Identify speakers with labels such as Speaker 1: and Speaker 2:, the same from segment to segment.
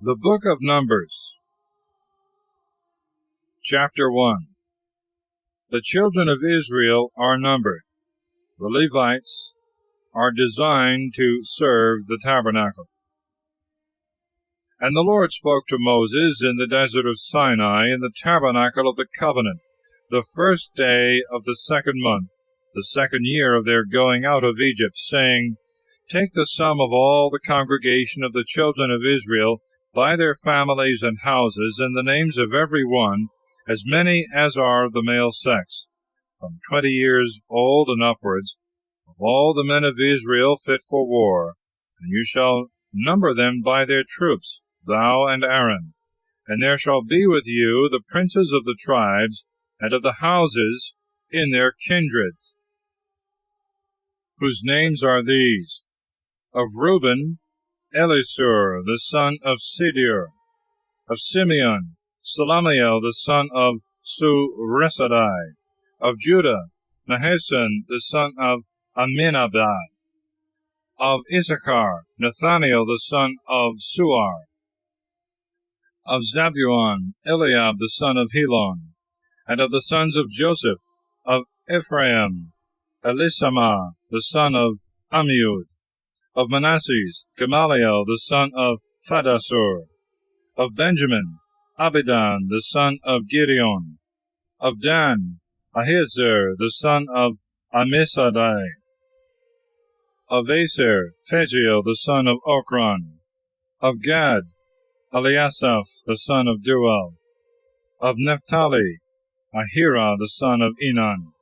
Speaker 1: The Book of Numbers, Chapter 1. The children of Israel are numbered. The Levites are designed to serve the tabernacle. And the Lord spoke to Moses in the desert of Sinai in the tabernacle of the covenant, the first day of the second month, the second year of their going out of Egypt, saying, Take the sum of all the congregation of the children of Israel by their families and houses, and the names of every one, as many as are of the male sex, from 20 years old and upwards, of all the men of Israel fit for war. And you shall number them by their troops, thou and Aaron. And there shall be with you the princes of the tribes and of the houses in their kindreds, whose names are these: of Reuben, Elisur, the son of Sidir; of Simeon, Salamiel, the son of Suresadai; of Judah, Nahasson, the son of Amminadab; of Issachar, Nathaniel, the son of Suar; of Zabulon, Eliab, the son of Helon; and of the sons of Joseph, of Ephraim, Elisama, the son of Ammiud; of Manasseh, Gamaliel, the son of Phaddasur; of Benjamin, Abidan, the son of Gideon; of Dan, Ahiezer, the son of Ammissadai; of Aser, Phagiel, the son of Ochran; of Gad, Eliasaph, the son of Deuel; of Naphtali, Ahira, the son of Enan.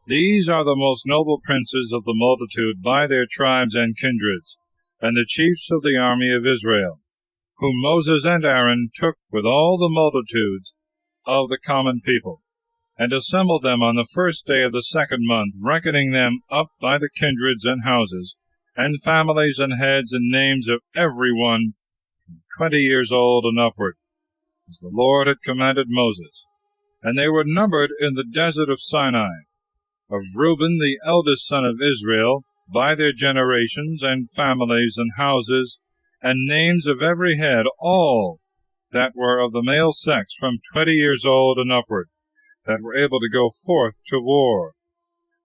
Speaker 1: These are the most noble princes of the multitude by their tribes and kindreds, and the chiefs of the army of Israel, whom Moses and Aaron took with all the multitudes of the common people, and assembled them on the first day of the second month, reckoning them up by the kindreds and houses, and families and heads and names of every one from 20 years old and upward, as the Lord had commanded Moses. And they were numbered in the desert of Sinai. Of Reuben, the eldest son of Israel, by their generations, and families, and houses, and names of every head, all that were of the male sex, from 20 years old and upward, that were able to go forth to war,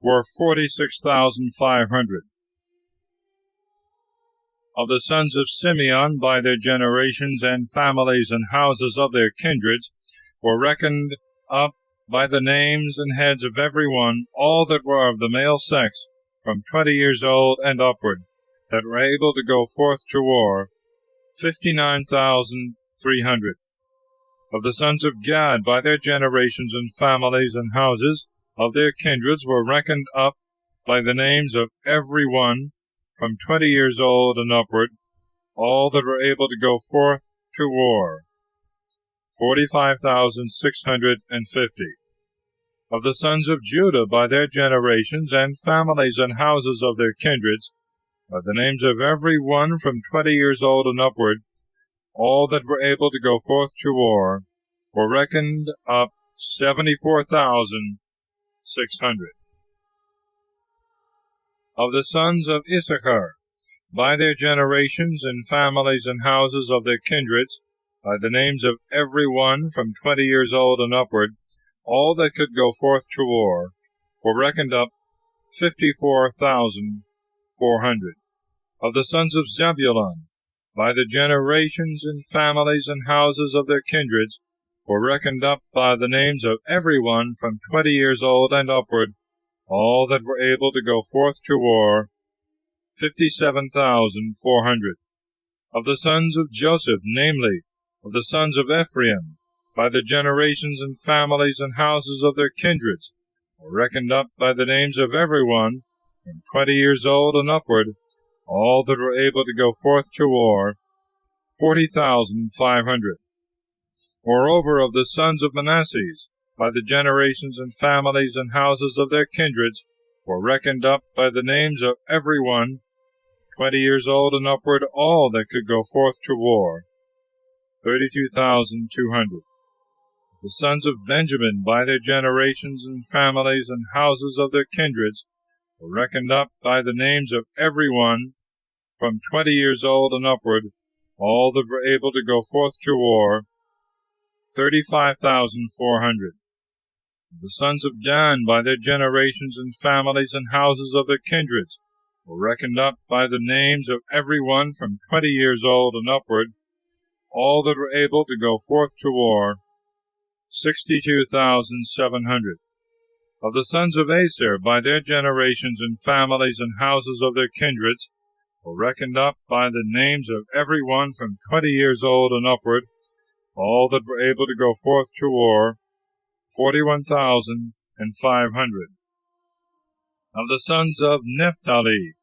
Speaker 1: were 46,500. Of the sons of Simeon, by their generations, and families, and houses of their kindreds, were reckoned up by the names and heads of every one, all that were of the male sex, from 20 years old and upward, that were able to go forth to war, 59,300. Of the sons of Gad, by their generations, and families, and houses of their kindreds, were reckoned up by the names of every one, from 20 years old and upward, all that were able to go forth to war, 45,650. Of the sons of Judah, by their generations, and families, and houses of their kindreds, by the names of every one from 20 years old and upward, all that were able to go forth to war, were reckoned up 74,600. Of the sons of Issachar, by their generations, and families, and houses of their kindreds, by the names of every one from 20 years old and upward, all that could go forth to war, were reckoned up 54,400. Of the sons of Zebulun, by the generations, and families, and houses of their kindreds, were reckoned up by the names of every one from 20 years old and upward, all that were able to go forth to war, 57,400. Of the sons of Joseph, namely, of the sons of Ephraim, by the generations, and families, and houses of their kindreds, were reckoned up by the names of every one, from 20 years old and upward, all that were able to go forth to war, 40,500. Moreover, of the sons of Manasseh, by the generations, and families, and houses of their kindreds, were reckoned up by the names of every one, 20 years old and upward, all that could go forth to war, 32,200. The sons of Benjamin, by their generations, and families, and houses of their kindreds, were reckoned up by the names of every one, from 20 years old and upward, all that were able to go forth to war, 35,400. The sons of Dan, by their generations and families and houses of their kindreds, were reckoned up by the names of every one from 20 years old and upward, all that were able to go forth to war, 62,700. Of the sons of Aser, by their generations and families and houses of their kindreds, were reckoned up by the names of every one from 20 years old and upward, all that were able to go forth to war, 41,500. Of the sons of Naphtali,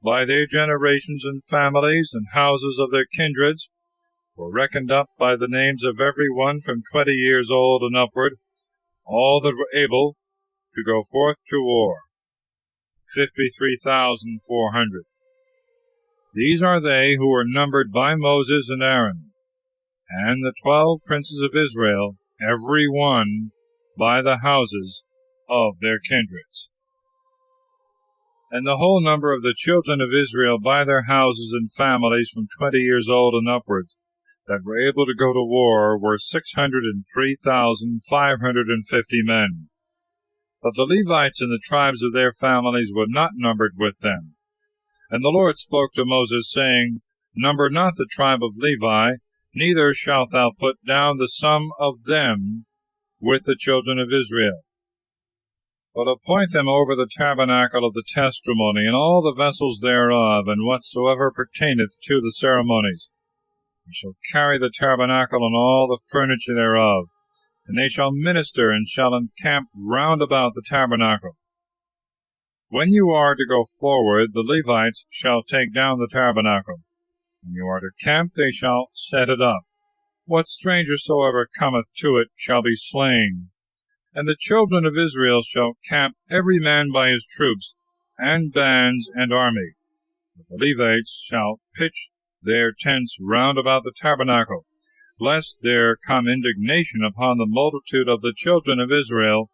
Speaker 1: by their generations and families and houses of their kindreds, were reckoned up by the names of every one from 20 years old and upward, all that were able to go forth to war, 53,400. These are they who were numbered by Moses and Aaron, and the 12 princes of Israel, every one by the houses of their kindreds. And the whole number of the children of Israel by their houses and families from 20 years old and upwards, that were able to go to war, were 603,550 men. But the Levites and the tribes of their families were not numbered with them. And the Lord spoke to Moses, saying, Number not the tribe of Levi, neither shalt thou put down the sum of them with the children of Israel, but appoint them over the tabernacle of the testimony, and all the vessels thereof, and whatsoever pertaineth to the ceremonies. Ye shall carry the tabernacle and all the furniture thereof, and they shall minister, and shall encamp round about the tabernacle. When you are to go forward, the Levites shall take down the tabernacle. When you are to camp, they shall set it up. What stranger soever cometh to it shall be slain. And the children of Israel shall camp every man by his troops, and bands, and army. But the Levites shall pitch their tents round about the tabernacle, lest there come indignation upon the multitude of the children of Israel,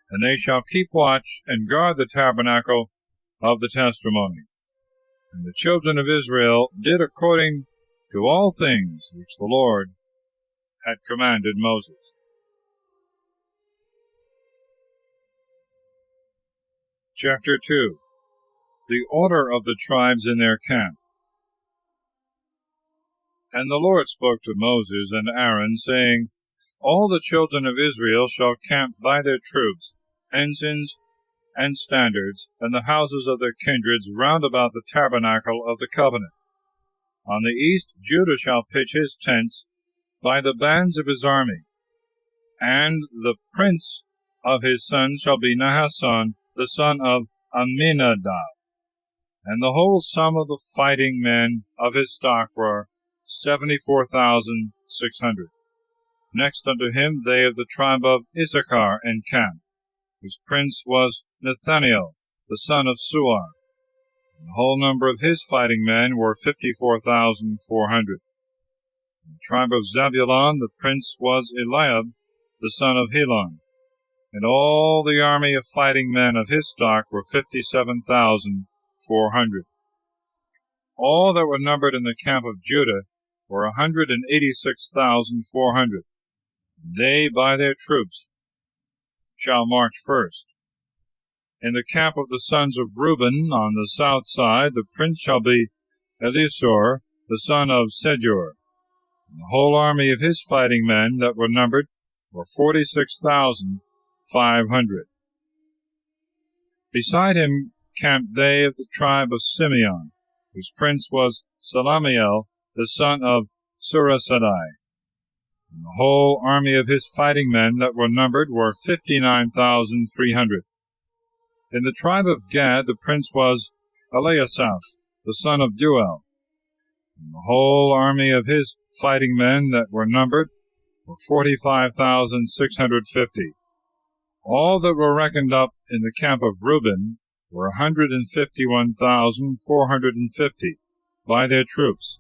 Speaker 1: and they shall keep watch and guard the tabernacle of the testimony. And the children of Israel did according to all things which the Lord had commanded Moses. Chapter 2. The order of the tribes in their camp. And the Lord spoke to Moses and Aaron, saying, All the children of Israel shall camp by their troops, ensigns, and standards, and the houses of their kindreds round about the tabernacle of the covenant. On the east Judah shall pitch his tents by the bands of his army, and the prince of his sons shall be Nahasson, the son of Amminadab. And the whole sum of the fighting men of his stock were 74,600. Next unto him they of the tribe of Issachar encamped, whose prince was Nathaniel, the son of Suar. And the whole number of his fighting men were 54,400. In the tribe of Zebulun the prince was Eliab, the son of Helon. And all the army of fighting men of his stock were 57,400. All that were numbered in the camp of Judah were 186,400. They by their troops shall march first. In the camp of the sons of Reuben on the south side the prince shall be Elisur, the son of Sejur. And the whole army of his fighting men that were numbered were 46,500. Beside him camped they of the tribe of Simeon, whose prince was Salamiel, the son of Surasadai. And the whole army of his fighting men that were numbered were 59,300. In the tribe of Gad the prince was Eliasaph, the son of Deuel. And the whole army of his fighting men that were numbered were 45,650. All that were reckoned up in the camp of Reuben were 151,450 by their troops.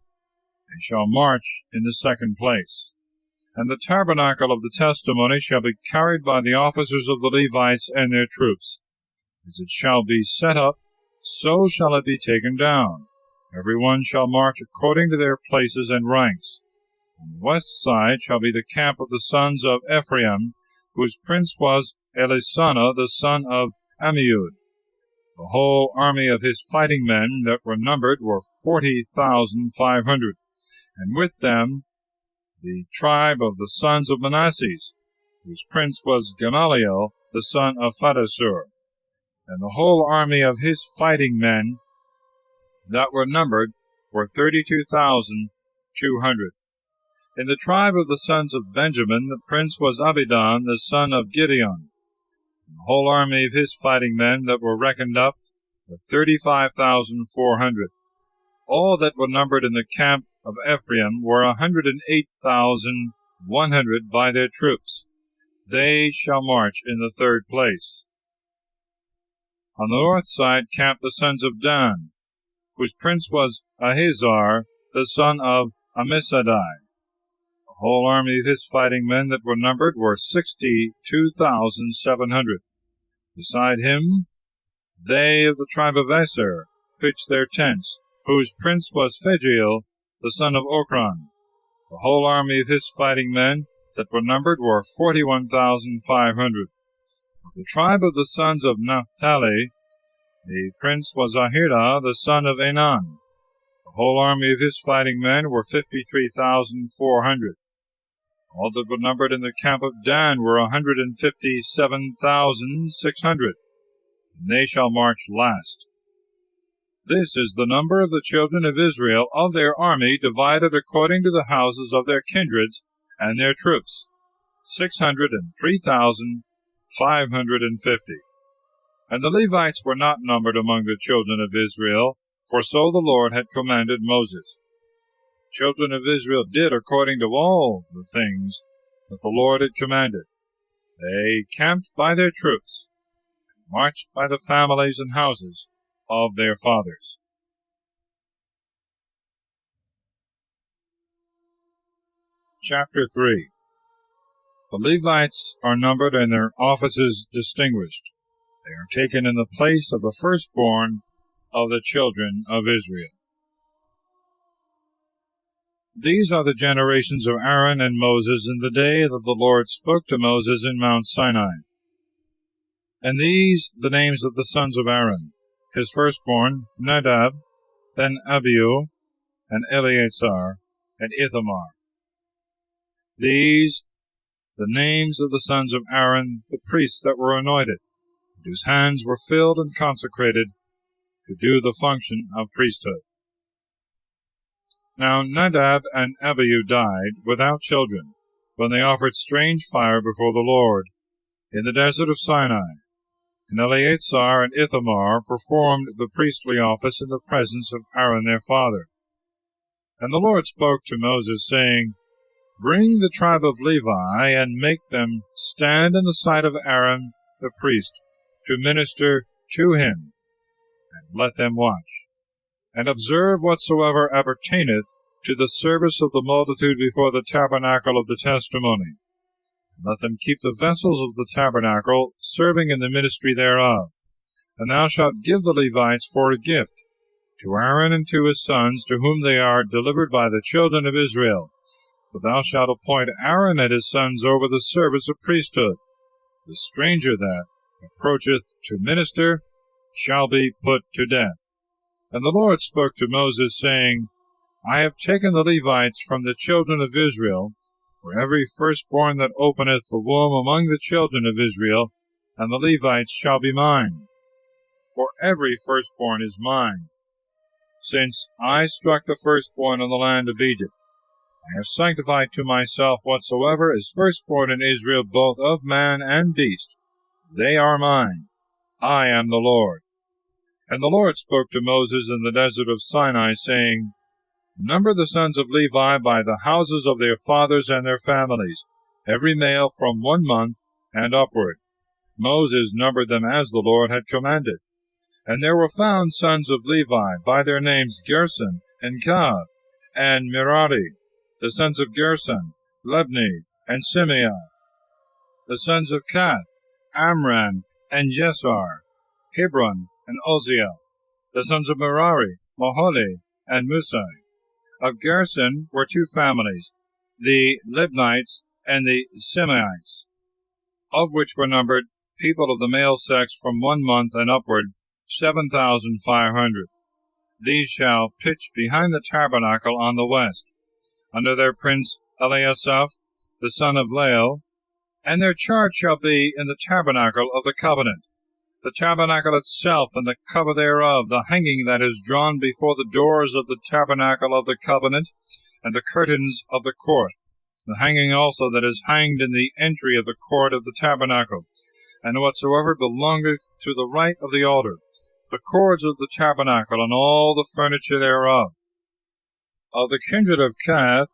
Speaker 1: They shall march in the second place. And the tabernacle of the testimony shall be carried by the officers of the Levites and their troops. As it shall be set up, so shall it be taken down. Every one shall march according to their places and ranks. On the west side shall be the camp of the sons of Ephraim, whose prince was Elisana the son of Ammiud. The whole army of his fighting men that were numbered were 40,500, and with them the tribe of the sons of Manasseh, whose prince was Gamaliel the son of Phaddasur. And the whole army of his fighting men that were numbered were 32,200. In the tribe of the sons of Benjamin the prince was Abidan the son of Gideon. And the whole army of his fighting men that were reckoned up were 35,400. All that were numbered in the camp of Ephraim were 108,100 by their troops. They shall march in the third place. On the north side camped the sons of Dan, whose prince was Ahizar the son of Ammissadai. The whole army of his fighting men that were numbered were 62,700. Beside him, they of the tribe of Aser pitched their tents, whose prince was Phagiel the son of Ochran. The whole army of his fighting men that were numbered were 41,500. Of the tribe of the sons of Naphtali, the prince was Ahira the son of Enan. The whole army of his fighting men were 53,400. All that were numbered in the camp of Dan were 157,600, and they shall march last. This is the number of the children of Israel of their army, divided according to the houses of their kindreds and their troops, 603,550. And the Levites were not numbered among the children of Israel, for so the Lord had commanded Moses. The children of Israel did according to all the things that the Lord had commanded. They camped by their troops, and marched by the families and houses of their fathers. Chapter 3. The Levites are numbered and their offices distinguished. They are taken in the place of the firstborn of the children of Israel. These are the generations of Aaron and Moses in the day that the Lord spoke to Moses in Mount Sinai. And these the names of the sons of Aaron: his firstborn, Nadab, then Abihu, and Eleazar, and Ithamar. These the names of the sons of Aaron, the priests that were anointed, whose hands were filled and consecrated to do the function of priesthood. Now Nadab and Abihu died without children, when they offered strange fire before the Lord in the desert of Sinai. And Eleazar and Ithamar performed the priestly office in the presence of Aaron their father. And the Lord spoke to Moses, saying, Bring the tribe of Levi, and make them stand in the sight of Aaron the priest, to minister to him, and let them watch, and observe whatsoever appertaineth to the service of the multitude before the tabernacle of the testimony. Let them keep the vessels of the tabernacle, serving in the ministry thereof. And thou shalt give the Levites for a gift to Aaron and to his sons, to whom they are delivered by the children of Israel. But thou shalt appoint Aaron and his sons over the service of priesthood. The stranger that approacheth to minister shall be put to death. And the Lord spoke to Moses, saying, I have taken the Levites from the children of Israel, for every firstborn that openeth the womb among the children of Israel, and the Levites shall be mine. For every firstborn is mine. Since I struck the firstborn in the land of Egypt, I have sanctified to myself whatsoever is firstborn in Israel, both of man and beast. They are mine. I am the Lord. And the Lord spoke to Moses in the desert of Sinai, saying, Number the sons of Levi by the houses of their fathers and their families, every male from 1 month and upward. Moses numbered them as the Lord had commanded. And there were found sons of Levi by their names Gerson, and Kath, and Merari. The sons of Gerson, Libni, and Simeah. The sons of Kath, Amram, and Jesar, Hebron, and Oziel. The sons of Merari, Maholi, and Musai. Of Gerson were two families, the Libnites and the Simeites, of which were numbered people of the male sex from 1 month and upward, 7,500. These shall pitch behind the tabernacle on the west, under their prince Eliasaph, the son of Lael, and their charge shall be in the tabernacle of the covenant, the tabernacle itself and the cover thereof, the hanging that is drawn before the doors of the tabernacle of the covenant, and the curtains of the court, the hanging also that is hanged in the entry of the court of the tabernacle, and whatsoever belongeth to the right of the altar, the cords of the tabernacle, and all the furniture thereof. Of the kindred of Kath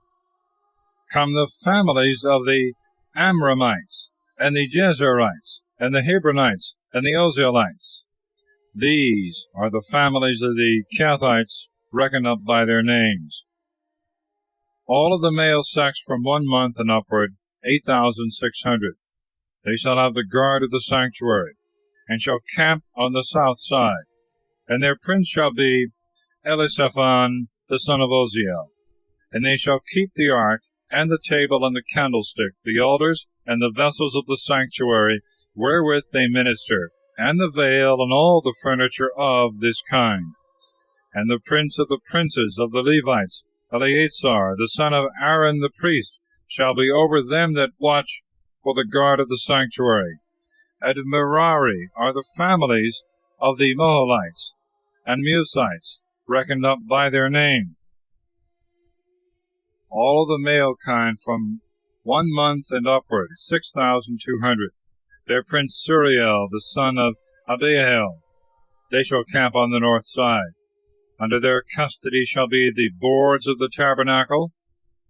Speaker 1: come the families of the Amramites, and the Jezerites, and the Hebronites, and the Uzzielites. These are the families of the Kathites, reckoned up by their names. All of the male sex from 1 month and upward, 8,600. They shall have the guard of the sanctuary, and shall camp on the south side. And their prince shall be Elisaphan, the son of Uzziel. And they shall keep the ark, and the table, and the candlestick, the altars, and the vessels of the sanctuary, wherewith they minister, and the veil, and all the furniture of this kind. And the prince of the princes of the Levites, Eleazar, the son of Aaron the priest, shall be over them that watch for the guard of the sanctuary. And of Merari are the families of the Moholites and Musites, reckoned up by their name. All of the male kind from 1 month and upward, 6,200. Their prince Suriel, the son of Abihail. They shall camp on the north side. Under their custody shall be the boards of the tabernacle,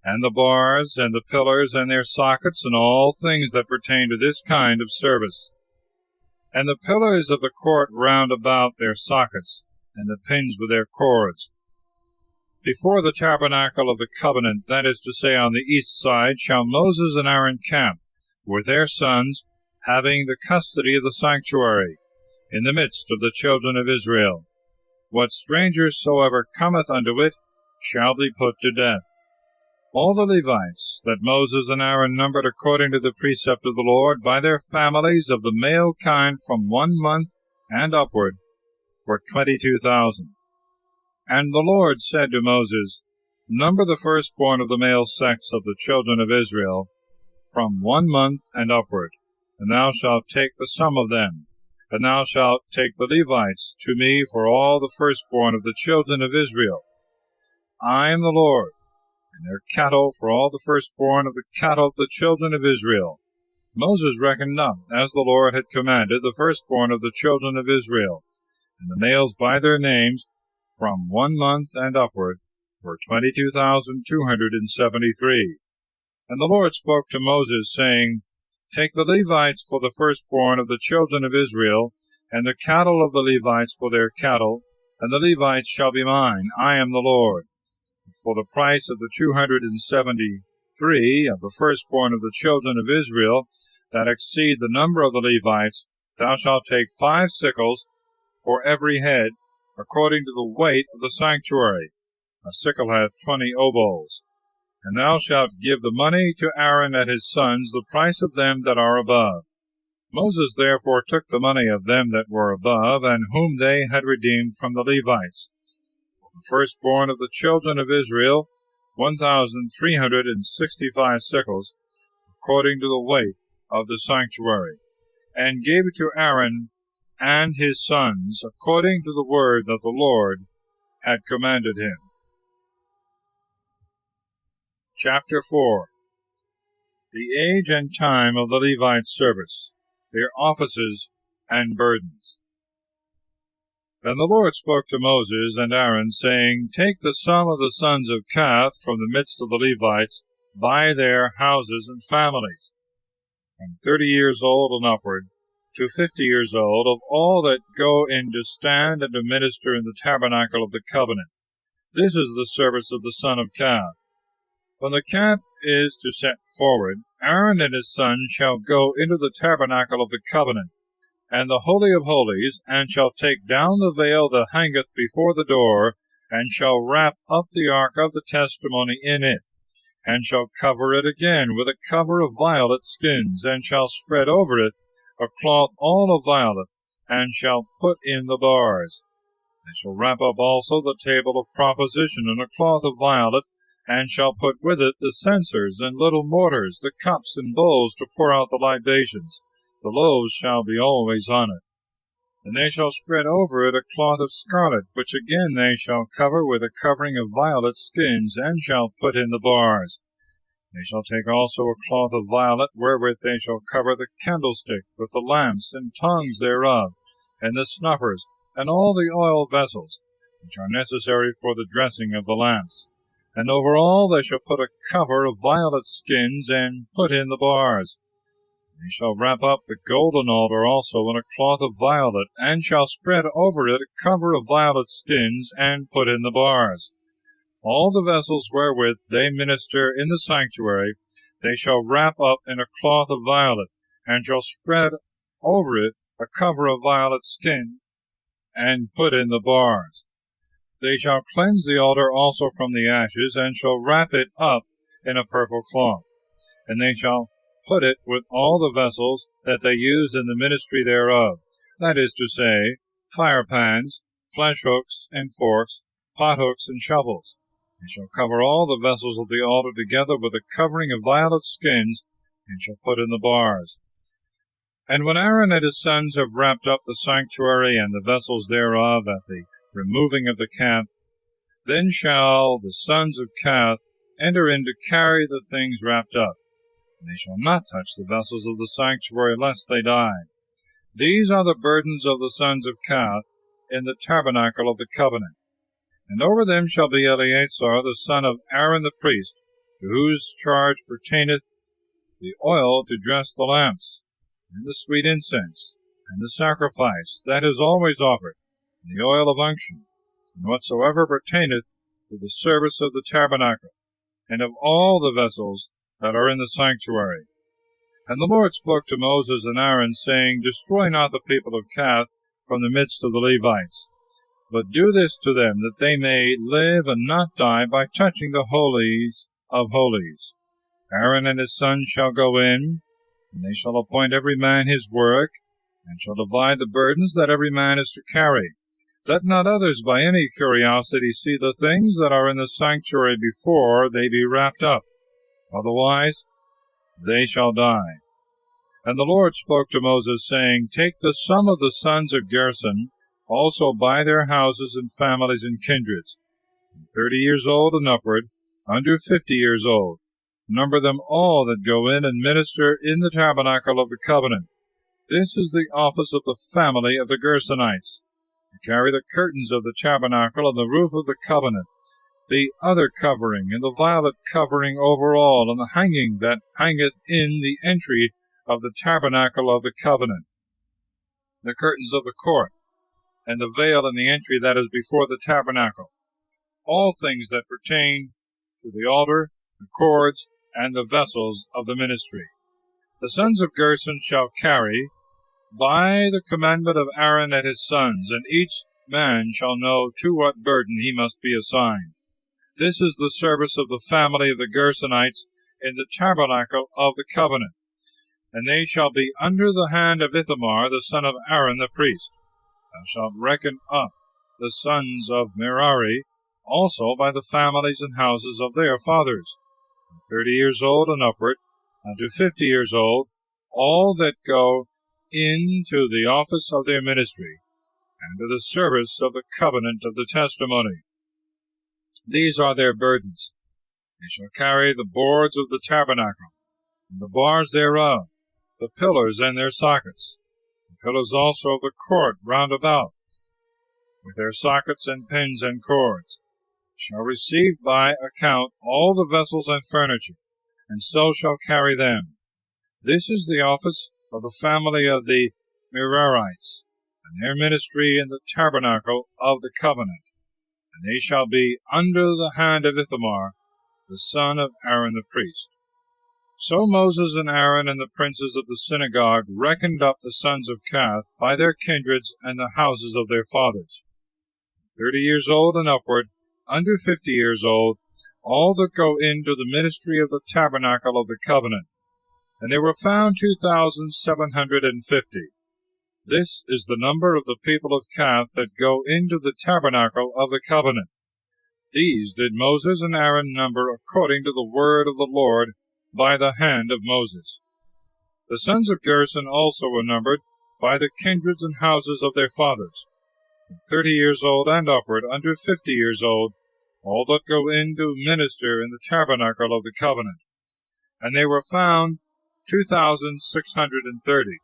Speaker 1: and the bars, and the pillars, and their sockets, and all things that pertain to this kind of service. And the pillars of the court round about their sockets, and the pins with their cords. Before the tabernacle of the covenant, that is to say, on the east side, shall Moses and Aaron camp, with their sons, having the custody of the sanctuary, in the midst of the children of Israel. What stranger soever cometh unto it shall be put to death. All the Levites that Moses and Aaron numbered according to the precept of the Lord, by their families of the male kind from 1 month and upward, were 22,000. And the Lord said to Moses, Number the firstborn of the male sex of the children of Israel, from 1 month and upward, and thou shalt take the sum of them. And thou shalt take the Levites to me for all the firstborn of the children of Israel. I am the Lord, and their cattle for all the firstborn of the cattle of the children of Israel. Moses reckoned up, as the Lord had commanded, the firstborn of the children of Israel, and the males by their names, from 1 month and upward, were 22,273. And the Lord spoke to Moses, saying, Take the Levites for the firstborn of the children of Israel, and the cattle of the Levites for their cattle, and the Levites shall be mine. I am the Lord. For the price of the 273 of the firstborn of the children of Israel, that exceed the number of the Levites, thou shalt take 5 sickles for every head, according to the weight of the sanctuary. A sickle hath 20 obols. And thou shalt give the money to Aaron and his sons, the price of them that are above. Moses therefore took the money of them that were above, and whom they had redeemed from the Levites. For the firstborn of the children of Israel, 1,365 sickles, according to the weight of the sanctuary, and gave it to Aaron and his sons, according to the word that the Lord had commanded him. Chapter 4. The age and time of the Levites' service, their offices and burdens. Then the Lord spoke to Moses and Aaron, saying, Take the sum of the sons of Kath from the midst of the Levites, by their houses and families, from 30 years old and upward to 50 years old, of all that go in to stand and to minister in the tabernacle of the covenant. This is the service of the son of Kath. When the camp is to set forward, Aaron and his sons shall go into the tabernacle of the covenant, and the Holy of Holies, and shall take down the veil that hangeth before the door, and shall wrap up the ark of the testimony in it, and shall cover it again with a cover of violet skins, and shall spread over it a cloth all of violet, and shall put in the bars. They shall wrap up also the table of proposition in a cloth of violet, and shall put with it the censers and little mortars, the cups and bowls to pour out the libations. The loaves shall be always on it. And they shall spread over it a cloth of scarlet, which again they shall cover with a covering of violet skins, and shall put in the bars. They shall take also a cloth of violet, wherewith they shall cover the candlestick, with the lamps and tongues thereof, and the snuffers, and all the oil vessels, which are necessary for the dressing of the lamps. And over all they shall put a cover of violet skins, and put in the bars. They shall wrap up the golden altar also in a cloth of violet, and shall spread over it a cover of violet skins, and put in the bars. All the vessels wherewith they minister in the sanctuary they shall wrap up in a cloth of violet, and shall spread over it a cover of violet skin, and put in the bars. They shall cleanse the altar also from the ashes, and shall wrap it up in a purple cloth. And they shall put it with all the vessels that they use in the ministry thereof, that is to say, fire pans, flesh hooks and forks, pot hooks and shovels. They shall cover all the vessels of the altar together with a covering of violet skins, and shall put in the bars. And when Aaron and his sons have wrapped up the sanctuary and the vessels thereof at the removing of the camp, then shall the sons of Kohath enter in to carry the things wrapped up. And they shall not touch the vessels of the sanctuary, lest they die. These are the burdens of the sons of Kohath in the tabernacle of the covenant. And over them shall be Eleazar the son of Aaron the priest, to whose charge pertaineth the oil to dress the lamps, and the sweet incense, and the sacrifice that is always offered, and the oil of unction, and whatsoever pertaineth to the service of the tabernacle, and of all the vessels that are in the sanctuary. And the Lord spoke to Moses and Aaron, saying, Destroy not the people of Kohath from the midst of the Levites, but do this to them, that they may live and not die by touching the holies of holies. Aaron and his sons shall go in, and they shall appoint every man his work, and shall divide the burdens that every man is to carry. Let not others by any curiosity see the things that are in the sanctuary before they be wrapped up, otherwise they shall die. And the Lord spoke to Moses, saying, Take the sum of the sons of Gershon, also by their houses and families and kindreds, from 30 years old and upward, under 50 years old. Number them all that go in and minister in the tabernacle of the covenant. This is the office of the family of the Gershonites, to carry the curtains of the tabernacle and the roof of the covenant, the other covering, and the violet covering over all, and the hanging that hangeth in the entry of the tabernacle of the covenant, the curtains of the court, and the veil in the entry that is before the tabernacle, all things that pertain to the altar, the cords, and the vessels of the ministry. The sons of Gershon shall carry, by the commandment of Aaron and his sons, and each man shall know to what burden he must be assigned. This is the service of the family of the Gershonites in the tabernacle of the covenant. And they shall be under the hand of Ithamar the son of Aaron the priest. Thou shalt reckon up the sons of Merari also by the families and houses of their fathers, from 30 years old and upward, unto 50 years old, all that go into the office of their ministry, and to the service of the covenant of the testimony. These are their burdens. They shall carry the boards of the tabernacle, and the bars thereof, the pillars and their sockets, the pillars also of the court round about, with their sockets and pins and cords, shall receive by account all the vessels and furniture, and so shall carry them. This is the office of the family of the Merarites, and their ministry in the tabernacle of the covenant. And they shall be under the hand of Ithamar, the son of Aaron the priest. So Moses and Aaron and the princes of the synagogue reckoned up the sons of Kohath by their kindreds and the houses of their fathers, 30 years old and upward, under 50 years old, all that go into the ministry of the tabernacle of the covenant. And they were found 2,750. This is the number of the people of Kath that go into the tabernacle of the covenant. These did Moses and Aaron number according to the word of the Lord by the hand of Moses. The sons of Gershon also were numbered by the kindreds and houses of their fathers, from 30 years old and upward, under 50 years old, all that go in to minister in the tabernacle of the covenant. And they were found 2,630.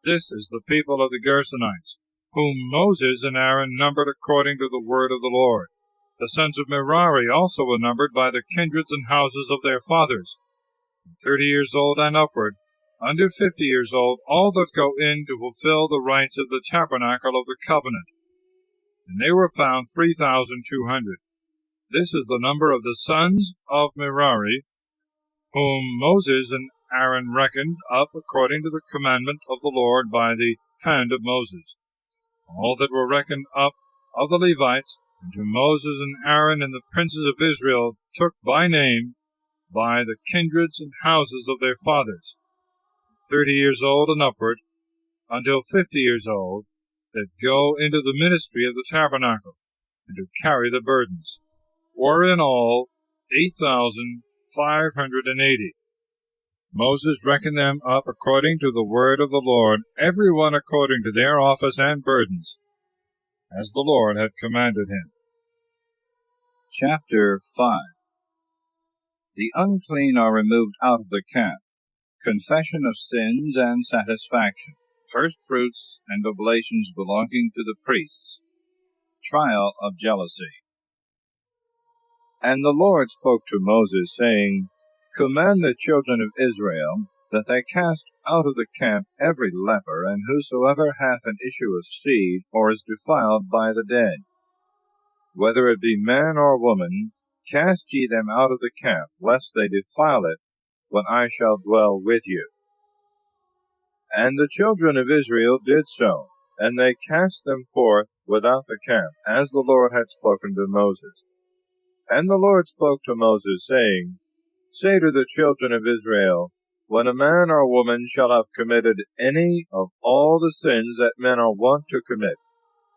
Speaker 1: This is the people of the Gershonites, whom Moses and Aaron numbered according to the word of the Lord. The sons of Merari also were numbered by the kindreds and houses of their fathers, from 30 years old and upward, under 50 years old, all that go in to fulfill the rites of the tabernacle of the covenant. And they were found 3,200. This is the number of the sons of Merari, whom Moses and Aaron reckoned up according to the commandment of the Lord by the hand of Moses. All that were reckoned up of the Levites, and whom Moses and Aaron and the princes of Israel took by name, by the kindreds and houses of their fathers, 30 years old and upward, until 50 years old, that go into the ministry of the tabernacle, and to carry the burdens, were in all 8,580. Moses reckoned them up according to the word of the Lord, every one according to their office and burdens, as the Lord had commanded him.
Speaker 2: Chapter 5. The unclean are removed out of the camp. Confession of sins and satisfaction. First fruits and oblations belonging to the priests. Trial of jealousy. And the Lord spoke to Moses, saying, Command the children of Israel that they cast out of the camp every leper, and whosoever hath an issue of seed, or is defiled by the dead. Whether it be man or woman, cast ye them out of the camp, lest they defile it, when I shall dwell with you. And the children of Israel did so, and they cast them forth without the camp, as the Lord had spoken to Moses. And the Lord spoke to Moses, saying, Say to the children of Israel, When a man or woman shall have committed any of all the sins that men are wont to commit,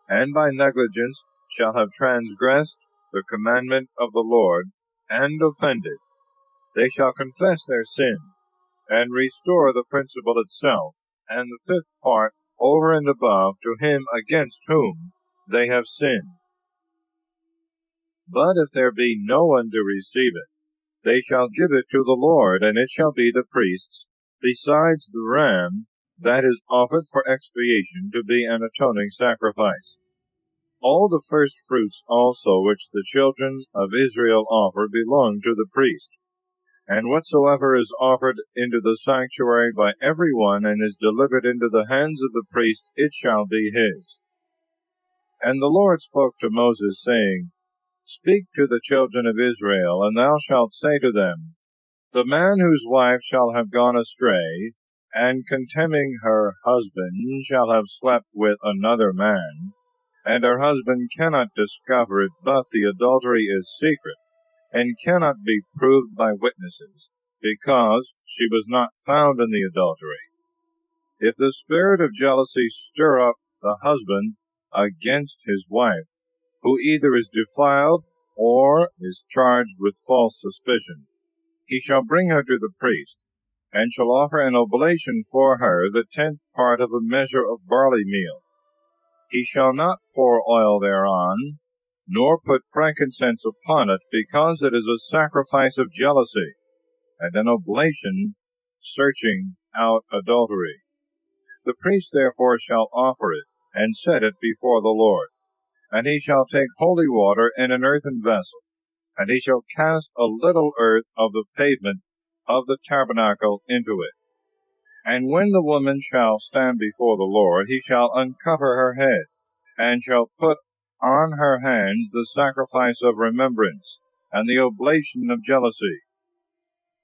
Speaker 2: and by negligence shall have transgressed the commandment of the Lord, and offended, they shall confess their sin, and restore the principal itself, and the fifth part over and above to him against whom they have sinned. But if there be no one to receive it, they shall give it to the Lord, and it shall be the priest's, besides the ram that is offered for expiation, to be an atoning sacrifice. All the first fruits also which the children of Israel offer belong to the priest. And whatsoever is offered into the sanctuary by every one, and is delivered into the hands of the priest, it shall be his. And the Lord spoke to Moses, saying, Speak to the children of Israel, and thou shalt say to them, The man whose wife shall have gone astray, and contemning her husband shall have slept with another man, and her husband cannot discover it, but the adultery is secret, and cannot be proved by witnesses, because she was not found in the adultery. If the spirit of jealousy stir up the husband against his wife, who either is defiled or is charged with false suspicion, he shall bring her to the priest, and shall offer an oblation for her, the 10th part of a measure of barley meal. He shall not pour oil thereon, nor put frankincense upon it, because it is a sacrifice of jealousy, and an oblation searching out adultery. The priest therefore shall offer it, and set it before the Lord. And he shall take holy water in an earthen vessel, and he shall cast a little earth of the pavement of the tabernacle into it. And when the woman shall stand before the Lord, he shall uncover her head, and shall put on her hands the sacrifice of remembrance, and the oblation of jealousy.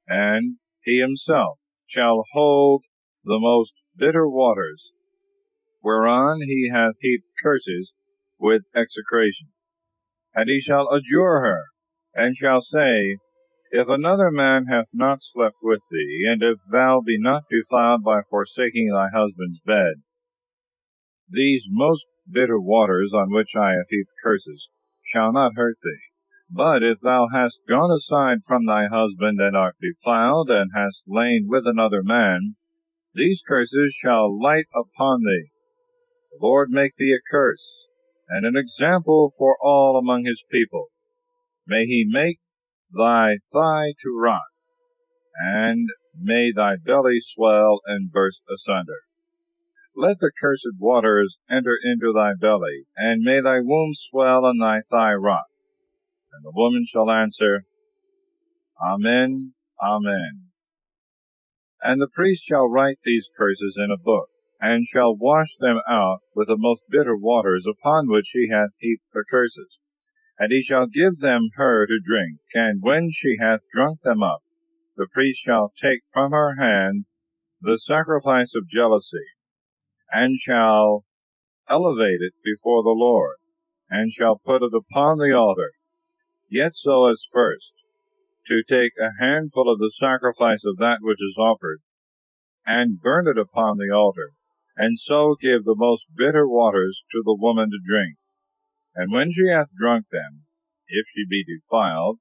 Speaker 2: And he himself shall hold the most bitter waters, whereon he hath heaped curses with execration. And he shall adjure her, and shall say, If another man hath not slept with thee, and if thou be not defiled by forsaking thy husband's bed, these most bitter waters on which I have heaped curses shall not hurt thee. But if thou hast gone aside from thy husband, and art defiled, and hast lain with another man, these curses shall light upon thee. The Lord make thee a curse, and an example for all among his people. May he make thy thigh to rot, and may thy belly swell and burst asunder. Let the cursed waters enter into thy belly, and may thy womb swell and thy thigh rot. And the woman shall answer, Amen, Amen. And the priest shall write these curses in a book, and shall wash them out with the most bitter waters upon which he hath heaped the curses. And he shall give them her to drink, and when she hath drunk them up, the priest shall take from her hand the sacrifice of jealousy, and shall elevate it before the Lord, and shall put it upon the altar, yet so as first, to take a handful of the sacrifice of that which is offered, and burn it upon the altar, and so give the most bitter waters to the woman to drink. And when she hath drunk them, if she be defiled,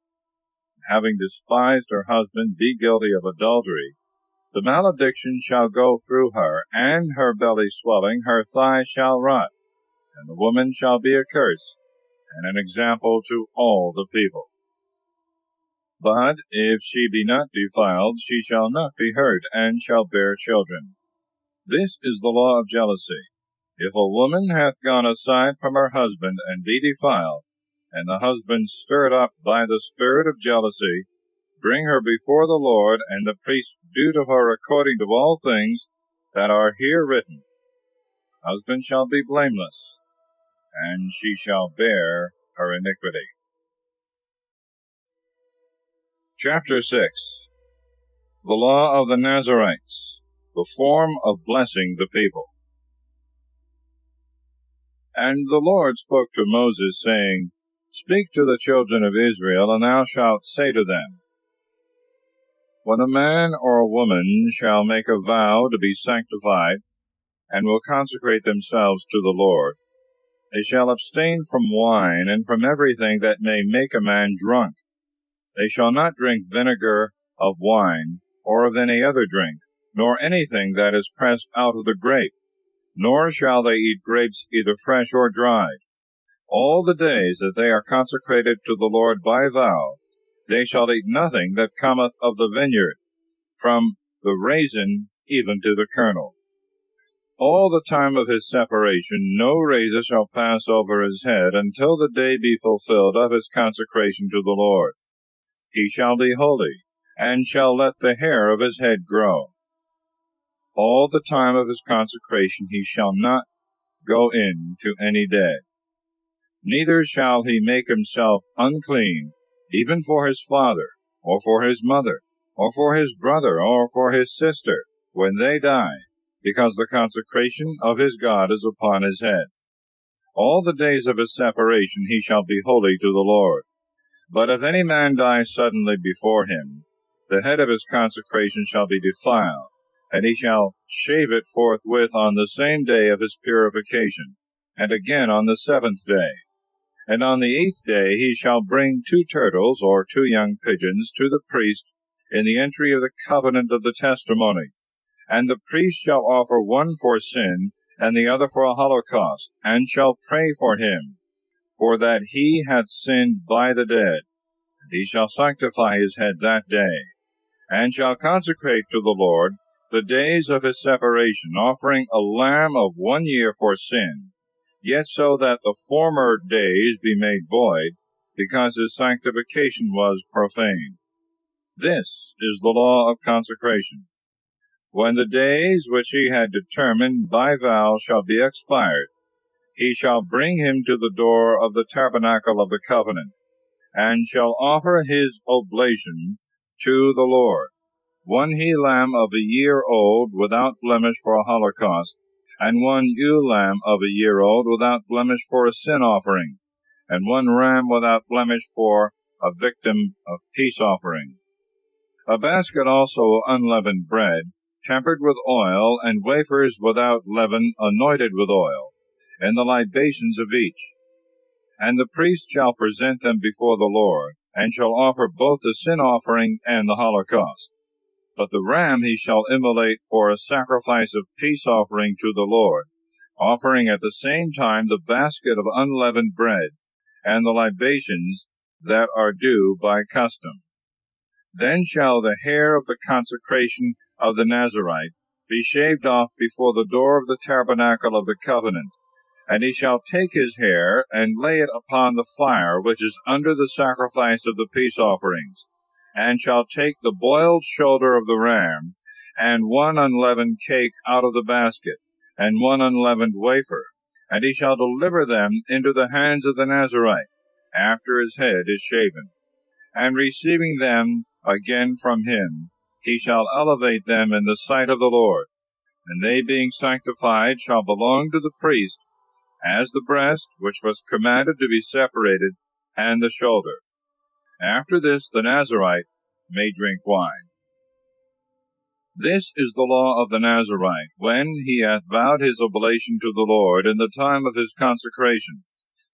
Speaker 2: having despised her husband, be guilty of adultery, the malediction shall go through her, and her belly swelling, her thigh shall rot, and the woman shall be a curse, and an example to all the people. But if she be not defiled, she shall not be hurt, and shall bear children. This is the law of jealousy. If a woman hath gone aside from her husband, and be defiled, and the husband stirred up by the spirit of jealousy, bring her before the Lord, and the priest do to her according to all things that are here written. Husband shall be blameless, and she shall bear her iniquity. Chapter 6. The Law of the Nazarites, the form of blessing the people. And the Lord spoke to Moses, saying, Speak to the children of Israel, and thou shalt say to them, When a man or a woman shall make a vow to be sanctified, and will consecrate themselves to the Lord, they shall abstain from wine, and from everything that may make a man drunk. They shall not drink vinegar of wine, or of any other drink, nor anything that is pressed out of the grape, nor shall they eat grapes either fresh or dried. All the days that they are consecrated to the Lord by vow, they shall eat nothing that cometh of the vineyard, from the raisin even to the kernel. All the time of his separation no razor shall pass over his head, until the day be fulfilled of his consecration to the Lord. He shall be holy, and shall let the hair of his head grow. All the time of his consecration he shall not go in to any dead. Neither shall he make himself unclean, even for his father, or for his mother, or for his brother, or for his sister, when they die, because the consecration of his God is upon his head. All the days of his separation he shall be holy to the Lord. But if any man die suddenly before him, the head of his consecration shall be defiled, and he shall shave it forthwith on the same day of his purification, and again on the 7th day. And on the 8th day he shall bring 2 turtles or 2 young pigeons to the priest in the entry of the covenant of the testimony. And the priest shall offer one for sin, and the other for a holocaust, and shall pray for him, for that he hath sinned by the dead. And he shall sanctify his head that day, and shall consecrate to the Lord the days of his separation, offering a lamb of 1 year for sin, yet so that the former days be made void, because his sanctification was profane. This is the law of consecration. When the days which he had determined by vow shall be expired, he shall bring him to the door of the tabernacle of the covenant, and shall offer his oblation to the Lord, 1 he-lamb of 1 year old without blemish for a holocaust, and 1 ewe lamb of 1 year old without blemish for a sin offering, and 1 ram without blemish for a victim of peace offering. A basket also of unleavened bread, tempered with oil, and wafers without leaven, anointed with oil, and the libations of each. And the priest shall present them before the Lord, and shall offer both the sin offering and the holocaust. But the ram he shall immolate for a sacrifice of peace offering to the Lord, offering at the same time the basket of unleavened bread, and the libations that are due by custom. Then shall the hair of the consecration of the Nazarite be shaved off before the door of the tabernacle of the covenant, and he shall take his hair, and lay it upon the fire which is under the sacrifice of the peace offerings, and shall take the boiled shoulder of the ram, and 1 unleavened cake out of the basket, and 1 unleavened wafer, and he shall deliver them into the hands of the Nazarite, after his head is shaven. And receiving them again from him, he shall elevate them in the sight of the Lord, and they being sanctified shall belong to the priest, as the breast, which was commanded to be separated, and the shoulder. After this the Nazarite may drink wine. This is the law of the Nazarite, when he hath vowed his oblation to the Lord in the time of his consecration,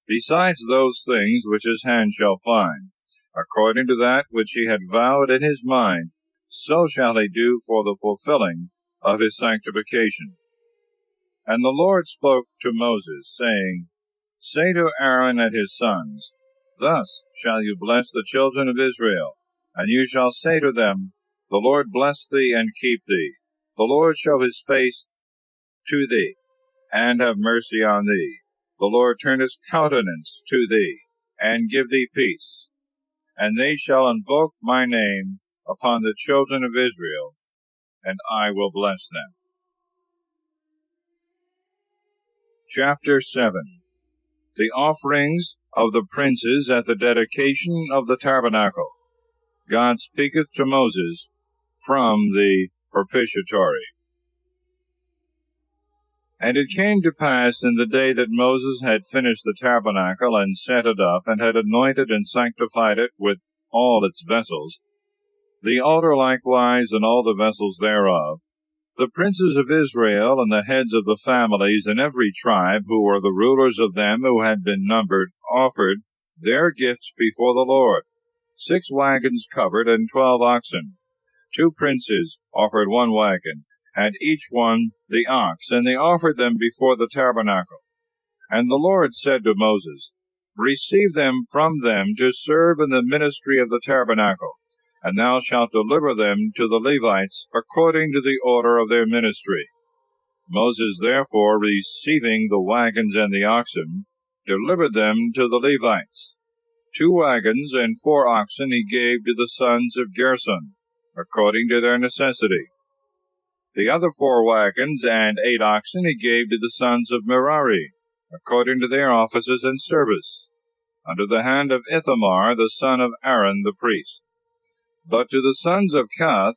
Speaker 2: besides those things which his hand shall find, according to that which he had vowed in his mind, so shall he do for the fulfilling of his sanctification. And the Lord spoke to Moses, saying, Say to Aaron and his sons, Thus shall you bless the children of Israel, and you shall say to them, The Lord bless thee and keep thee. The Lord show his face to thee, and have mercy on thee. The Lord turn his countenance to thee, and give thee peace. And they shall invoke my name upon the children of Israel, and I will bless them. Chapter 7. The offerings of the princes at the dedication of the tabernacle. God speaketh to Moses from the propitiatory. And it came to pass in the day that Moses had finished the tabernacle, and set it up, and had anointed and sanctified it with all its vessels, the altar likewise, and all the vessels thereof, the princes of Israel, and the heads of the families in every tribe, who were the rulers of them who had been numbered, offered their gifts before the Lord, 6 wagons covered, and 12 oxen. 2 princes offered 1 wagon, and each one the ox, and they offered them before the tabernacle. And the Lord said to Moses, Receive them from them to serve in the ministry of the tabernacle, and thou shalt deliver them to the Levites according to the order of their ministry. Moses therefore, receiving the wagons and the oxen, delivered them to the Levites. 2 wagons and 4 oxen he gave to the sons of Gershon, according to their necessity. The other 4 wagons and 8 oxen he gave to the sons of Merari, according to their offices and service, under the hand of Ithamar the son of Aaron the priest. But to the sons of Kohath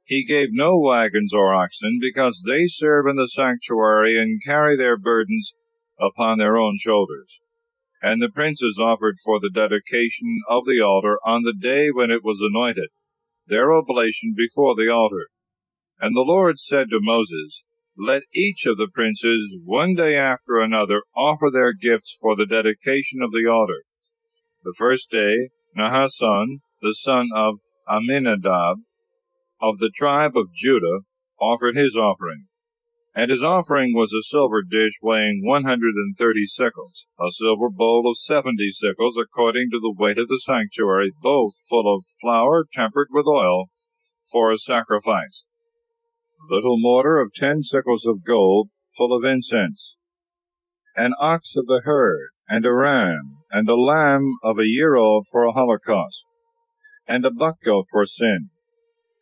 Speaker 2: he gave no wagons or oxen, because they serve in the sanctuary and carry their burdens upon their own shoulders. And the princes offered for the dedication of the altar on the day when it was anointed, their oblation before the altar. And the Lord said to Moses, Let each of the princes, one day after another, offer their gifts for the dedication of the altar. The first day, Nahashon, the son of Amminadab, of the tribe of Judah, offered his offering. And his offering was a silver dish weighing 130 sickles, a silver bowl of 70 sickles, according to the weight of the sanctuary, both full of flour tempered with oil, for a sacrifice. A little mortar of 10 sickles of gold, full of incense. An ox of the herd, and a ram, and a lamb of a year old for a holocaust, and a buck goat for sin.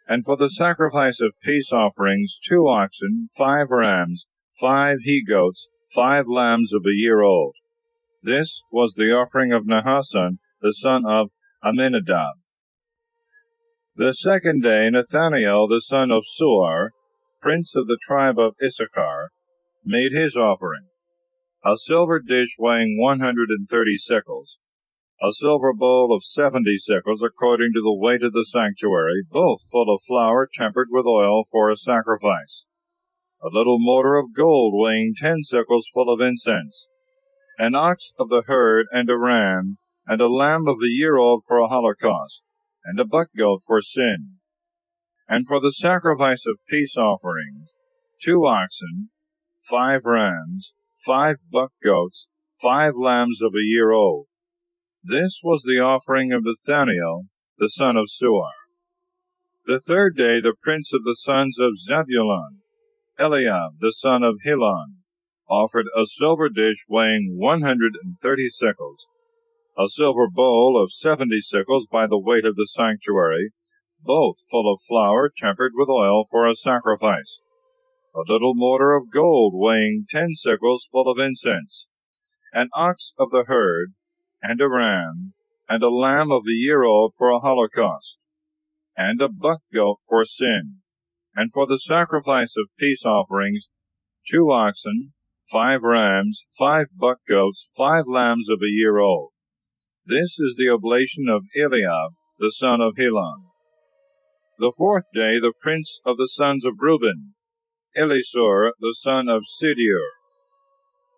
Speaker 2: And for the sacrifice of peace offerings, 2 oxen, 5 rams, 5 he-goats, 5 lambs of a year old. This was the offering of Nahashon, the son of Amminadab. The second day, Nathanael, the son of Suar, prince of the tribe of Issachar, made his offering, a silver dish weighing 130 shekels, a silver bowl of 70 shekels according to the weight of the sanctuary, both full of flour tempered with oil for a sacrifice, a little mortar of gold weighing 10 shekels full of incense, an ox of the herd and a ram, and a lamb of a year old for a holocaust, and a buck goat for sin. And for the sacrifice of peace offerings, 2 oxen, 5 rams, 5 buck goats, 5 lambs of a year old. This was the offering of Nathaniel, the son of Suar. The third day the prince of the sons of Zebulun, Eliab, the son of Helon, offered a silver dish weighing 130 shekels, a silver bowl of 70 shekels by the weight of the sanctuary, both full of flour tempered with oil for a sacrifice, a little mortar of gold weighing 10 shekels full of incense, an ox of the herd, and a ram, and a lamb of a year old for a holocaust, and a buck goat for sin, and for the sacrifice of peace offerings, 2 oxen, 5 rams, 5 buck goats, 5 lambs of a year old. This is the oblation of Eliab, the son of Helon. The fourth day the prince of the sons of Reuben, Elisur, the son of Sideur,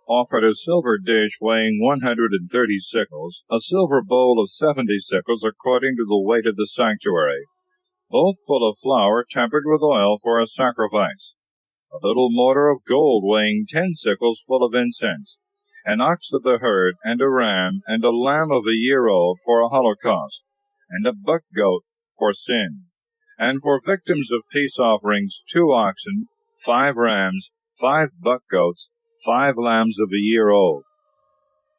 Speaker 2: offered a silver dish weighing 130 shekels, a silver bowl of 70 shekels according to the weight of the sanctuary, both full of flour tempered with oil for a sacrifice, a little mortar of gold weighing 10 shekels full of incense, an ox of the herd, and a ram, and a lamb of a year old for a holocaust, and a buck goat for sin, and for victims of peace offerings 2 oxen, 5 rams, 5 buck goats, 5 lambs of a year old.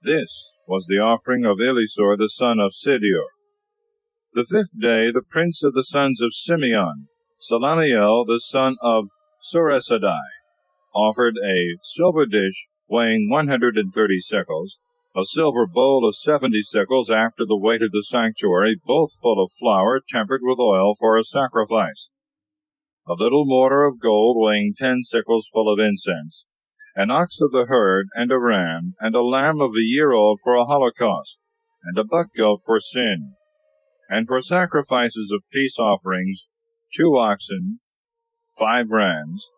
Speaker 2: This was the offering of Elisur the son of Sideur. The fifth day the prince of the sons of Simeon, Salamiel the son of Suresadai, offered a silver dish weighing 130 shekels, a silver bowl of 70 shekels after the weight of the sanctuary, both full of flour tempered with oil for a sacrifice, a little mortar of gold weighing 10 shekels full of incense, an ox of the herd, and a ram, and a lamb of a year old for a holocaust, and a buck goat for sin, and for sacrifices of peace offerings, 2 oxen, 5 rams,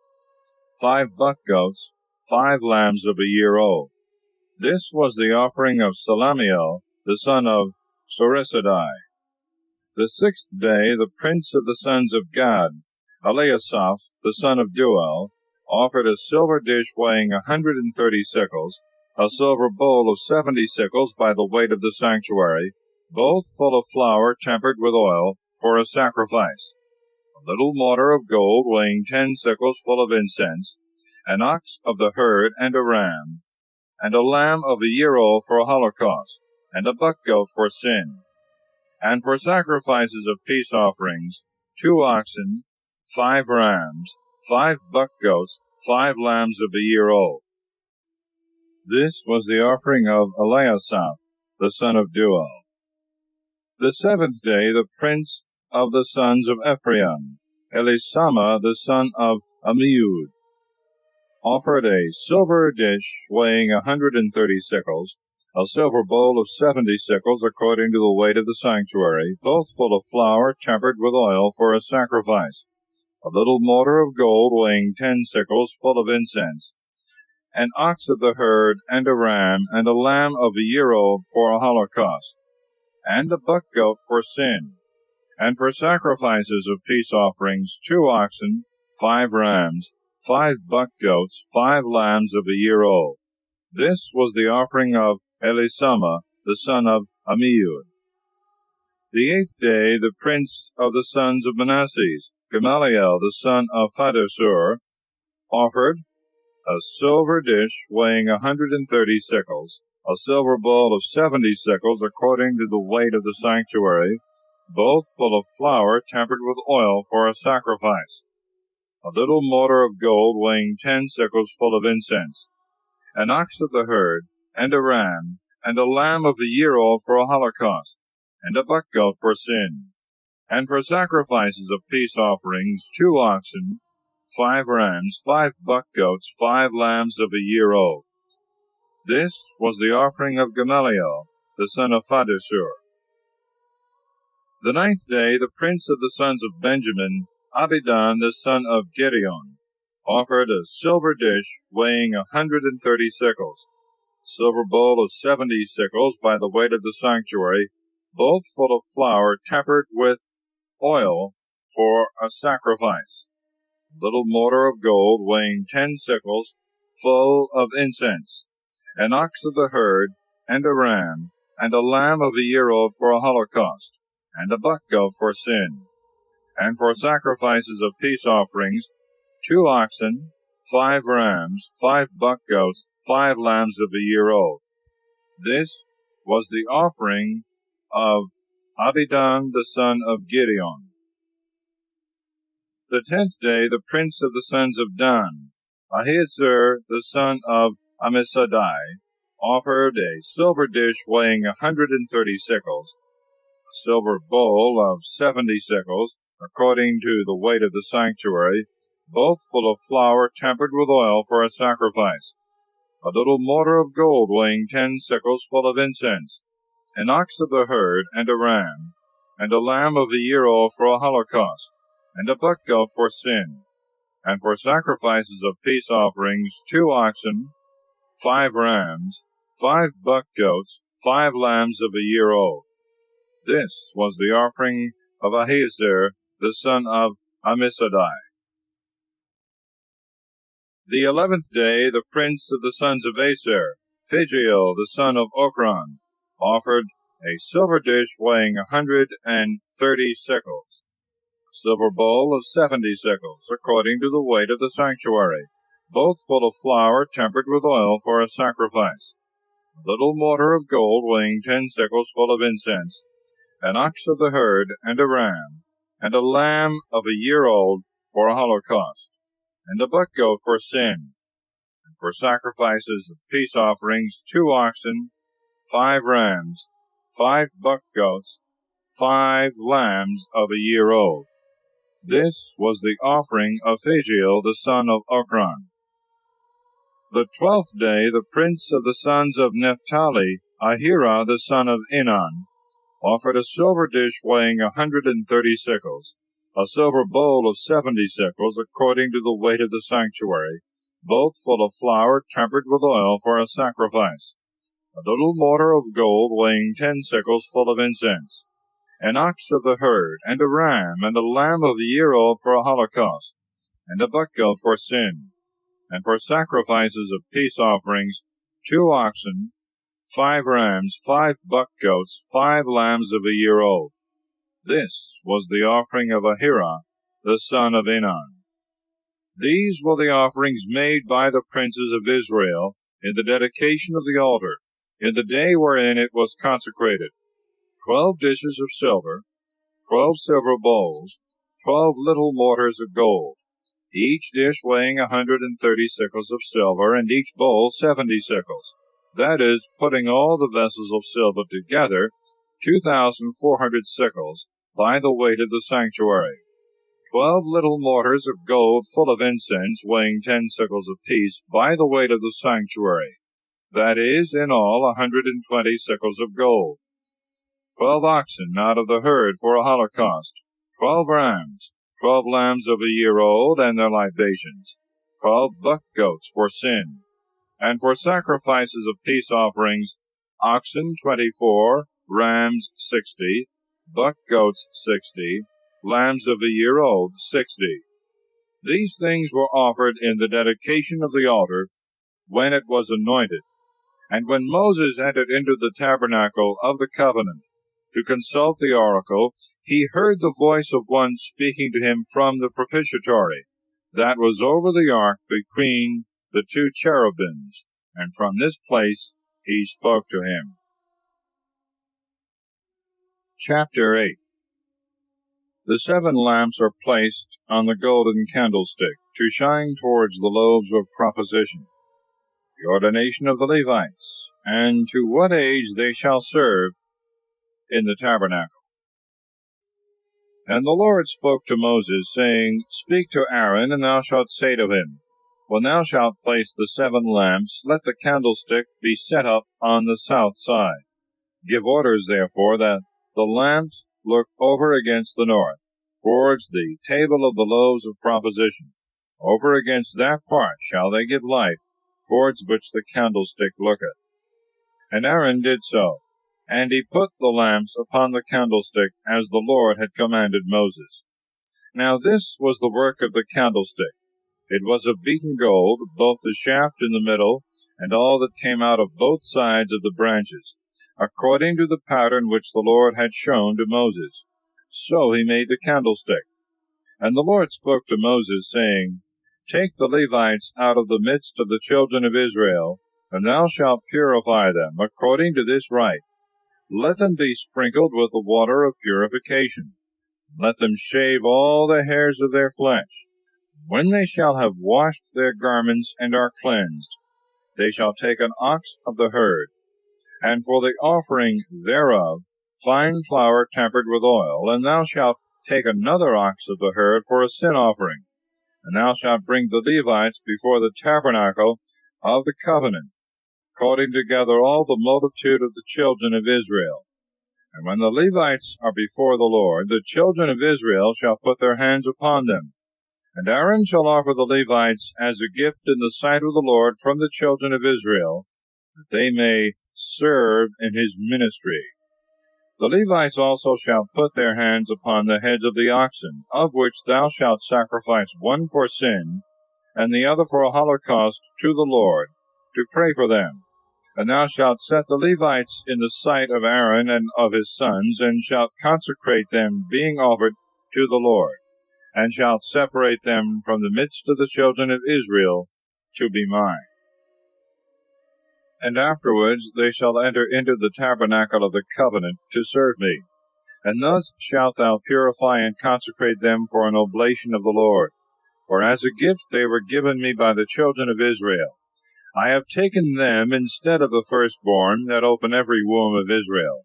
Speaker 2: 5 buck goats, 5 lambs of a year old. This was the offering of Salamiel, the son of Suresadai. The sixth day the prince of the sons of Gad, Eliasaph, the son of Deuel, offered a silver dish weighing 130 shekels, a silver bowl of 70 shekels by the weight of the sanctuary, both full of flour tempered with oil, for a sacrifice, a little mortar of gold weighing 10 shekels full of incense, an ox of the herd, and a ram, and a lamb of a year old for a holocaust, and a buck goat for sin, and for sacrifices of peace offerings, 2 oxen, 5 rams, 5 buck goats, 5 lambs of a year old. This was the offering of Eliasaph, the son of Deuel. The seventh day the prince of the sons of Ephraim, Elisama, the son of Ammiud, offered a silver dish weighing 130 shekels, a silver bowl of 70 shekels according to the weight of the sanctuary, both full of flour tempered with oil for a sacrifice, a little mortar of gold weighing 10 shekels full of incense, an ox of the herd, and a ram, and a lamb of a year old for a holocaust, and a buck goat for sin, and for sacrifices of peace offerings, 2 oxen, 5 rams, 5 buck goats, 5 lambs of a year old. This was the offering of Elisama, the son of Ammiud. The eighth day the prince of the sons of Manasseh, Gamaliel, the son of Pedahsur, offered a silver dish weighing 130 shekels, a silver bowl of 70 shekels according to the weight of the sanctuary, both full of flour tempered with oil for a sacrifice, a little mortar of gold weighing 10 shekels full of incense, an ox of the herd, and a ram, and a lamb of a year old for a holocaust, and a buck goat for sin, and for sacrifices of peace offerings, 2 oxen, 5 rams, 5 buck goats, 5 lambs of a year old.
Speaker 1: This was the offering of Gamaliel, the son of Phaddasur. The 9th day the prince of the sons of Benjamin, Abidan the son of Gideon, offered a silver dish weighing 130 sickles, silver bowl of 70 sickles by the weight of the sanctuary, both full of flour tempered with oil for a sacrifice, a little mortar of gold weighing 10 sickles, full of incense, an ox of the herd, and a ram, and a lamb of a year old for a holocaust, and a buck goat for sin, and for sacrifices of peace offerings, 2 oxen, 5 rams, 5 buck goats, 5 lambs of a year old. This was the offering of Abidan the son of Gideon. The 10th day the prince of the sons of Dan, Ahiezer the son of Ammissadai, offered a silver dish weighing 130 sickles, a silver bowl of 70 sickles, according to the weight of the sanctuary, both full of flour tempered with oil for a sacrifice, a little mortar of gold weighing 10 sickles full of incense, an ox of the herd, and a ram, and a lamb of a year old for a holocaust, and a buck goat for sin, and for sacrifices of peace offerings 2 oxen, 5 rams, 5 buck goats, 5 lambs of a year old. This was the offering of Ahiezer the son of Ammissadai. The 11th day the prince of the sons of Aser, Phagiel the son of Ochran, offered a silver dish weighing 130 sickles, a silver bowl of 70 sickles, according to the weight of the sanctuary, both full of flour tempered with oil for a sacrifice, a little mortar of gold weighing 10 sickles full of incense, an ox of the herd, and a ram, and a lamb of a year old for a holocaust, and a buck goat for sin, and for sacrifices of peace offerings 2 oxen, 5 rams, 5 buck goats, 5 lambs of a year old. This was the offering of Phagiel the son of Ochran. The 12th day the prince of the sons of Naphtali, Ahira the son of Enan, offered a silver dish weighing 130 sickles, a silver bowl of 70 sickles, according to the weight of the sanctuary, both full of flour tempered with oil for a sacrifice, a little mortar of gold weighing 10 sickles full of incense, an ox of the herd, and a ram, and a lamb of a year old for a holocaust, and a buck goat for sin, and for sacrifices of peace offerings 2 oxen, 5 rams, 5 buck goats, 5 lambs of a year old. This was the offering of Ahira, the son of Enan. These were the offerings made by the princes of Israel in the dedication of the altar, in the day wherein it was consecrated: 12 dishes of silver, 12 silver bowls, 12 little mortars of gold, each dish weighing 130 sickles of silver, and each bowl 70 sickles. That is, putting all the vessels of silver together, 2,400 sickles, by the weight of the sanctuary. 12 little mortars of gold full of incense, weighing 10 sickles apiece, by the weight of the sanctuary. That is, in all, 120 sickles of gold. 12 oxen out of the herd for a holocaust, 12 rams, 12 lambs of a year old, and their libations, 12 buck goats for sin, and for sacrifices of peace offerings, oxen 24, rams 60, buck goats 60, lambs of a year old 60. These things were offered in the dedication of the altar when it was anointed. And when Moses entered into the tabernacle of the covenant to consult the oracle, he heard the voice of one speaking to him from the propitiatory that was over the ark between the 2 cherubims, and from this place he spoke to him. Chapter 8. The 7 lamps are placed on the golden candlestick to shine towards the loaves of proposition, the ordination of the Levites, and to what age they shall serve in the tabernacle. And the Lord spoke to Moses, saying, Speak to Aaron, and thou shalt say to him,
Speaker 2: When thou shalt place the 7 lamps, let the candlestick be set up on the south side. Give orders, therefore, that the lamps look over against the north, towards the table of the loaves of proposition. Over against that part shall they give light, towards which the candlestick looketh. And Aaron did so, and he put the lamps upon the candlestick, as the Lord had commanded Moses. Now this was the work of the candlestick. It was of beaten gold, both the shaft in the middle, and all that came out of both sides of the branches, according to the pattern which the Lord had shown to Moses. So he made the candlestick. And the Lord spoke to Moses, saying, Take the Levites out of the midst of the children of Israel, and thou shalt purify them, according to this rite. Let them be sprinkled with the water of purification. Let them shave all the hairs of their flesh. When they shall have washed their garments and are cleansed, they shall take an ox of the herd, and for the offering thereof fine flour tempered with oil. And thou shalt take another ox of the herd for a sin offering. And thou shalt bring the Levites before the tabernacle of the covenant, calling together all the multitude of the children of Israel. And when the Levites are before the Lord, the children of Israel shall put their hands upon them. And Aaron shall offer the Levites as a gift in the sight of the Lord from the children of Israel, that they may serve in his ministry. The Levites also shall put their hands upon the heads of the oxen, of which thou shalt sacrifice one for sin, and the other for a holocaust to the Lord, to pray for them. And thou shalt set the Levites in the sight of Aaron and of his sons, and shalt consecrate them, being offered to the Lord, and shalt separate them from the midst of the children of Israel, to be mine. And afterwards they shall enter into the tabernacle of the covenant to serve me. And thus shalt thou purify and consecrate them for an oblation of the Lord. For as a gift they were given me by the children of Israel. I have taken them instead of the firstborn that open every womb of Israel.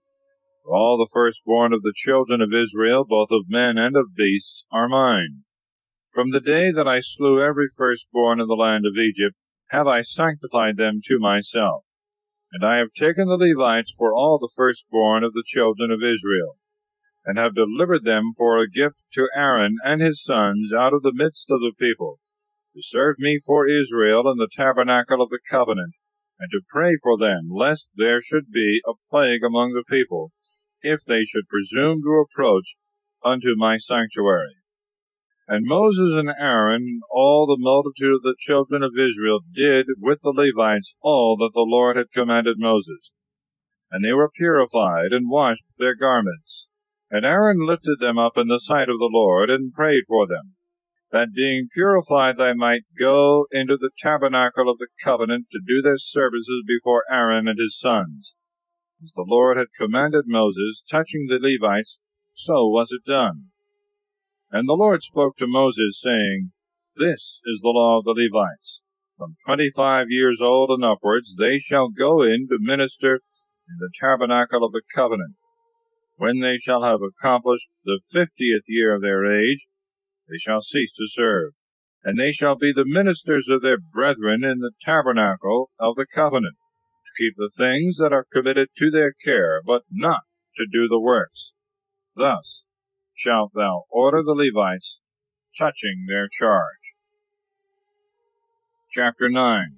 Speaker 2: For all the firstborn of the children of Israel, both of men and of beasts, are mine. From the day that I slew every firstborn in the land of Egypt, have I sanctified them to myself. And I have taken the Levites for all the firstborn of the children of Israel, and have delivered them for a gift to Aaron and his sons out of the midst of the people, to serve me for Israel in the tabernacle of the covenant, and to pray for them, lest there should be a plague among the people, if they should presume to approach unto my sanctuary. And Moses and Aaron and all the multitude of the children of Israel did with the Levites all that the Lord had commanded Moses. And they were purified, and washed their garments. And Aaron lifted them up in the sight of the Lord, and prayed for them, that being purified they might go into the tabernacle of the covenant to do their services before Aaron and his sons. As the Lord had commanded Moses touching the Levites, so was it done. And the Lord spoke to Moses, saying, This is the law of the Levites. From 25 years old and upwards they shall go in to minister in the tabernacle of the covenant. When they shall have accomplished the 50th year of their age, they shall cease to serve, and they shall be the ministers of their brethren in the tabernacle of the covenant, to keep the things that are committed to their care, but not to do the works. Thus shalt thou order the Levites touching their charge. Chapter 9.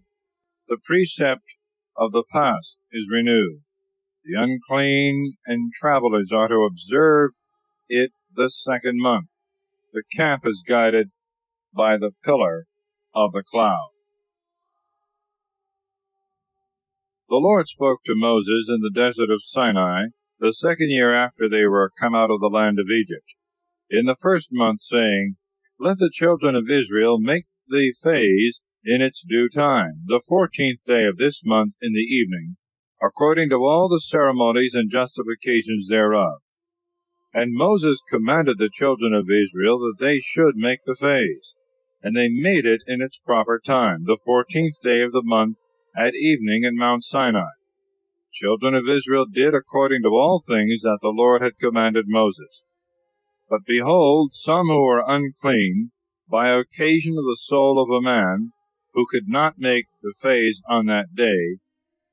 Speaker 2: The precept of the Pasch is renewed. The unclean and travelers are to observe it the 2nd month. The camp is guided by the pillar of the cloud. The Lord spoke to Moses in the desert of Sinai, the 2nd year after they were come out of the land of Egypt, in the 1st month, saying, Let the children of Israel make the phase in its due time, the 14th day of this month in the evening, according to all the ceremonies and justifications thereof. And Moses commanded the children of Israel that they should make the phase. And they made it in its proper time, the 14th day of the month, at evening in Mount Sinai. The children of Israel did according to all things that the Lord had commanded Moses. But behold, some who were unclean, by occasion of the soul of a man, who could not make the phase on that day,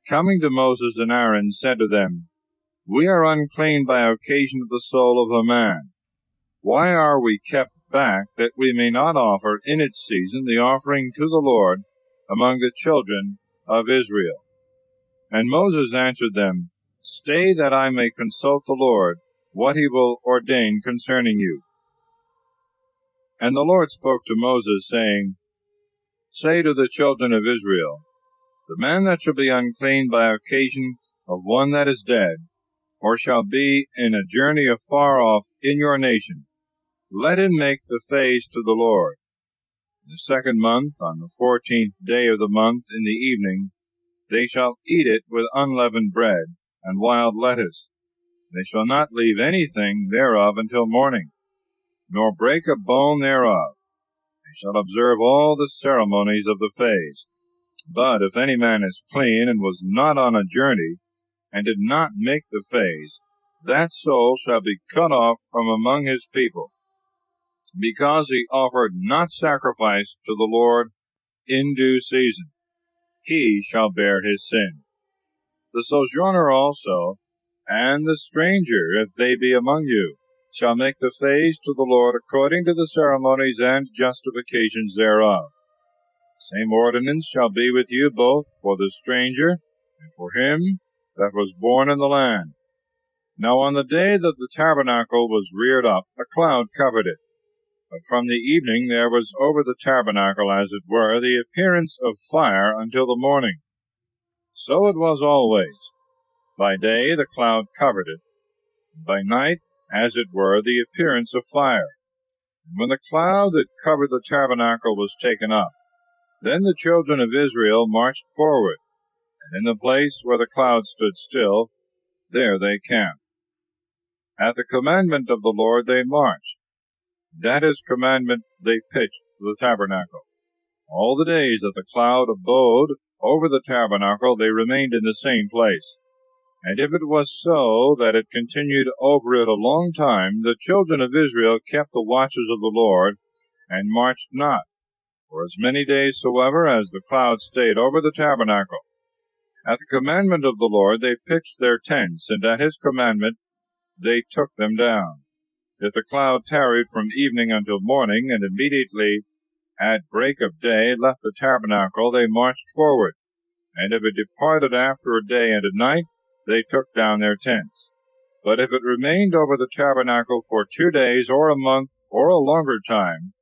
Speaker 2: coming to Moses and Aaron, said to them, We are unclean by occasion of the soul of a man. Why are we kept back, that we may not offer in its season the offering to the Lord among the children of Israel? And Moses answered them, Stay, that I may consult the Lord, what he will ordain concerning you. And the Lord spoke to Moses, saying, Say to the children of Israel, The man that shall be unclean by occasion of one that is dead, or shall be in a journey afar off in your nation, let him make the phase to the Lord. In the 2nd month, on the 14th day of the month, in the evening, they shall eat it with unleavened bread and wild lettuce. They shall not leave anything thereof until morning, nor break a bone thereof. They shall observe all the ceremonies of the phase. But if any man is clean, and was not on a journey, and did not make the phase, that soul shall be cut off from among his people, because he offered not sacrifice to the Lord in due season. He shall bear his sin. The sojourner also, and the stranger, if they be among you, shall make the phase to the Lord according to the ceremonies and justifications thereof. Same ordinance shall be with you both for the stranger and for him that was born in the land. Now on the day that the tabernacle was reared up, a cloud covered it. But from the evening there was over the tabernacle, as it were, the appearance of fire until the morning. So it was always. By day the cloud covered it, and by night, as it were, the appearance of fire. And when the cloud that covered the tabernacle was taken up, then the children of Israel marched forward, and in the place where the cloud stood still, there they camped. At the commandment of the Lord they marched. At his commandment they pitched the tabernacle. All the days that the cloud abode over the tabernacle they remained in the same place. And if it was so that it continued over it a long time, the children of Israel kept the watches of the Lord, and marched not, for as many days soever as the cloud stayed over the tabernacle. At the commandment of the Lord they pitched their tents, and at his commandment they took them down. If the cloud tarried from evening until morning, and immediately at break of day left the tabernacle, they marched forward. And if it departed after a day and a night, they took down their tents. But if it remained over the tabernacle for 2 days, or a month, or a longer time,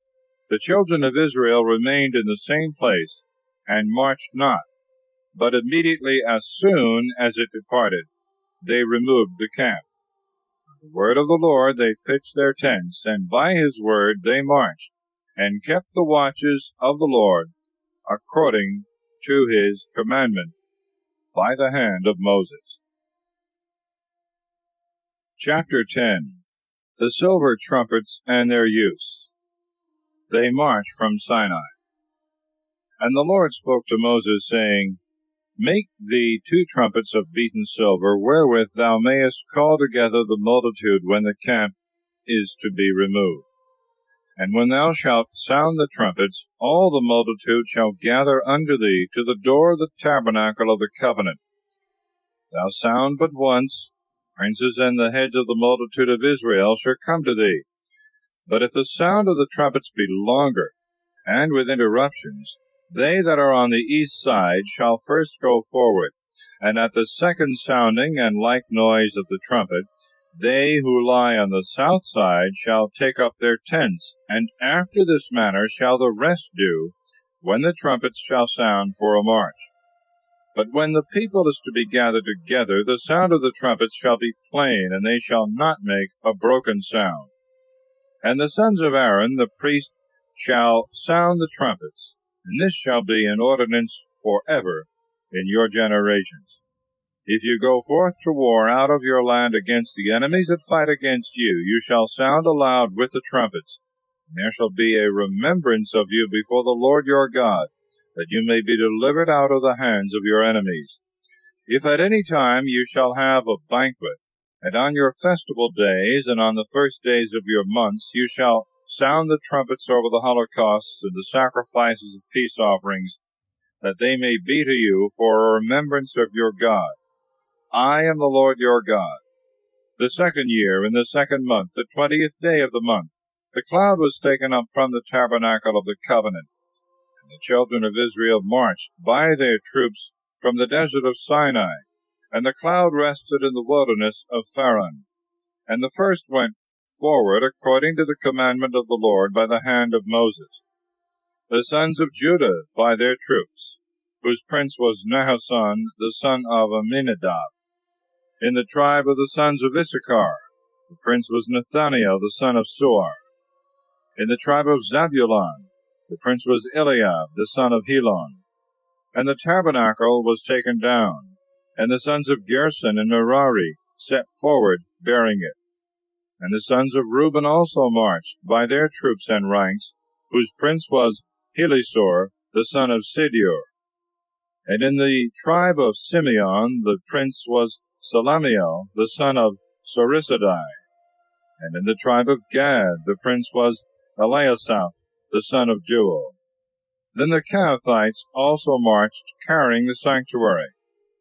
Speaker 2: the children of Israel remained in the same place, and marched not. But immediately as soon as it departed, they removed the camp. By the word of the Lord they pitched their tents, and by his word they marched, and kept the watches of the Lord, according to his commandment, by the hand of Moses. Chapter 10. The silver trumpets and their use. They march from Sinai. And the Lord spoke to Moses, saying, Make thee 2 trumpets of beaten silver, wherewith thou mayest call together the multitude when the camp is to be removed. And when thou shalt sound the trumpets, all the multitude shall gather unto thee to the door of the tabernacle of the covenant. Thou sound but once, princes and the heads of the multitude of Israel shall come to thee. But if the sound of the trumpets be longer, and with interruptions, they that are on the east side shall first go forward, and at the second sounding and like noise of the trumpet, they who lie on the south side shall take up their tents, and after this manner shall the rest do, when the trumpets shall sound for a march. But when the people is to be gathered together, the sound of the trumpets shall be plain, and they shall not make a broken sound. And the sons of Aaron the priest shall sound the trumpets, and this shall be an ordinance forever in your generations. If you go forth to war out of your land against the enemies that fight against you, you shall sound aloud with the trumpets, and there shall be a remembrance of you before the Lord your God, that you may be delivered out of the hands of your enemies. If at any time you shall have a banquet, and on your festival days, and on the first days of your months, you shall sound the trumpets over the holocausts and the sacrifices of peace offerings, that they may be to you for a remembrance of your God. I am the Lord your God. The 2nd year, in the 2nd month, the 20th day of the month, the cloud was taken up from the tabernacle of the covenant, and the children of Israel marched by their troops from the desert of Sinai, and the cloud rested in the wilderness of Paran. And the first went forward according to the commandment of the Lord by the hand of Moses. The sons of Judah by their troops, whose prince was Nahshon the son of Amminadab. In the tribe of the sons of Issachar, the prince was Nathaniel the son of Suar. In the tribe of Zabulon, the prince was Eliab the son of Helon. And the tabernacle was taken down, and the sons of Gershon and Merari set forward, bearing it. And the sons of Reuben also marched by their troops and ranks, whose prince was Helisur the son of Sideur. And in the tribe of Simeon the prince was Salamiel the son of Sorisadai. And in the tribe of Gad the prince was Eliasaph the son of Jeuel. Then the Kehathites also marched, carrying the sanctuary.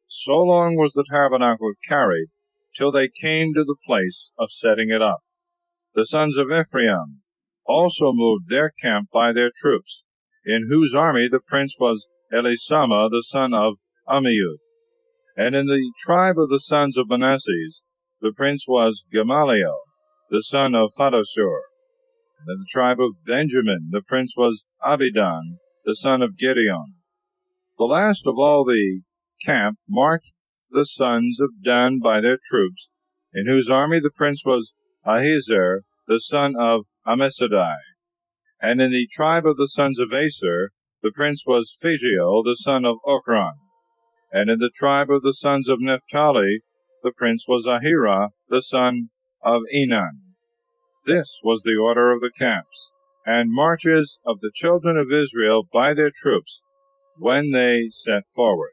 Speaker 2: So long was the tabernacle carried, till they came to the place of setting it up. The sons of Ephraim also moved their camp by their troops, in whose army the prince was Elisama the son of Ammiud. And in the tribe of the sons of Manasseh the prince was Gamaliel the son of Phaddasur. And in the tribe of Benjamin the prince was Abidan the son of Gideon. The last of all the camp marched the sons of Dan by their troops, in whose army the prince was Ahiezer the son of Ammissadai. And in the tribe of the sons of Aser the prince was Phagiel the son of Ochran. And in the tribe of the sons of Naphtali the prince was Ahira the son of Enan. This was the order of the camps, and marches of the children of Israel by their troops, when they set forward.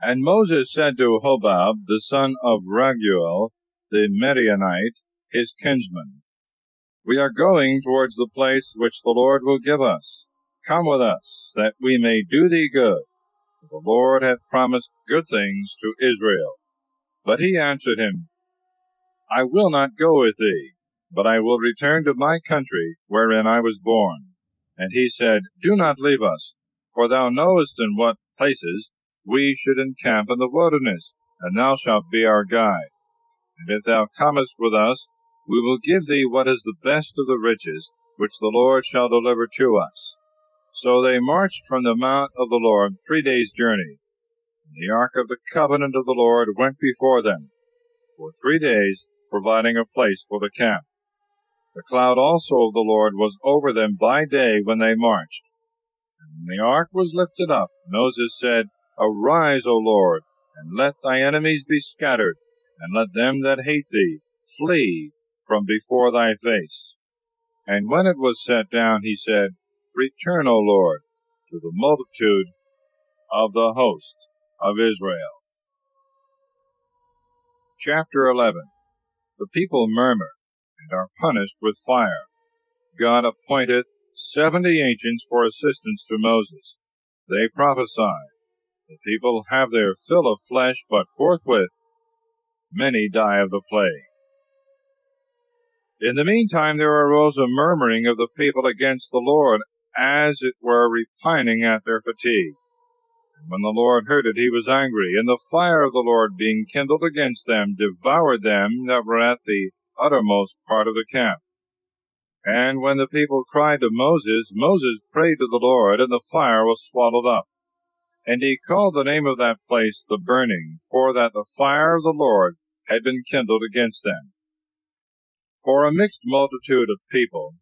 Speaker 2: And Moses said to Hobab, the son of Raguel, the Midianite, his kinsman, We are going towards the place which the Lord will give us. Come with us, that we may do thee good. For the Lord hath promised good things to Israel. But he answered him, I will not go with thee, but I will return to my country wherein I was born. And he said, Do not leave us, for thou knowest in what places we should encamp in the wilderness, and thou shalt be our guide. And if thou comest with us, we will give thee what is the best of the riches, which the Lord shall deliver to us. So they marched from the mount of the Lord 3 days' journey. And the ark of the covenant of the Lord went before them for 3 days, providing a place for the camp. The cloud also of the Lord was over them by day when they marched. And when the ark was lifted up, Moses said, Arise, O Lord, and let thy enemies be scattered, and let them that hate thee flee from before thy face. And when it was set down, he said, Return, O Lord, to the multitude of the host of Israel. Chapter 11. The people murmur, and are punished with fire. God appointeth 70 ancients for assistance to Moses. They prophesy. The people have their fill of flesh, but forthwith many die of the plague. In the meantime there arose a murmuring of the people against the Lord, as it were repining at their fatigue. And when the Lord heard it, he was angry, and the fire of the Lord being kindled against them, devoured them that were at the uttermost part of the camp. And when the people cried to Moses, Moses prayed to the Lord, and the fire was swallowed up. And he called the name of that place the Burning, for that the fire of the Lord had been kindled against them. For a mixed multitude of people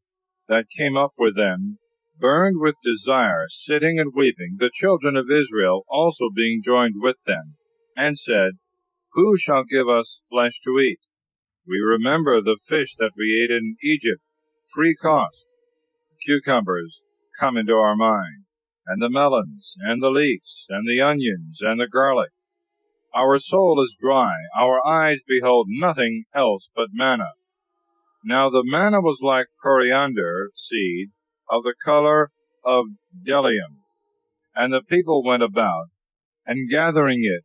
Speaker 2: that came up with them burned with desire, sitting and weeping, the children of Israel also being joined with them, and said, Who shall give us flesh to eat? We remember the fish that we ate in Egypt, free cost. The cucumbers come into our mind, and the melons, and the leeks, and the onions, and the garlic. Our soul is dry, our eyes behold nothing else but manna. Now the manna was like coriander seed, of the color of bdellium. And the people went about, and gathering it,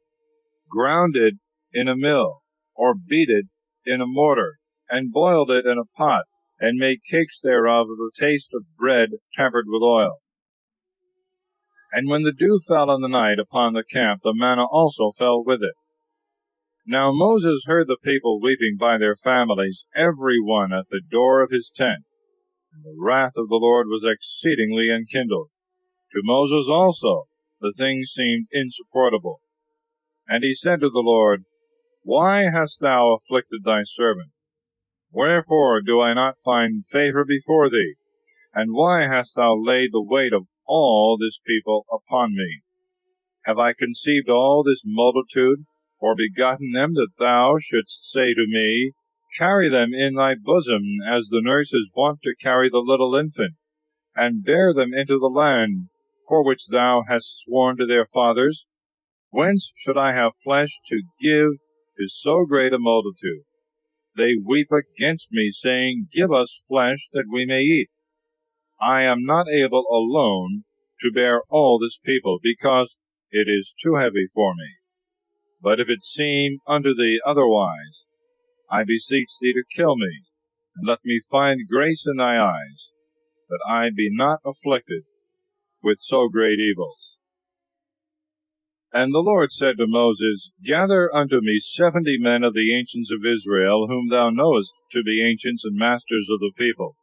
Speaker 2: ground it in a mill, or beat it in a mortar, and boiled it in a pot, and made cakes thereof of the taste of bread tempered with oil. And when the dew fell in the night upon the camp, the manna also fell with it. Now Moses heard the people weeping by their families, every one at the door of his tent. And the wrath of the Lord was exceedingly enkindled. To Moses also the thing seemed insupportable. And he said to the Lord, Why hast thou afflicted thy servant? Wherefore do I not find favor before thee? And why hast thou laid the weight of all this people upon me? Have I conceived all this multitude, or begotten them, that thou shouldst say to me, Carry them in thy bosom, as the nurse is wont to carry the little infant, and bear them into the land, for which thou hast sworn to their fathers? Whence should I have flesh to give to so great a multitude? They weep against me, saying, Give us flesh, that we may eat. I am not able alone to bear all this people, because it is too heavy for me. But if it seem unto thee otherwise, I beseech thee to kill me, and let me find grace in thy eyes, that I be not afflicted with so great evils. And the Lord said to Moses, Gather unto me 70 men of the ancients of Israel, whom thou knowest to be ancients and masters of the people.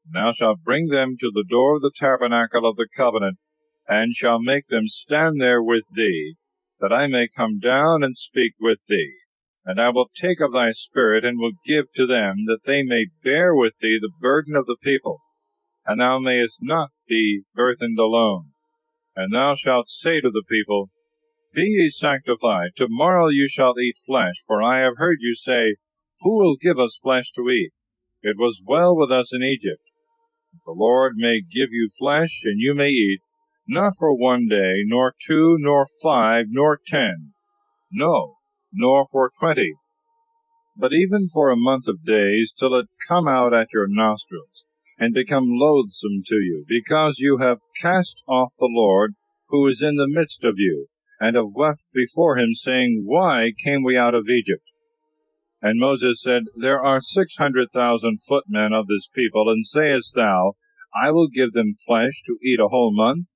Speaker 2: And thou shalt bring them to the door of the tabernacle of the covenant, and shalt make them stand there with thee, that I may come down and speak with thee. And I will take of thy spirit, and will give to them, that they may bear with thee the burden of the people, and thou mayest not be burthened alone. And thou shalt say to the people, Be ye sanctified, tomorrow you shall eat flesh, for I have heard you say, Who will give us flesh to eat? It was well with us in Egypt. The Lord may give you flesh, and you may eat, not for 1 day, nor 2, nor 5, nor 10, no, nor for 20, but even for a month of days, till it come out at your nostrils, and become loathsome to you, because you have cast off the Lord, who is in the midst of you, and have wept before him, saying, Why came we out of Egypt? And Moses said, There are 600,000 footmen of this people, and sayest thou, I will give them flesh to eat a whole month?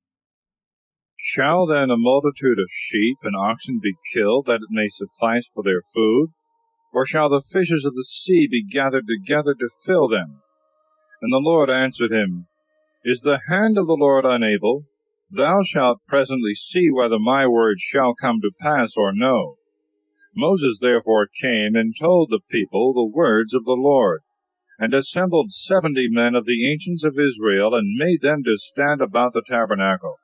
Speaker 2: Shall then a multitude of sheep and oxen be killed, that it may suffice for their food? Or shall the fishes of the sea be gathered together to fill them? And the Lord answered him, Is the hand of the Lord unable? Thou shalt presently see whether my word shall come to pass or no. Moses therefore came and told the people the words of the Lord, and assembled 70 men of the ancients of Israel, and made them to stand about the tabernacle.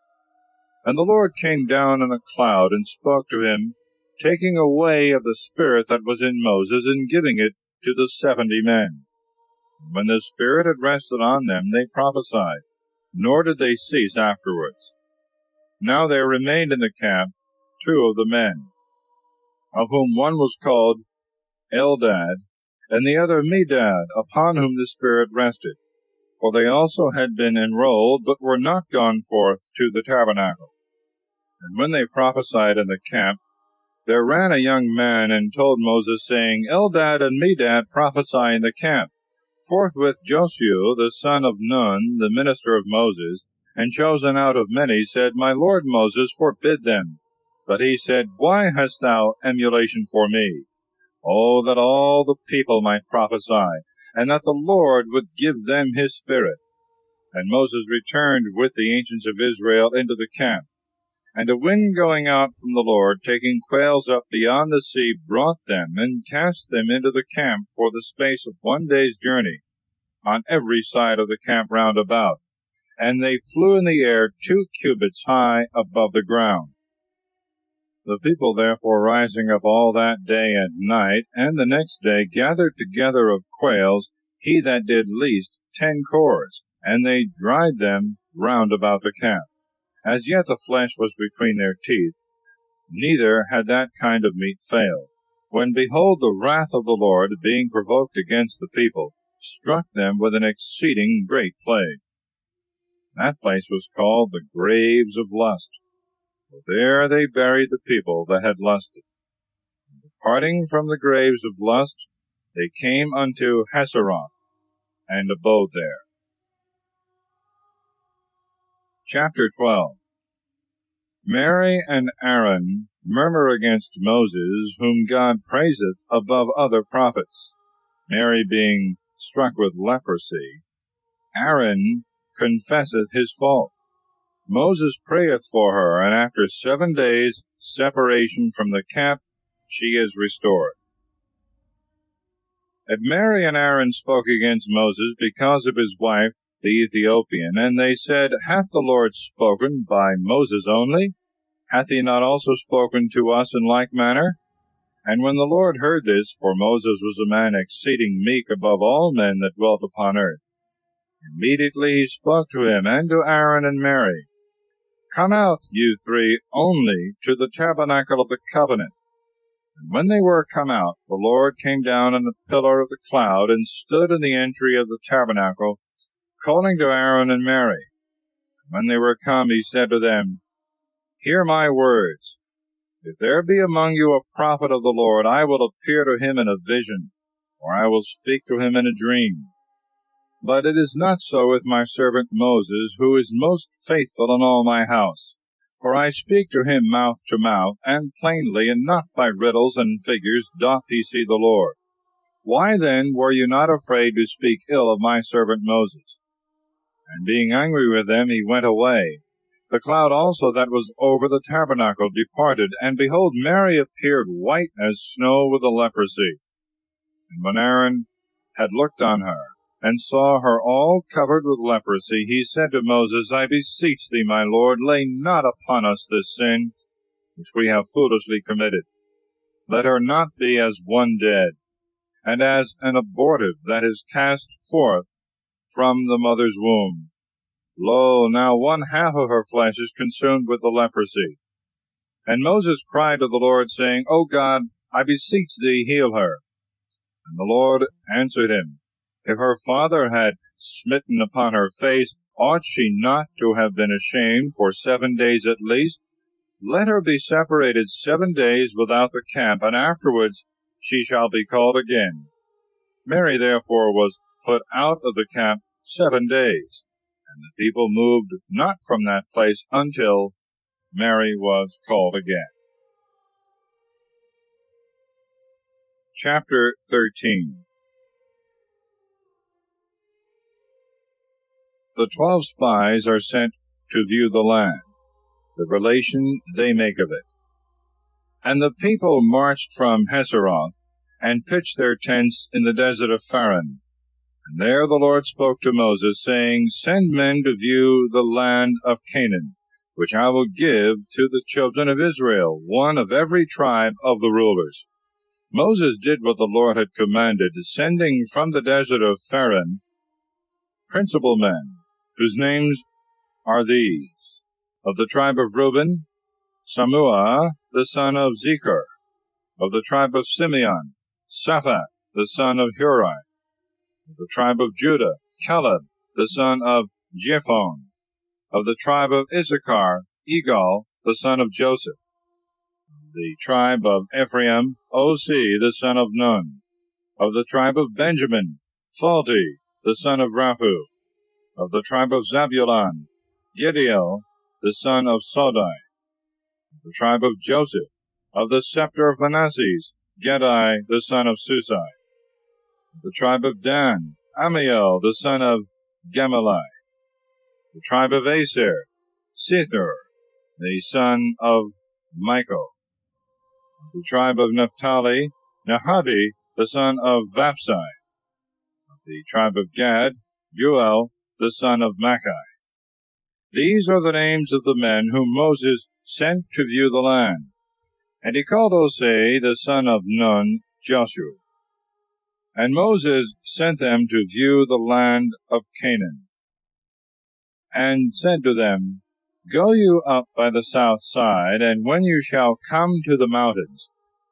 Speaker 2: And the Lord came down in a cloud, and spoke to him, taking away of the spirit that was in Moses, and giving it to the 70 men. When the Spirit had rested on them, they prophesied, nor did they cease afterwards. Now there remained in the camp 2 of the men, of whom one was called Eldad, and the other Medad, upon whom the Spirit rested. For they also had been enrolled, but were not gone forth to the tabernacle. And when they prophesied in the camp, there ran a young man and told Moses, saying, Eldad and Medad prophesy in the camp. Forthwith Joshua, the son of Nun, the minister of Moses, and chosen out of many, said, My lord Moses, forbid them. But he said, Why hast thou emulation for me? Oh, that all the people might prophesy, and that the Lord would give them his spirit. And Moses returned with the ancients of Israel into the camp. And a wind going out from the Lord, taking quails up beyond the sea, brought them, and cast them into the camp for the space of 1 day's journey, on every side of the camp round about. And they flew in the air 2 cubits high above the ground. The people therefore rising up all that day and night, and the next day, gathered together of quails, he that did least 10 cores, and they dried them round about the camp. As yet the flesh was between their teeth, neither had that kind of meat failed. When behold, the wrath of the Lord, being provoked against the people, struck them with an exceeding great plague. That place was called the Graves of Lust. There they buried the people that had lusted. Parting from the graves of lust, they came unto Hazeroth, and abode there. Chapter 12. Mary and Aaron murmur against Moses, whom God praiseth above other prophets. Mary being struck with leprosy, Aaron confesseth his fault. Moses prayeth for her, and after 7 days' separation from the camp, she is restored. And Mary and Aaron spoke against Moses because of his wife, the Ethiopian, and they said, Hath the Lord spoken by Moses only? Hath he not also spoken to us in like manner? And when the Lord heard this, for Moses was a man exceeding meek above all men that dwelt upon earth, immediately he spoke to him and to Aaron and Mary, Come out, you three, only to the tabernacle of the covenant. And when they were come out, the Lord came down in a pillar of the cloud, and stood in the entry of the tabernacle, calling to Aaron and Mary. And when they were come, he said to them, Hear my words. If there be among you a prophet of the Lord, I will appear to him in a vision, or I will speak to him in a dream. But it is not so with my servant Moses, who is most faithful in all my house. For I speak to him mouth to mouth, and plainly, and not by riddles and figures, doth he see the Lord. Why then were you not afraid to speak ill of my servant Moses? And being angry with them, he went away. The cloud also that was over the tabernacle departed, and behold, Mary appeared white as snow with a leprosy. And when Aaron had looked on her, and saw her all covered with leprosy, he said to Moses, I beseech thee, my Lord, lay not upon us this sin, which we have foolishly committed. Let her not be as one dead, and as an abortive that is cast forth from the mother's womb. Lo, now 1/2 of her flesh is consumed with the leprosy. And Moses cried to the Lord, saying, O God, I beseech thee, heal her. And the Lord answered him, If her father had smitten upon her face, ought she not to have been ashamed for 7 days at least? Let her be separated 7 days without the camp, and afterwards she shall be called again. Mary therefore was put out of the camp 7 days, and the people moved not from that place until Mary was called again. Chapter 13. The 12 spies are sent to view the land, the relation they make of it. And the people marched from Hazeroth, and pitched their tents in the desert of Pharan. And there the Lord spoke to Moses, saying, Send men to view the land of Canaan, which I will give to the children of Israel, one of every tribe of the rulers. Moses did what the Lord had commanded, sending from the desert of Pharan principal men, whose names are these: of the tribe of Reuben, Shammua the son of Zechar; of the tribe of Simeon, Shaphat the son of Huri; of the tribe of Judah, Caleb the son of Jephone; of the tribe of Issachar, Egal the son of Joseph; of the tribe of Ephraim, Osi the son of Nun; of the tribe of Benjamin, Phalti the son of Raphu; of the tribe of Zabulon, Gidiel the son of Sodai; of the tribe of Joseph; of the scepter of Manasseh, Gedai the son of Susai; of the tribe of Dan, Amiel the son of Gemalai; the tribe of Aser, Sethur the son of Michael; of the tribe of Naphtali, Nahabi the son of Vapsai; of the tribe of Gad, Juel the son of Machi. These are the names of the men whom Moses sent to view the land. And he called Osei the son of Nun, Joshua. And Moses sent them to view the land of Canaan, and said to them, Go you up by the south side, and when you shall come to the mountains,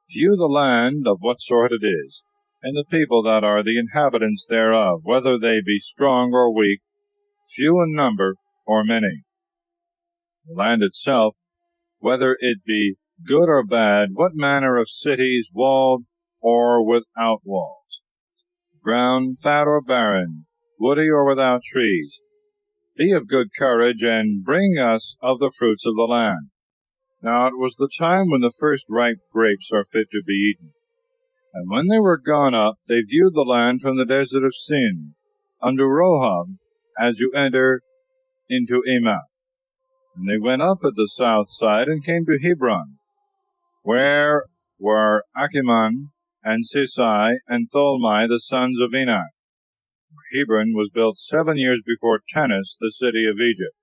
Speaker 2: view the land of what sort it is, and the people that are the inhabitants thereof, whether they be strong or weak, few in number or many. The land itself
Speaker 1: whether it be good or bad, what manner of cities, walled or without walls, ground fat or barren, woody or without trees. Be of good courage, and bring us of the fruits of the land. Now it was the time when the first ripe grapes are fit to be eaten. And when they were gone up, they viewed the land from the desert of Sin, unto Rohab, as you enter into Emath. And they went up at the south side, and came to Hebron, where were Achiman, and Sisai, and Tholmai, the sons of Enak. Hebron was built 7 years before Tanis, the city of Egypt.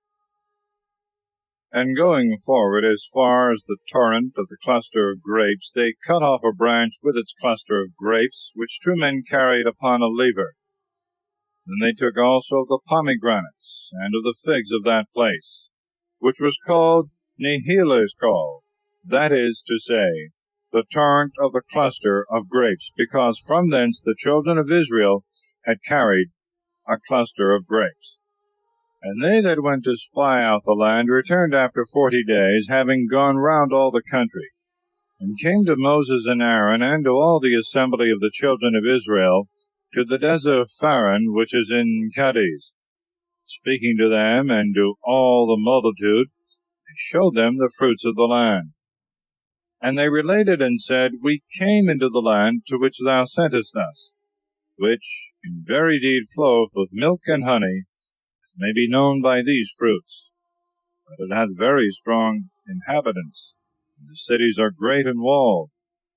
Speaker 1: And going forward as far as the torrent of the cluster of grapes, they cut off a branch with its cluster of grapes, which 2 men carried upon a lever. Then they took also of the pomegranates, and of the figs of that place, which was called Nehileskal, that is to say, the torrent of the cluster of grapes, because from thence the children of Israel had carried a cluster of grapes. And they that went to spy out the land returned after 40 days, having gone round all the country, and came to Moses and Aaron, and to all the assembly of the children of Israel, to the desert of Pharan, which is in Kadesh. Speaking to them and to all the multitude, they showed them the fruits of the land. And they related and said, We came into the land to which thou sentest us, which in very deed floweth with milk and honey, may be known by these fruits. But it hath very strong inhabitants, and the cities are great and walled.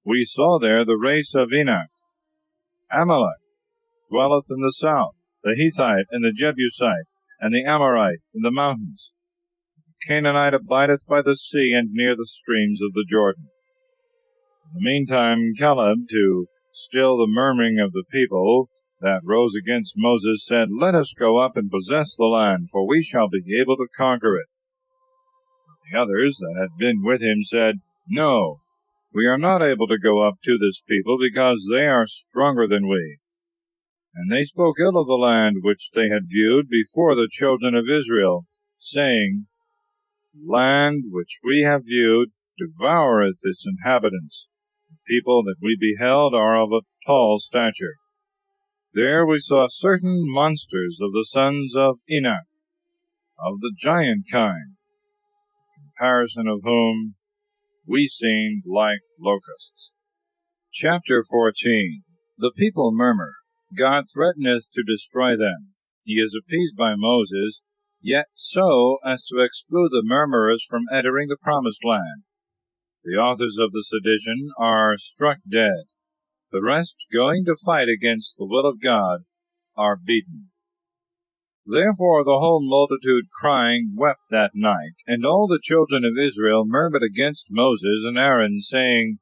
Speaker 1: We saw there the race of Enak. Amalek dwelleth in the south, the Hittite and the Jebusite, and the Amorite in the mountains. The Canaanite abideth by the sea and near the streams of the Jordan. In the meantime Caleb, to still the murmuring of the people that rose against Moses, said, Let us go up and possess the land, for we shall be able to conquer it. But the others that had been with him said, No, we are not able to go up to this people, because they are stronger than we. And they spoke ill of the land which they had viewed before the children of Israel, saying, The land which we have viewed devoureth its inhabitants. The people that we beheld are of a tall stature. There we saw certain monsters of the sons of Enak, of the giant kind, in comparison of whom we seemed like locusts. Chapter 14. The people murmur. God threateneth to destroy them. He is appeased by Moses, yet so as to exclude the murmurers from entering the promised land. The authors of the sedition are struck dead. The rest, going to fight against the will of God, are beaten. Therefore the whole multitude crying wept that night, and all the children of Israel murmured against Moses and Aaron, saying,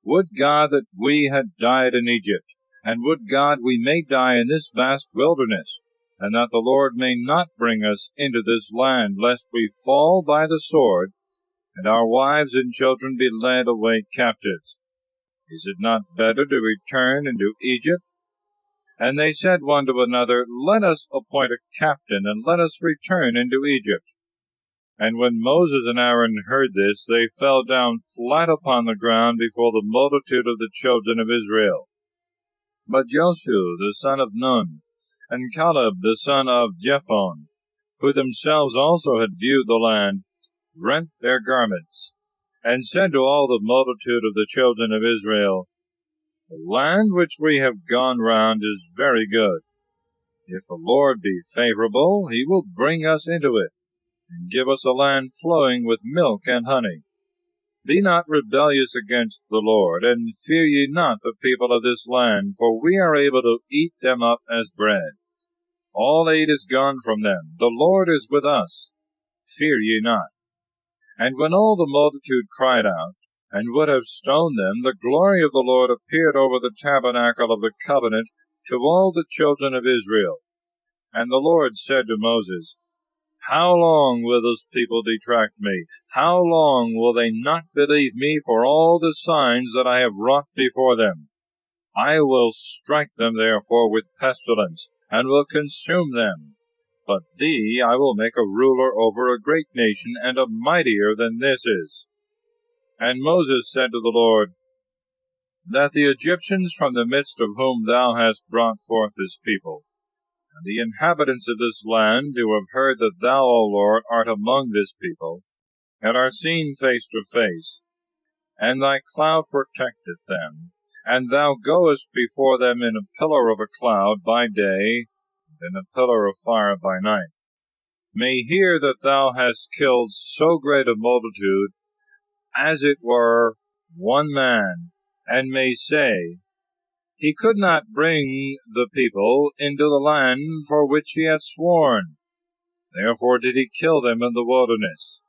Speaker 1: Would God that we had died in Egypt, and would God we may die in this vast wilderness, and that the Lord may not bring us into this land, lest we fall by the sword, and our wives and children be led away captives. Is it not better to return into Egypt? And they said one to another, Let us appoint a captain, and let us return into Egypt. And when Moses and Aaron heard this, they fell down flat upon the ground before the multitude of the children of Israel. But Joshua the son of Nun, and Caleb the son of Jephunneh, who themselves also had viewed the land, rent their garments, and said to all the multitude of the children of Israel, The land which we have gone round is very good. If the Lord be favorable, he will bring us into it, and give us a land flowing with milk and honey. Be not rebellious against the Lord, and fear ye not the people of this land, for we are able to eat them up as bread. All aid is gone from them. The Lord is with us. Fear ye not. And when all the multitude cried out, and would have stoned them, the glory of the Lord appeared over the tabernacle of the covenant to all the children of Israel. And the Lord said to Moses, How long will this people detract me? How long will they not believe me for all the signs that I have wrought before them? I will strike them therefore with pestilence, and will consume them.
Speaker 2: But thee I will make a ruler over a great nation, and a mightier than this is. And Moses said to the Lord, That the Egyptians from the midst of whom thou hast brought forth this people, and the inhabitants of this land, who have heard that thou, O Lord, art among this people, and are seen face to face, and thy cloud protecteth them, and thou goest before them in a pillar of a cloud by day, and in a pillar of fire by night, may hear that thou hast killed so great a multitude, as it were one man, and may say, He could not bring the people into the land for which he had sworn, therefore did he kill them in the wilderness.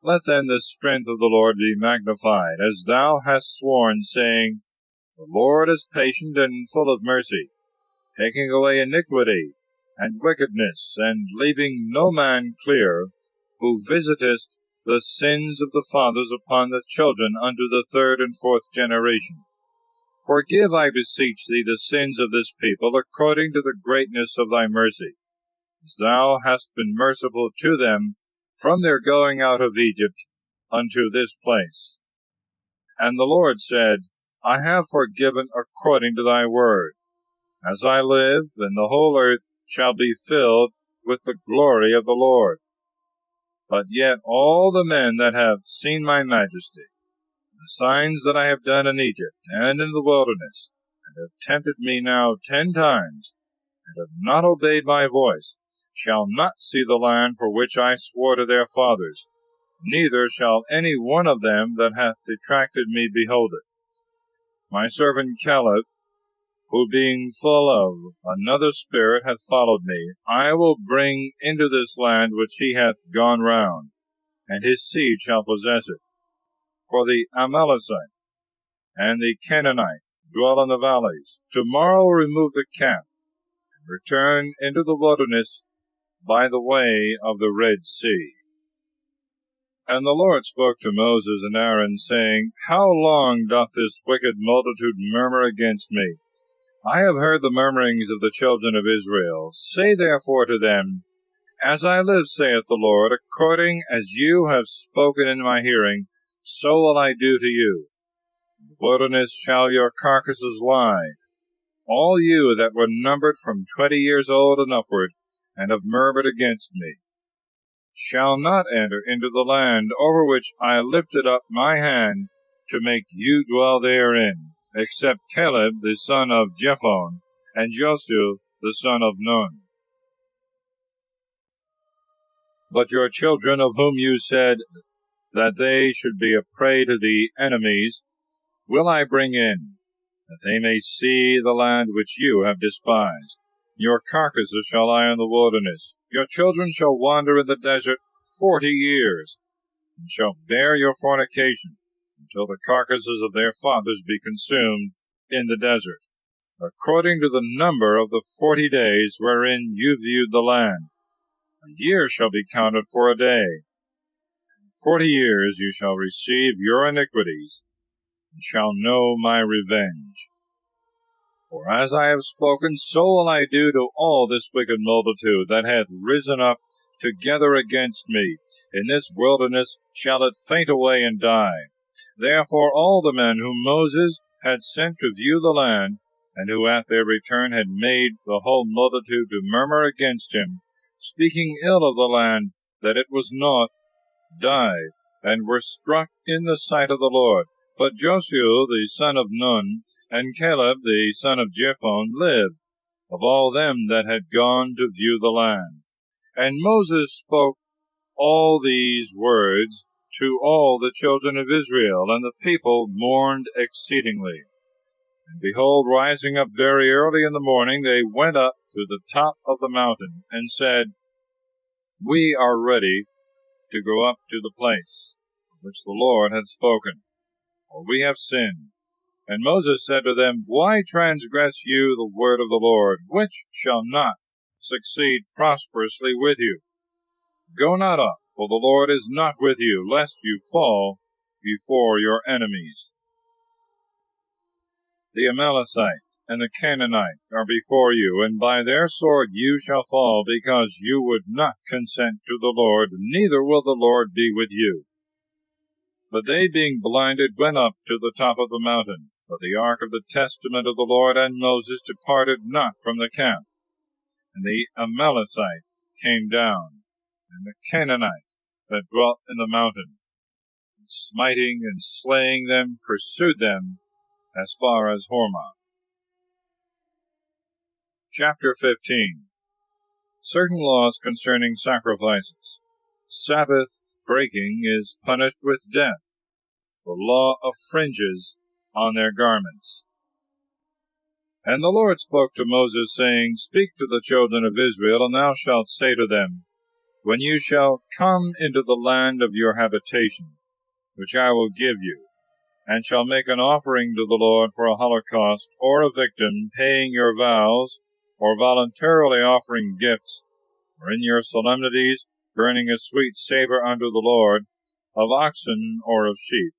Speaker 2: Let then the strength of the Lord be magnified, as thou hast sworn, saying, The Lord is patient and full of mercy, taking away iniquity and wickedness, and leaving no man clear, who visitest the sins of the fathers upon the children unto the third and fourth generation. Forgive, I beseech thee, the sins of this people, according to the greatness of thy mercy, as thou hast been merciful to them from their going out of Egypt unto this place. And the Lord said, I have forgiven according to thy word. As I live, and the whole earth shall be filled with the glory of the Lord. But yet all the men that have seen my majesty, the signs that I have done in Egypt and in the wilderness, and have tempted me now 10 times, and have not obeyed my voice, shall not see the land for which I swore to their fathers, neither shall any one of them that hath detracted me behold it. My servant Caleb, who being full of another spirit hath followed me, I will bring into this land which he hath gone round, and his seed shall possess it. For the Amalekite and the Canaanite dwell in the valleys. Tomorrow remove the camp, and return into the wilderness by the way of the Red Sea. And the Lord spoke to Moses and Aaron, saying, How long doth this wicked multitude murmur against me? I have heard the murmurings of the children of Israel. Say therefore to them, As I live, saith the Lord, according as you have spoken in my hearing, so will I do to you. In the wilderness shall your carcasses lie, all you that were numbered from 20 years old and upward, and have murmured against me, shall not enter into the land over which I lifted up my hand to make you dwell therein, except Caleb the son of Jephunneh, and Joshua the son of Nun. But your children, of whom you said that they should be a prey to the enemies, will I bring in, that they may see the land which you have despised. Your carcasses shall lie in the wilderness. Your children shall wander in the desert 40 years, and shall bear your fornication, until the carcasses of their fathers be consumed in the desert, according to the number of the 40 days wherein you viewed the land. A year shall be counted for a day. In 40 years you shall receive your iniquities, and shall know my revenge. For as I have spoken, so will I do to all this wicked multitude that hath risen up together against me. In this wilderness shall it faint away and die. Therefore all the men whom Moses had sent to view the land, and who at their return had made the whole multitude to murmur against him, speaking ill of the land, that it was naught, died, and were struck in the sight of the Lord. But Joshua the son of Nun, and Caleb the son of Jephunneh lived, of all them that had gone to view the land. And Moses spoke all these words to all the children of Israel, and the people mourned exceedingly. And behold, rising up very early in the morning, they went up to the top of the mountain, and said, We are ready to go up to the place which the Lord hath spoken, for we have sinned. And Moses said to them, Why transgress you the word of the Lord, which shall not succeed prosperously with you? Go not up, for the Lord is not with you, lest you fall before your enemies. The Amalekite.
Speaker 1: and the Canaanite are before you, and by their sword you shall fall, because you would not consent to the Lord, neither will the Lord be with you. But they, being blinded, went up to the top of the mountain. But the ark of the testament of the Lord and Moses departed not from the camp. And the Amalekite came down, and the Canaanite that dwelt in the mountain, and smiting and slaying them, pursued them as far as Hormah. Chapter 15. Certain laws concerning sacrifices. Sabbath breaking is punished with death. The law of fringes on their garments. And the Lord spoke to Moses, saying, Speak to the children of Israel, and thou shalt say to them, When you shall come into the land of your habitation, which I will give you, and shall make an offering to the Lord for a holocaust, or a victim, paying your vows, or voluntarily offering gifts, or in your solemnities burning a sweet savor unto the Lord, of oxen or of sheep.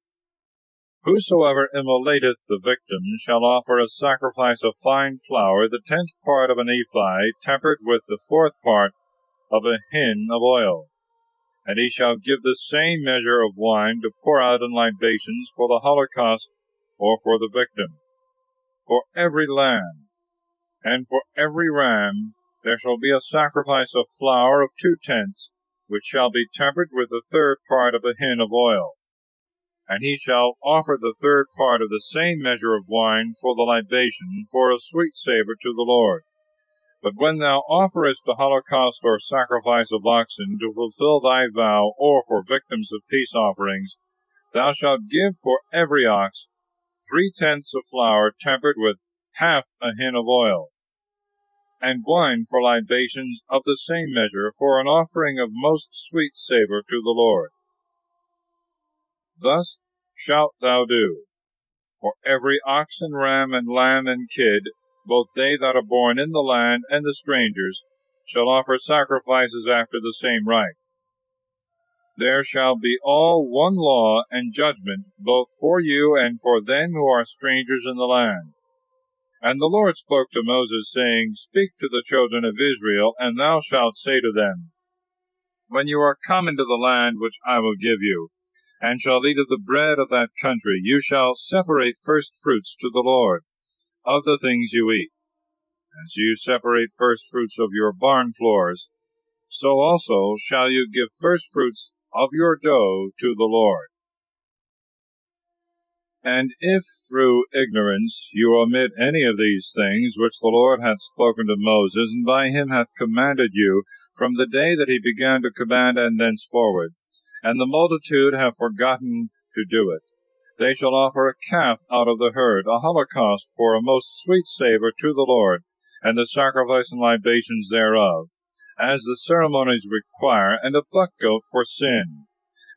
Speaker 1: Whosoever immolateth the victim shall offer a sacrifice of fine flour, the 10th part of an ephah, tempered with the 4th part of a hin of oil. And he shall give the same measure of wine to pour out in libations for the holocaust or for the victim. For every lamb and for every ram there shall be a sacrifice of flour of 2/10, which shall be tempered with the 3rd part of a hin of oil. And he shall offer the 3rd part of the same measure of wine for the libation, for a sweet savor to the Lord. But when thou offerest a holocaust or sacrifice of oxen to fulfill thy vow, or for victims of peace offerings, thou shalt give for every ox 3/10 of flour tempered with half a hin of oil, and wine for libations of the same measure, for an offering of most sweet savor to the Lord. Thus shalt thou do. For every ox and ram and lamb and kid, both they that are born in the land and the strangers, shall offer sacrifices after the same rite. There shall be all one law and judgment, both for you and for them who are strangers in the land. And the Lord spoke to Moses, saying, Speak to the children of Israel, and thou shalt say to them, When you are come into the land which I will give you, and shall eat of the bread of that country, you shall separate first fruits to the Lord of the things you eat. As you separate first fruits of your barn floors, so also shall you give first fruits of your dough to the Lord. And if through ignorance you omit any of these things which the Lord hath spoken to Moses, and by him hath commanded you, from the day that he began to command and thenceforward, and the multitude have forgotten to do it, they shall offer a calf out of the herd, a holocaust for a most sweet savor to the Lord, and the sacrifice and libations thereof, as the ceremonies require, and a buck goat for sin.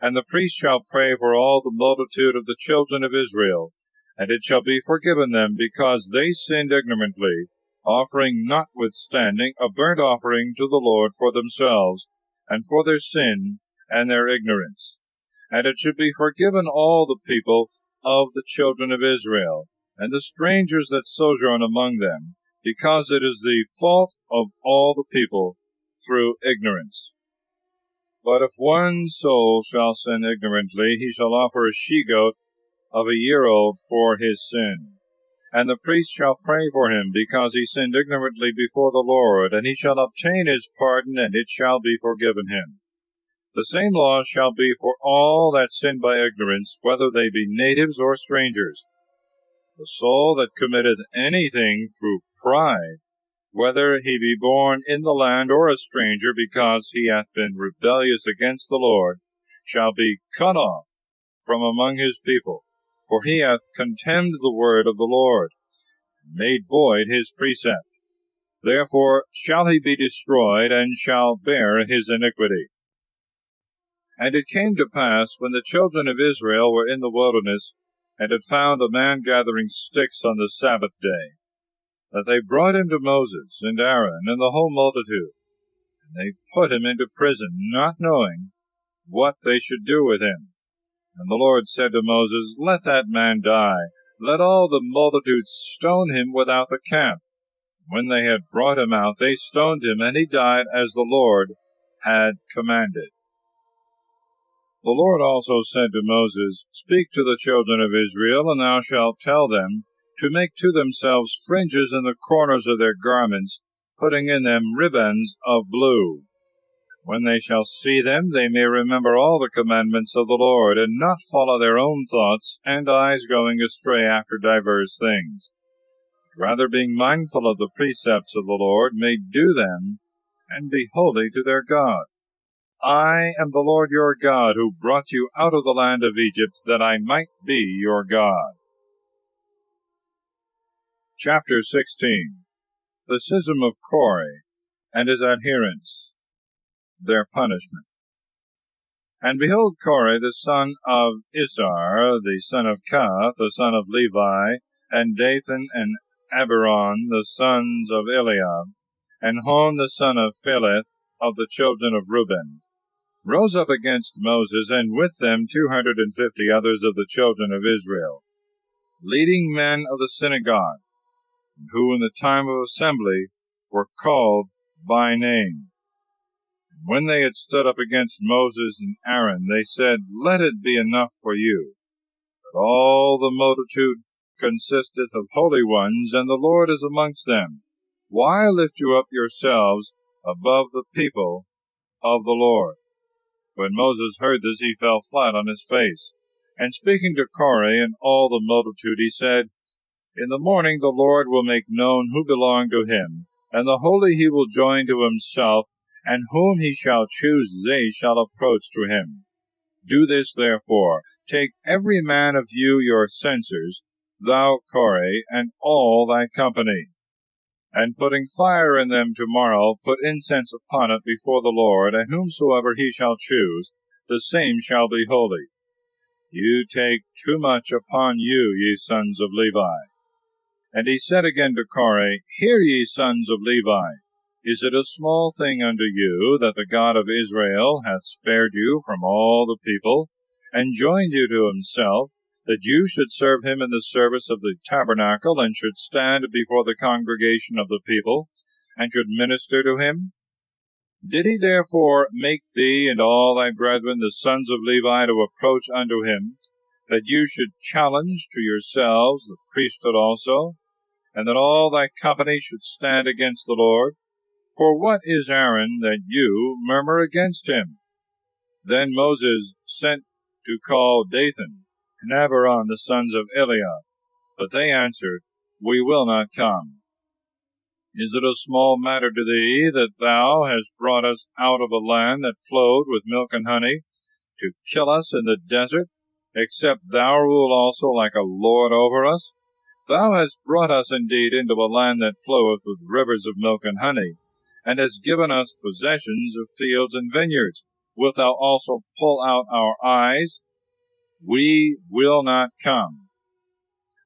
Speaker 1: And the priest shall pray for all the multitude of the children of Israel, and it shall be forgiven them, because they sinned ignorantly, offering notwithstanding a burnt offering to the Lord for themselves, and for their sin and their ignorance. And it should be forgiven all the people of the children of Israel, and the strangers that sojourn among them, because it is the fault of all the people through ignorance. But if one soul shall sin ignorantly, he shall offer a she-goat of a year old for his sin. And the priest shall pray for him, because he sinned ignorantly before the Lord, and he shall obtain his pardon, and it shall be forgiven him. The same law shall be for all that sin by ignorance, whether they be natives or strangers. The soul that committeth anything through pride, whether he be born in the land or a stranger, because he hath been rebellious against the Lord, shall be cut off from among his people, for he hath contemned the word of the Lord, and made void his precept. Therefore shall he be destroyed, and shall bear his iniquity. And it came to pass, when the children of Israel were in the wilderness, and had found a man gathering sticks on the Sabbath day, that they brought him to Moses and Aaron and the whole multitude, and they put him into prison, not knowing what they should do with him. And the Lord said to Moses, Let that man die, let all the multitude stone him without the camp. When they had brought him out, they stoned him, and he died as the Lord had commanded. The Lord also said to Moses, Speak to the children of Israel, and thou shalt tell them to make to themselves fringes in the corners of their garments, putting in them ribands of blue. When they shall see them, they may remember all the commandments of the Lord, and not follow their own thoughts, and eyes going astray after divers things. Rather, being mindful of the precepts of the Lord, may do them, and be holy to their God. I am the Lord your God, who brought you out of the land of Egypt, that I might be your God. Chapter 16. The schism of Korah and his adherents, their punishment. And behold, Korah the son of Issar, the son of Kath, the son of Levi, and Dathan and Abiram, the sons of Eliab, and Hon the son of Pheleth, of the children of Reuben, rose up against Moses, and with them 250 others of the children of Israel, leading men of the synagogue, who in the time of assembly were called by name. And when they had stood up against Moses and Aaron, they said, Let it be enough for you, that all the multitude consisteth of holy ones, and the Lord is amongst them. Why lift you up yourselves above the people of the Lord? When Moses heard this, he fell flat on his face. And speaking to Korah and all the multitude, he said, In the morning the Lord will make known who belong to him, and the holy he will join to himself, and whom he shall choose they shall approach to him. Do this, therefore, take every man of you your censers, thou Korah, and all thy company. And putting fire in them tomorrow, put incense upon it before the Lord, and whomsoever he shall choose, the same shall be holy. You take too much upon you, ye sons of Levi. And he said again to Korah, Hear, ye sons of Levi, is it a small thing unto you that the God of Israel hath spared you from all the people, and joined you to himself, that you should serve him in the service of the tabernacle, and should stand before the congregation of the people, and should minister to him? Did he therefore make thee and all thy brethren, the sons of Levi, to approach unto him, that you should challenge to yourselves the priesthood also, and that all thy company should stand against the Lord? For what is Aaron that you murmur against him? Then Moses sent to call Dathan and Abiram, the sons of Eliab. But they answered, We will not come. Is it a small matter to thee that thou hast brought us out of a land that flowed with milk and honey, to kill us in the desert, except thou rule also like a lord over us? Thou hast brought us indeed into a land that floweth with rivers of milk and honey, and hast given us possessions of fields and vineyards. Wilt thou also pull out our eyes? We will not come.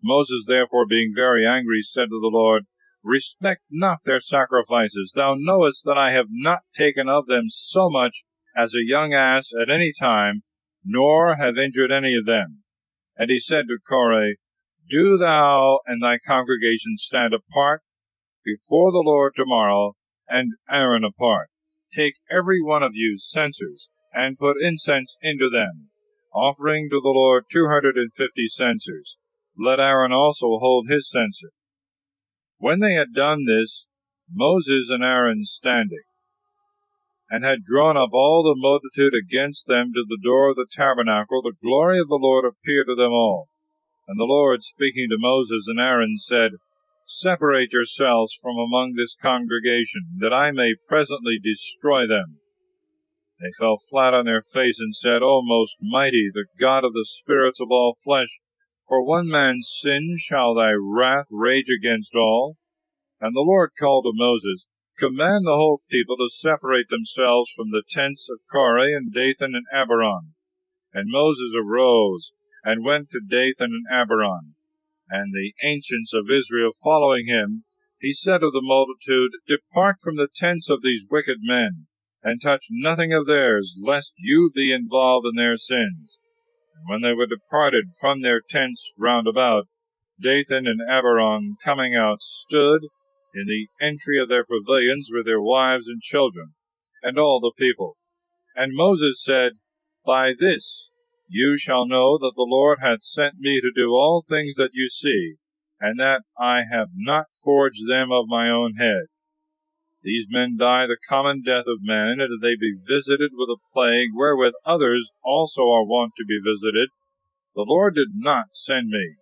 Speaker 1: Moses therefore, being very angry, said to the Lord, Respect not their sacrifices. Thou knowest that I have not taken of them so much as a young ass at any time, nor have injured any of them. And he said to Korah, Do thou and thy congregation stand apart before the Lord tomorrow, and Aaron apart. Take every one of you censers, and put incense into them, offering to the Lord 250 censers. Let Aaron also hold his censer. When they had done this, Moses and Aaron standing, and had drawn up all the multitude against them to the door of the tabernacle, the glory of the Lord appeared to them all. And the Lord, speaking to Moses and Aaron, said, Separate yourselves from among this congregation, that I may presently destroy them. They fell flat on their face, and said, O most mighty, the God of the spirits of all flesh, for one man's sin shall thy wrath rage against all? And the Lord called to Moses, Command the whole people to separate themselves from the tents of Korah and Dathan and Abiram. And Moses arose, and went to Dathan and Abiram. And the ancients of Israel following him, he said to the multitude, Depart from the tents of these wicked men, and touch nothing of theirs, lest you be involved in their sins. And when they were departed from their tents round about, Dathan and Abiram, coming out, stood in the entry of their pavilions with their wives and children, and all the people. And Moses said, By this you shall know that the Lord hath sent me to do all things that you see, and that I have not forged them of my own head. These men die the common death of men, and if they be visited with a plague, wherewith others also are wont to be visited, the Lord did not send me.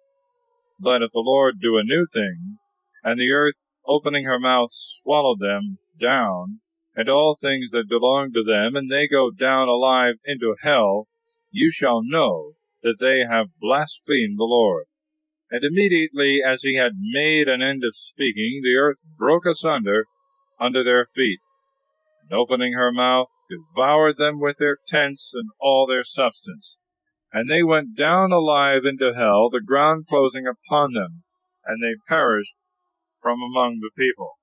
Speaker 1: But if the Lord do a new thing, and the earth opening her mouth swallowed them down, and all things that belong to them, and they go down alive into hell, you shall know that they have blasphemed the Lord. And immediately as he had made an end of speaking, the earth broke asunder under their feet, and opening her mouth, devoured them with their tents and all their substance. And they went down alive into hell, the ground closing upon them, and they perished from among the people.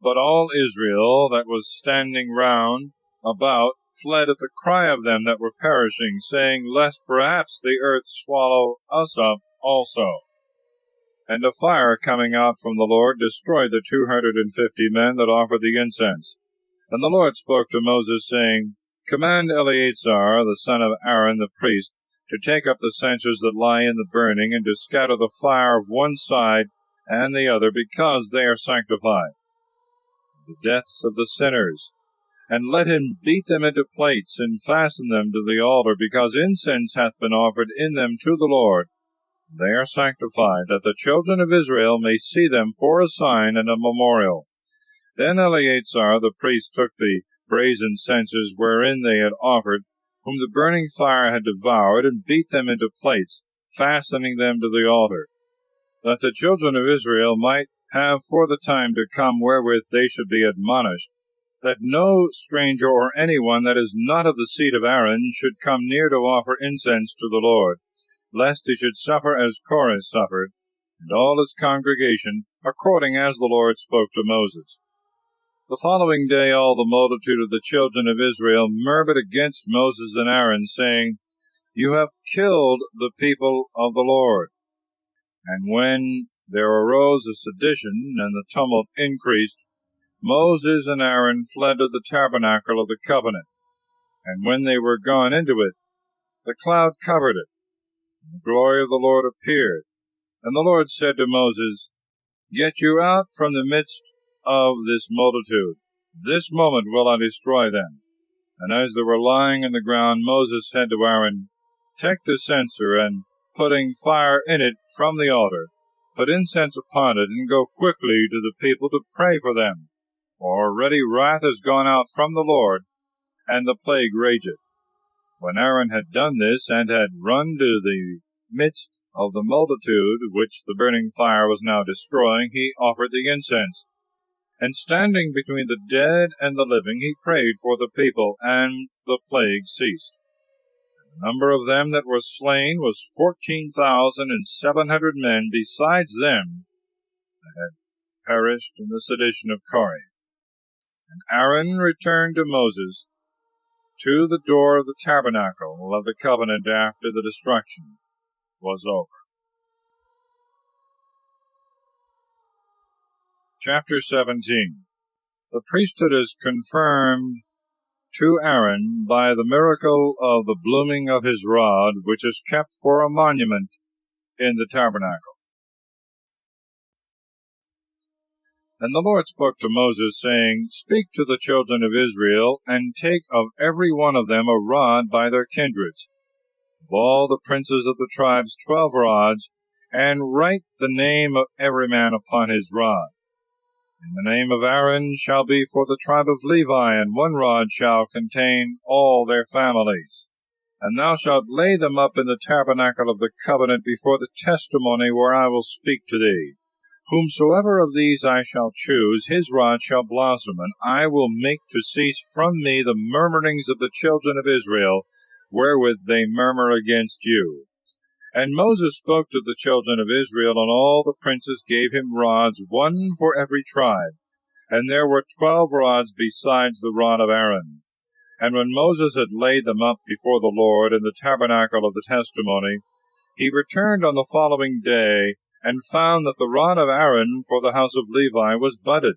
Speaker 1: But all Israel that was standing round about fled at the cry of them that were perishing, saying, Lest perhaps the earth swallow us up also. And a fire coming out from the Lord destroyed the 250 men that offered the incense. And the Lord spoke to Moses, saying, Command Eleazar, the son of Aaron the priest, to take up the censers that lie in the burning, and to scatter the fire of one side and the other, because they are sanctified. The deaths of the sinners, and let him beat them into plates, and fasten them to the altar, because incense hath been offered in them to the Lord. They are sanctified, that the children of Israel may see them for a sign and a memorial. Then Eleazar the priest took the brazen censers wherein they had offered, whom the burning fire had devoured, and beat them into plates, fastening them to the altar, that the children of Israel might have for the time to come wherewith they should be admonished, that no stranger or any one that is not of the seed of Aaron should come near to offer incense to the Lord, lest he should suffer as Korah suffered, and all his congregation, according as the Lord spoke to Moses. The following day all the multitude of the children of Israel murmured against Moses and Aaron, saying, You have killed the people of the Lord. And when there arose a sedition, and the tumult increased, Moses and Aaron fled to the tabernacle of the covenant. And when they were gone into it, the cloud covered it, and the glory of the Lord appeared. And the Lord said to Moses, Get you out from the midst of this multitude. This moment will I destroy them. And as they were lying in the ground, Moses said to Aaron, Take the censer, and putting fire in it from the altar, put incense upon it, and go quickly to the people to pray for them. For already wrath is gone out from the Lord, and the plague rageth. When Aaron had done this, and had run to the midst of the multitude, which the burning fire was now destroying, he offered the incense. And standing between the dead and the living, he prayed for the people, and the plague ceased. The number of them that were slain was 14,700 men, besides them that had perished in the sedition of Korah. And Aaron returned to Moses to the door of the tabernacle of the covenant after the destruction was over. Chapter 17. The priesthood is confirmed to Aaron by the miracle of the blooming of his rod, which is kept for a monument in the tabernacle. And the Lord spoke to Moses, saying, Speak to the children of Israel, and take of every one of them a rod by their kindreds, of all the princes of the tribes 12 rods, and write the name of every man upon his rod. And the name of Aaron shall be for the tribe of Levi, and 1 rod shall contain all their families. And thou shalt lay them up in the tabernacle of the covenant before the testimony where I will speak to thee. Whomsoever of these I shall choose, his rod shall blossom, and I will make to cease from me the murmurings of the children of Israel, wherewith they murmur against you. And Moses spoke to the children of Israel, and all the princes gave him rods, 1 for every tribe. And there were 12 rods besides the rod of Aaron. And when Moses had laid them up before the Lord in the tabernacle of the testimony, He returned on the following day, and found that the rod of Aaron for the house of Levi was budded,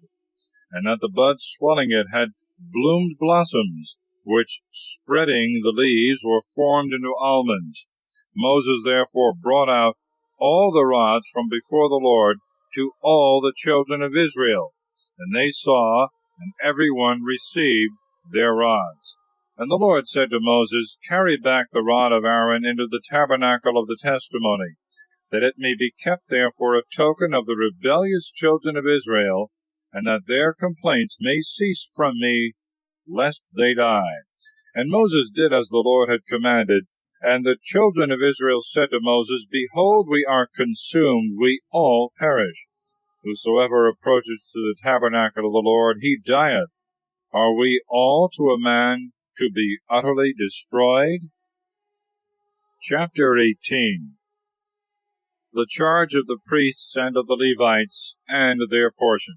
Speaker 1: and that the buds swelling it had bloomed blossoms, which, spreading the leaves, were formed into almonds. Moses therefore brought out all the rods from before the Lord to all the children of Israel, and they saw, and every one received their rods. And the Lord said to Moses, Carry back the rod of Aaron into the tabernacle of the testimony, that it may be kept there for a token of the rebellious children of Israel, and that their complaints may cease from me, lest they die. And Moses did as the Lord had commanded. And the children of Israel said to Moses, Behold, we are consumed, we all perish. Whosoever approaches to the tabernacle of the Lord, he dieth. Are we all to a man to be utterly destroyed? Chapter 18. The charge of the priests and of the Levites, and their portion.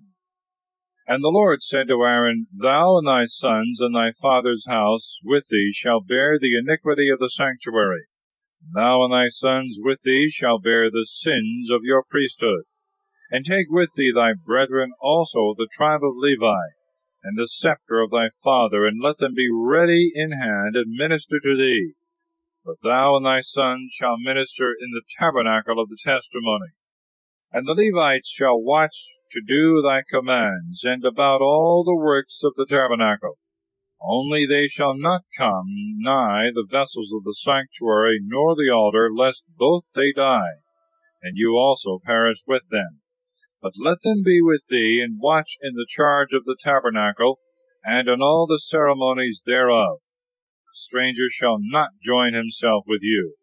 Speaker 1: And the Lord said to Aaron, Thou and thy sons and thy father's house with thee shall bear the iniquity of the sanctuary. Thou and thy sons with thee shall bear the sins of your priesthood. And take with thee thy brethren also, the tribe of Levi, and the scepter of thy father, and let them be ready in hand, and minister to thee. But thou and thy sons shall minister in the tabernacle of the testimony. And the Levites shall watch to do thy commands, and about all the works of the tabernacle. Only they shall not come nigh the vessels of the sanctuary, nor the altar, lest both they die, and you also perish with them. But let them be with thee, and watch in the charge of the tabernacle, and in all the ceremonies thereof. A stranger shall not join himself with you.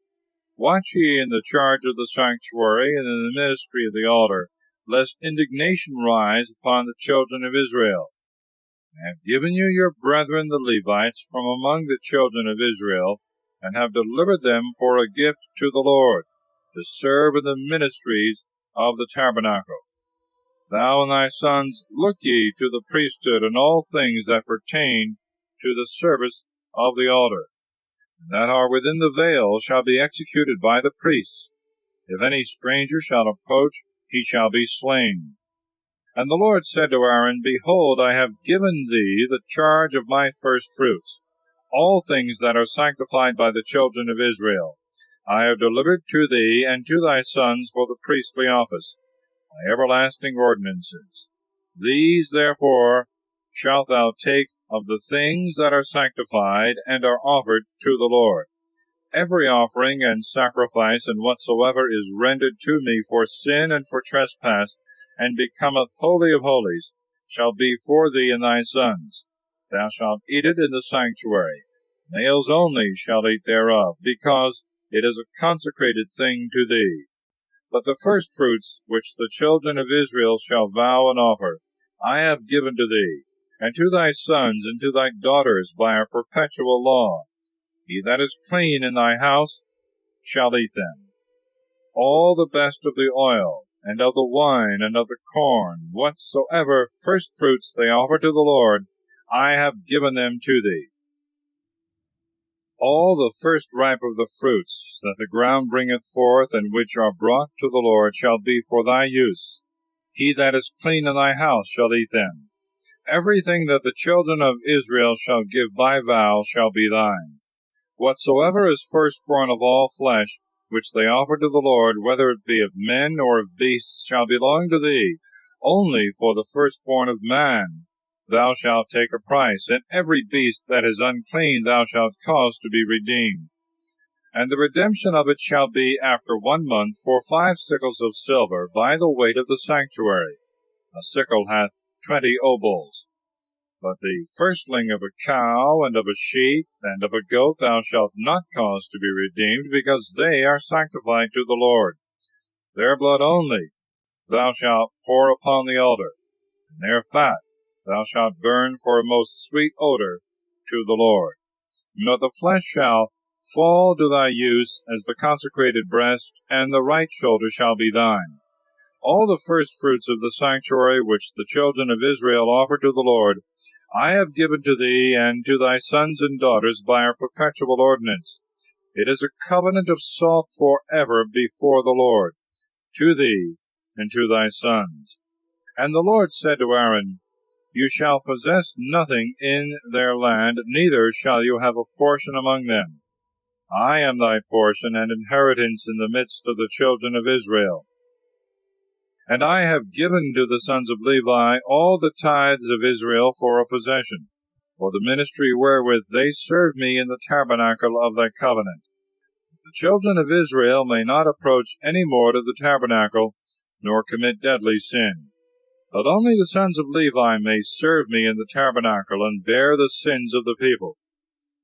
Speaker 1: Watch ye in the charge of the sanctuary, and in the ministry of the altar, lest indignation rise upon the children of Israel. I have given you your brethren the Levites from among the children of Israel, and have delivered them for a gift to the Lord, to serve in the ministries of the tabernacle. Thou and thy sons look ye to the priesthood and all things that pertain to the service of the altar, that are within the veil shall be executed by the priests. If any stranger shall approach, he shall be slain. And the Lord said to Aaron, Behold, I have given thee the charge of my firstfruits, all things that are sanctified by the children of Israel. I have delivered to thee and to thy sons for the priestly office, my everlasting ordinances. These, therefore, shalt thou take of the things that are sanctified and are offered to the Lord. Every offering and sacrifice and whatsoever is rendered to me for sin and for trespass, and becometh holy of holies, shall be for thee and thy sons. Thou shalt eat it in the sanctuary. Males only shall eat thereof, because it is a consecrated thing to thee. But the firstfruits which the children of Israel shall vow and offer, I have given to thee, and to thy sons and to thy daughters by a perpetual law. He that is clean in thy house shall eat them. All the best of the oil, and of the wine, and of the corn, whatsoever firstfruits they offer to the Lord, I have given them to thee. All the first ripe of the fruits that the ground bringeth forth, and which are brought to the Lord, shall be for thy use. He that is clean in thy house shall eat them. Everything that the children of Israel shall give by vow shall be thine. Whatsoever is firstborn of all flesh, which they offer to the Lord, whether it be of men or of beasts, shall belong to thee. Only for the firstborn of man thou shalt take a price, and every beast that is unclean thou shalt cause to be redeemed. And the redemption of it shall be after 1 month for 5 sickles of silver, by the weight of the sanctuary. A sickle hath 20 obols. But the firstling of a cow, and of a sheep, and of a goat thou shalt not cause to be redeemed, because they are sanctified to the Lord. Their blood only thou shalt pour upon the altar, and their fat thou shalt burn for a most sweet odor to the Lord. But the flesh shall fall to thy use as the consecrated breast, and the right shoulder shall be thine. All the firstfruits of the sanctuary which the children of Israel offer to the Lord, I have given to thee and to thy sons and daughters by a perpetual ordinance. It is a covenant of salt forever before the Lord, to thee and to thy sons. And the Lord said to Aaron, You shall possess nothing in their land, neither shall you have a portion among them. I am thy portion and inheritance in the midst of the children of Israel. And I have given to the sons of Levi all the tithes of Israel for a possession, for the ministry wherewith they serve me in the tabernacle of thy covenant. The children of Israel may not approach any more to the tabernacle, nor commit deadly sin. But only the sons of Levi may serve me in the tabernacle, and bear the sins of the people.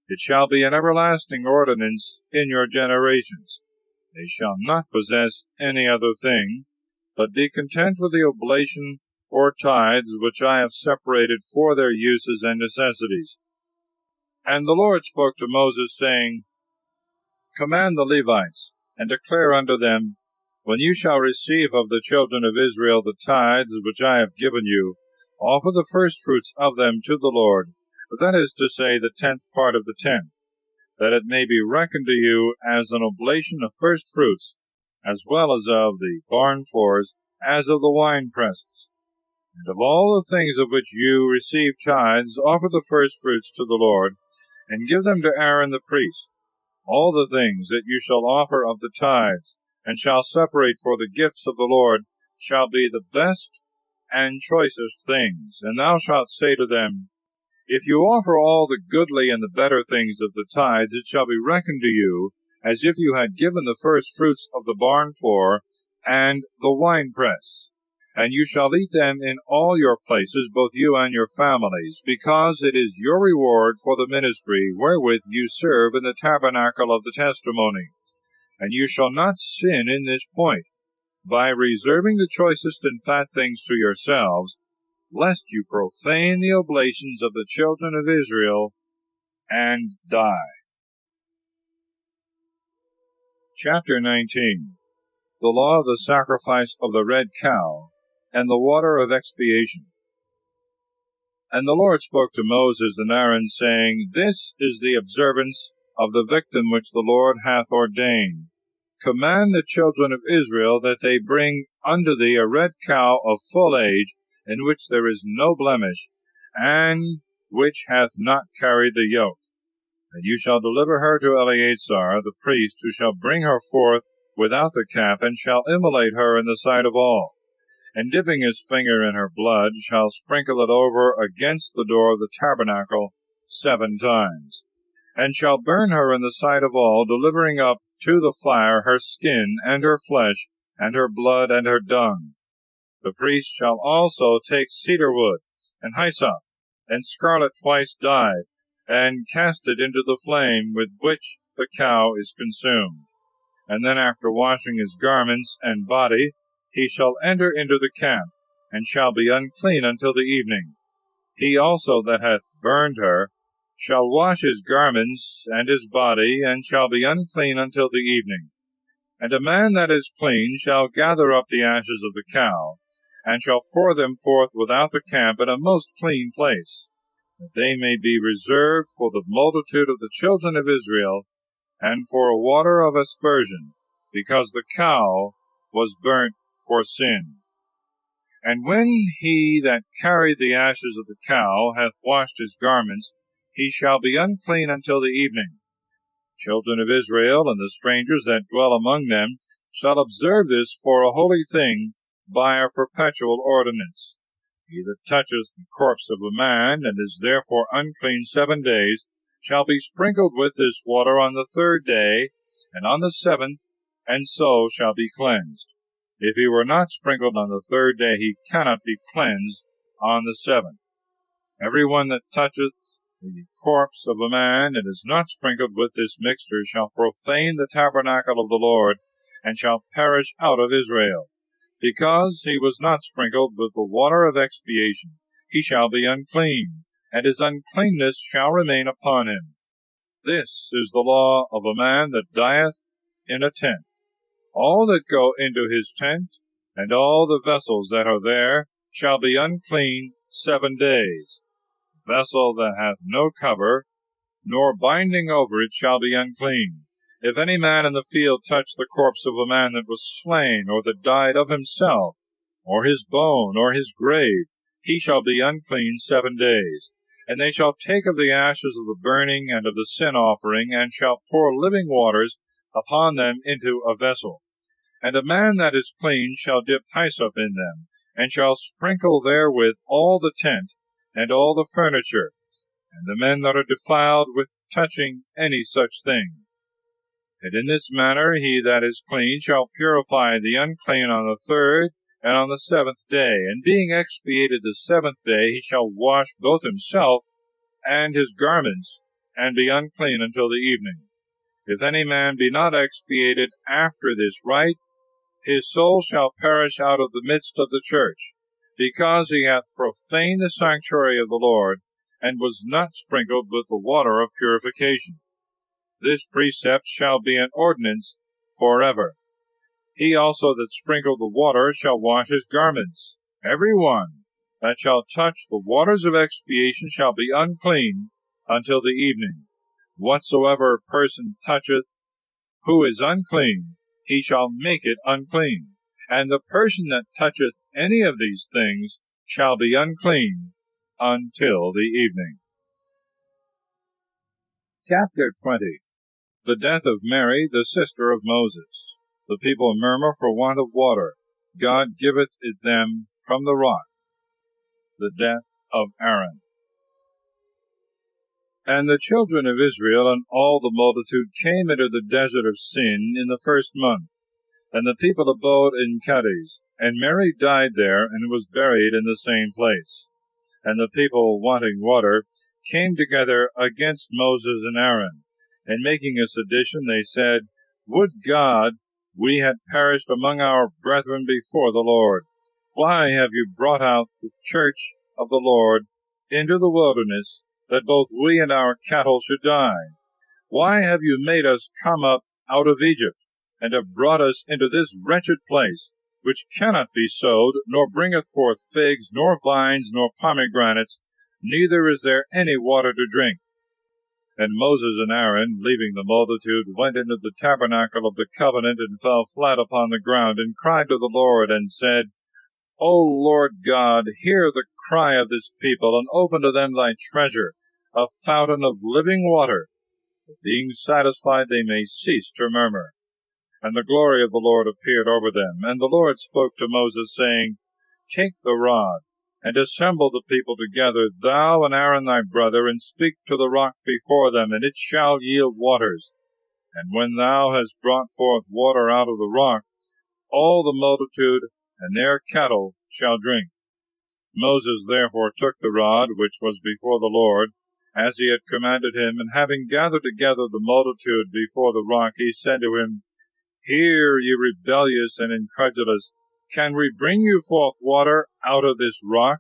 Speaker 1: It shall be an everlasting ordinance in your generations. They shall not possess any other thing, but be content with the oblation or tithes which I have separated for their uses and necessities. And the Lord spoke to Moses, saying, Command the Levites, and declare unto them, When you shall receive of the children of Israel the tithes which I have given you, offer the firstfruits of them to the Lord, that is to say, the 10th part of the 10th, that it may be reckoned to you as an oblation of firstfruits, as well as of the barn floors, as of the winepresses. And of all the things of which you receive tithes, offer the firstfruits to the Lord, and give them to Aaron the priest. All the things that you shall offer of the tithes, and shall separate for the gifts of the Lord, shall be the best and choicest things. And thou shalt say to them, If you offer all the goodly and the better things of the tithes, it shall be reckoned to you, as if you had given the first fruits of the barn floor and the winepress. And you shall eat them in all your places, both you and your families, because it is your reward for the ministry wherewith you serve in the tabernacle of the testimony. And you shall not sin in this point, by reserving the choicest and fat things to yourselves, lest you profane the oblations of the children of Israel, and die. Chapter 19. The law of the sacrifice of the red cow, and the water of expiation. And the Lord spoke to Moses and Aaron, saying, This is the observance of the victim which the Lord hath ordained. Command the children of Israel that they bring unto thee a red cow of full age, in which there is no blemish, and which hath not carried the yoke. And you shall deliver her to Eleazar the priest, who shall bring her forth without the camp, and shall immolate her in the sight of all. And dipping his finger in her blood, shall sprinkle it over against the door of the tabernacle 7 times. And shall burn her in the sight of all, delivering up to the fire her skin, and her flesh, and her blood, and her dung. The priest shall also take cedar wood, and hyssop, and scarlet twice dyed, and cast it into the flame with which the cow is consumed. And then after washing his garments and body, he shall enter into the camp, and shall be unclean until the evening. He also that hath burned her shall wash his garments and his body, and shall be unclean until the evening. And a man that is clean shall gather up the ashes of the cow, and shall pour them forth without the camp in a most clean place, that they may be reserved for the multitude of the children of Israel, and for a water of aspersion, because the cow was burnt for sin. And when he that carried the ashes of the cow hath washed his garments, he shall be unclean until the evening. Children of Israel and the strangers that dwell among them shall observe this for a holy thing by a perpetual ordinance. He that toucheth the corpse of a man, and is therefore unclean 7 days, shall be sprinkled with this water on the 3rd day, and on the 7th, and so shall be cleansed. If he were not sprinkled on the 3rd day, he cannot be cleansed on the 7th. Every one that toucheth the corpse of a man, and is not sprinkled with this mixture, shall profane the tabernacle of the Lord, and shall perish out of Israel. Because he was not sprinkled with the water of expiation, he shall be unclean, and his uncleanness shall remain upon him. This is the law of a man that dieth in a tent. All that go into his tent, and all the vessels that are there, shall be unclean 7 days. The vessel that hath no cover, nor binding over it, shall be unclean. If any man in the field touch the corpse of a man that was slain, or that died of himself, or his bone, or his grave, he shall be unclean 7 days. And they shall take of the ashes of the burning and of the sin offering, and shall pour living waters upon them into a vessel. And a man that is clean shall dip hyssop in them, and shall sprinkle therewith all the tent, and all the furniture, and the men that are defiled with touching any such thing. And in this manner he that is clean shall purify the unclean on the 3rd and on the 7th day. And being expiated the 7th day, he shall wash both himself and his garments, and be unclean until the evening. If any man be not expiated after this rite, his soul shall perish out of the midst of the church, because he hath profaned the sanctuary of the Lord, and was not sprinkled with the water of purification. This precept shall be an ordinance forever. He also that sprinkled the water shall wash his garments. Every one that shall touch the waters of expiation shall be unclean until the evening. Whatsoever person toucheth who is unclean, he shall make it unclean. And the person that toucheth any of these things shall be unclean until the evening. Chapter 20. The death of Mary, the sister of Moses. The people murmur for want of water. God giveth it them from the rock. The death of Aaron. And the children of Israel and all the multitude came into the desert of Sin in the 1st month. And the people abode in Cadiz. And Mary died there, and was buried in the same place. And the people, wanting water, came together against Moses and Aaron. And making a sedition, they said, Would God we had perished among our brethren before the Lord! Why have you brought out the church of the Lord into the wilderness, that both we and our cattle should die? Why have you made us come up out of Egypt, and have brought us into this wretched place, which cannot be sowed, nor bringeth forth figs, nor vines, nor pomegranates, neither is there any water to drink? And Moses and Aaron, leaving the multitude, went into the tabernacle of the covenant, and fell flat upon the ground, and cried to the Lord, and said, O Lord God, hear the cry of this people, and open to them thy treasure, a fountain of living water, that being satisfied they may cease to murmur. And the glory of the Lord appeared over them. And the Lord spoke to Moses, saying, Take the rod, and assemble the people together, thou and Aaron thy brother, and speak to the rock before them, and it shall yield waters. And when thou hast brought forth water out of the rock, all the multitude and their cattle shall drink. Moses therefore took the rod which was before the Lord, as he had commanded him, and having gathered together the multitude before the rock, he said to him, Hear, ye rebellious and incredulous, can we bring you forth water out of this rock?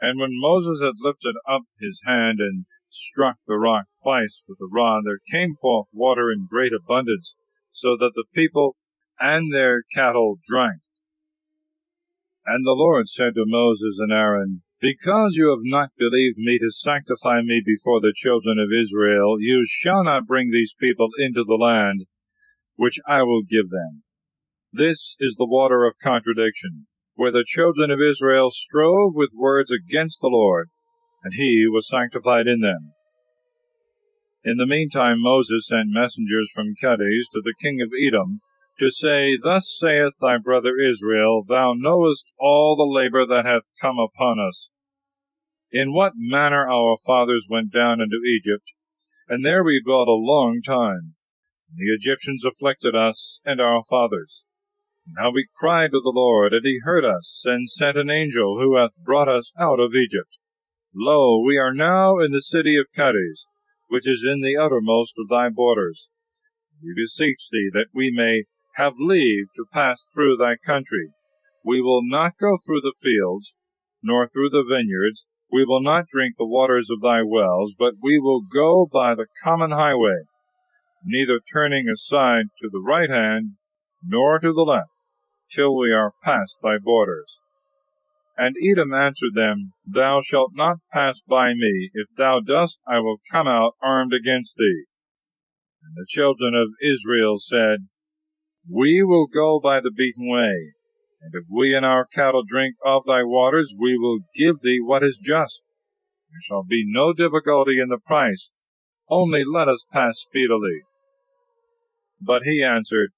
Speaker 1: And when Moses had lifted up his hand and struck the rock twice with the rod, there came forth water in great abundance, so that the people and their cattle drank. And the Lord said to Moses and Aaron, Because you have not believed me to sanctify me before the children of Israel, you shall not bring these people into the land which I will give them. This is the water of contradiction, where the children of Israel strove with words against the Lord, and he was sanctified in them. In the meantime Moses sent messengers from Cadiz to the king of Edom, to say, Thus saith thy brother Israel, Thou knowest all the labor that hath come upon us, in what manner our fathers went down into Egypt, and there we dwelt a long time. The Egyptians afflicted us and our fathers. And how we cried to the Lord, and he heard us, and sent an angel, who hath brought us out of Egypt. Lo, we are now in the city of Cadiz, which is in the uttermost of thy borders. We beseech thee that we may have leave to pass through thy country. We will not go through the fields, nor through the vineyards. We will not drink the waters of thy wells, but we will go by the common highway, neither turning aside to the right hand, nor to the left, till we are past thy borders. And Edom answered them, Thou shalt not pass by me. If thou dost, I will come out armed against thee. And the children of Israel said, We will go by the beaten way, and if we and our cattle drink of thy waters, we will give thee what is just. There shall be no difficulty in the price, only let us pass speedily. But he answered,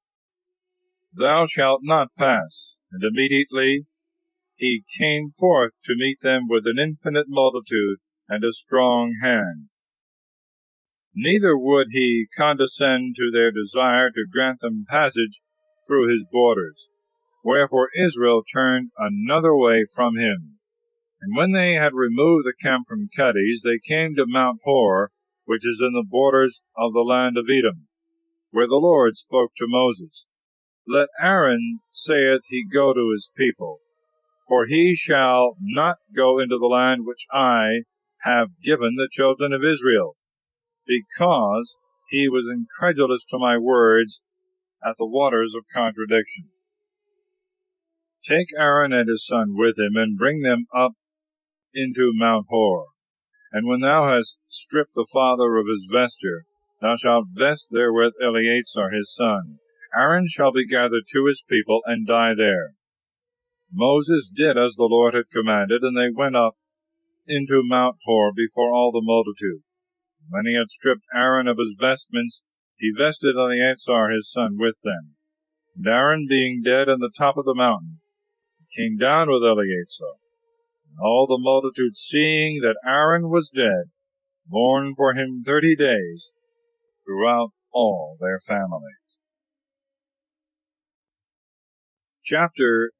Speaker 1: Thou shalt not pass. And immediately he came forth to meet them with an infinite multitude and a strong hand. Neither would he condescend to their desire to grant them passage through his borders. Wherefore Israel turned another way from him. And when they had removed the camp from Kadesh, they came to Mount Hor, which is in the borders of the land of Edom, where the Lord spoke to Moses. Let Aaron, saith he, go to his people, for he shall not go into the land which I have given the children of Israel, because he was incredulous to my words at the waters of contradiction. Take Aaron and his son with him, and bring them up into Mount Hor. And when thou hast stripped the father of his vesture, thou shalt vest therewith Eleazar his son. Aaron shall be gathered to his people, and die there. Moses did as the Lord had commanded, and they went up into Mount Hor before all the multitude. When he had stripped Aaron of his vestments, he vested Eleazar his son with them. And Aaron being dead on the top of the mountain, he came down with Eleazar. And all the multitude, seeing that Aaron was dead, mourned for him 30 days throughout all their families. Chapter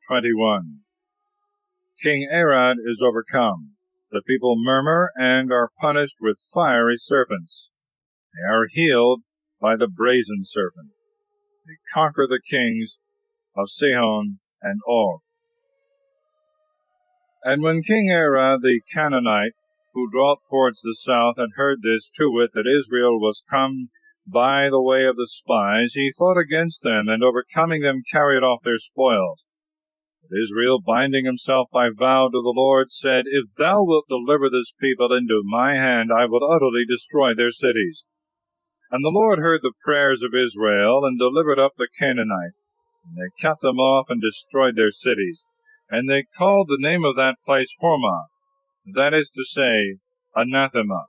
Speaker 1: 21. King Arad is overcome. The people murmur and are punished with fiery serpents. They are healed by the brazen serpent. They conquer the kings of Sihon and Og. And when King Arad the Canaanite, who dwelt towards the south, had heard this, to wit, that Israel was come by the way of the spies, he fought against them, and overcoming them carried off their spoils. But Israel, binding himself by vow to the Lord, said, If thou wilt deliver this people into my hand, I will utterly destroy their cities. And the Lord heard the prayers of Israel, and delivered up the Canaanite. And they cut them off, and destroyed their cities. And they called the name of that place Hormah, that is to say, Anathema.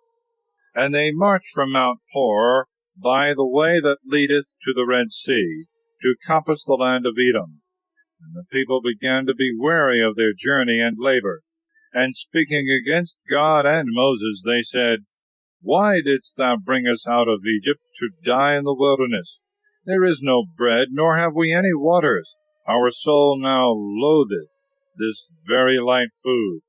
Speaker 1: And they marched from Mount Hor by the way that leadeth to the Red Sea, to compass the land of Edom. And the people began to be weary of their journey and labor. And speaking against God and Moses, they said, Why didst thou bring us out of Egypt to die in the wilderness? There is no bread, nor have we any waters. Our soul now loatheth this very light food.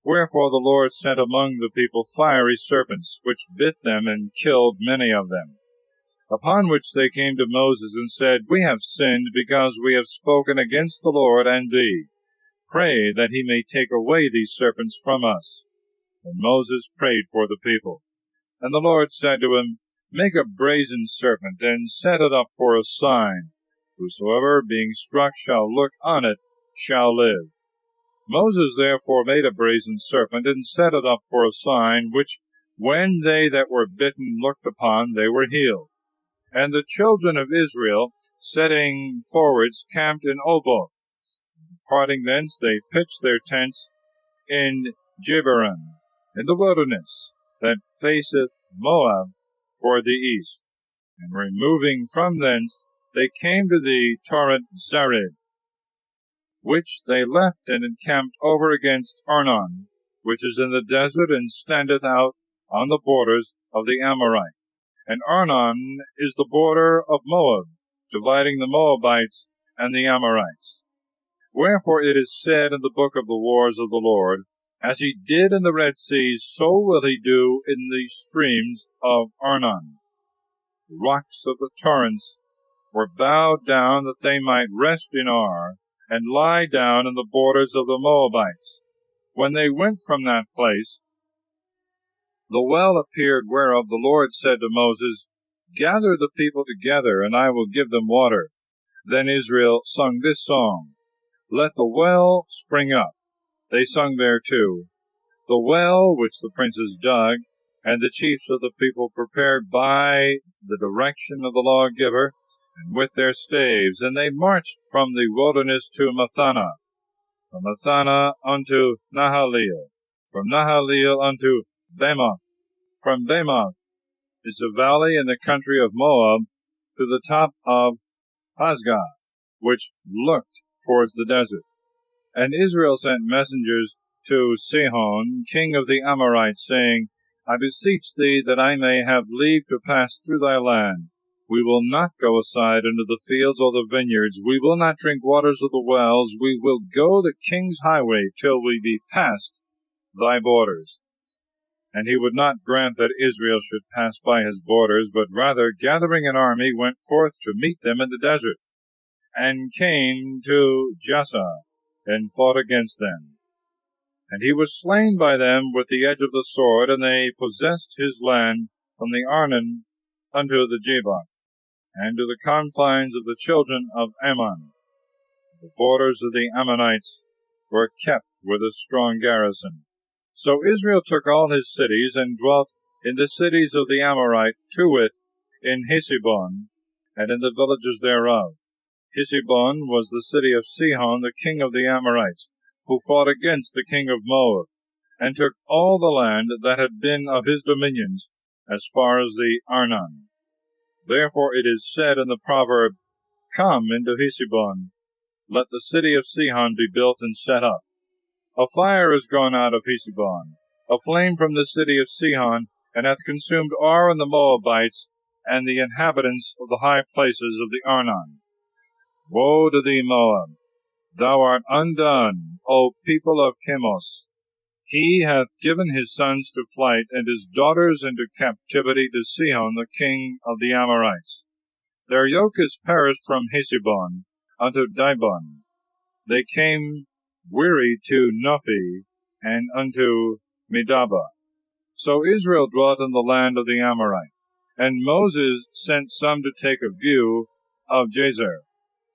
Speaker 1: Wherefore the Lord sent among the people fiery serpents, which bit them and killed many of them. Upon which they came to Moses and said, We have sinned, because we have spoken against the Lord and thee. Pray that he may take away these serpents from us. And Moses prayed for the people. And the Lord said to him, Make a brazen serpent, and set it up for a sign. Whosoever, being struck, shall look on it, shall live. Moses therefore made a brazen serpent, and set it up for a sign, which when they that were bitten looked upon, they were healed. And the children of Israel, setting forwards, camped in Oboth. Departing thence, they pitched their tents in Jiberon, in the wilderness that faceth Moab toward the east. And removing from thence, they came to the torrent Zared, which they left and encamped over against Arnon, which is in the desert, and standeth out on the borders of the Amorite. And Arnon is the border of Moab, dividing the Moabites and the Amorites. Wherefore it is said in the book of the wars of the Lord, As he did in the Red Sea, so will he do in the streams of Arnon. The rocks of the torrents were bowed down, that they might rest in Ar, and lie down in the borders of the Moabites. When they went from that place, the well appeared, whereof the Lord said to Moses, Gather the people together, and I will give them water. Then Israel sung this song, Let the well spring up. They sung thereto, The well which the princes dug, And the chiefs of the people prepared by the direction of the lawgiver, and with their staves, and they marched from the wilderness to Mathana, from Mathana unto Nahaliel, from Nahaliel unto Bamoth. From Bamoth is a valley in the country of Moab, to the top of Pasgah, which looked towards the desert. And Israel sent messengers to Sihon, king of the Amorites, saying, I beseech thee that I may have leave to pass through thy land. We will not go aside into the fields or the vineyards. We will not drink waters of the wells. We will go the king's highway till we be past thy borders. And he would not grant that Israel should pass by his borders, but rather, gathering an army, went forth to meet them in the desert, and came to Jassah, and fought against them. And he was slain by them with the edge of the sword, and they possessed his land from the Arnon unto the Jabbok, and to the confines of the children of Ammon. The borders of the Ammonites were kept with a strong garrison. So Israel took all his cities, and dwelt in the cities of the Amorite, to wit, in Heshbon, and in the villages thereof. Heshbon was the city of Sihon, the king of the Amorites, who fought against the king of Moab, and took all the land that had been of his dominions, as far as the Arnon. Therefore it is said in the proverb, Come into Heshbon, let the city of Sihon be built and set up. A fire is gone out of Heshbon, a flame from the city of Sihon, and hath consumed Ar and the Moabites, and the inhabitants of the high places of the Arnon. Woe to thee, Moab! Thou art undone, O people of Chemos! He hath given his sons to flight, and his daughters into captivity to Sihon, the king of the Amorites. Their yoke is perished from Heshbon unto Dibon. They came weary to Nophi, and unto Medaba. So Israel dwelt in the land of the Amorite. And Moses sent some to take a view of Jazer.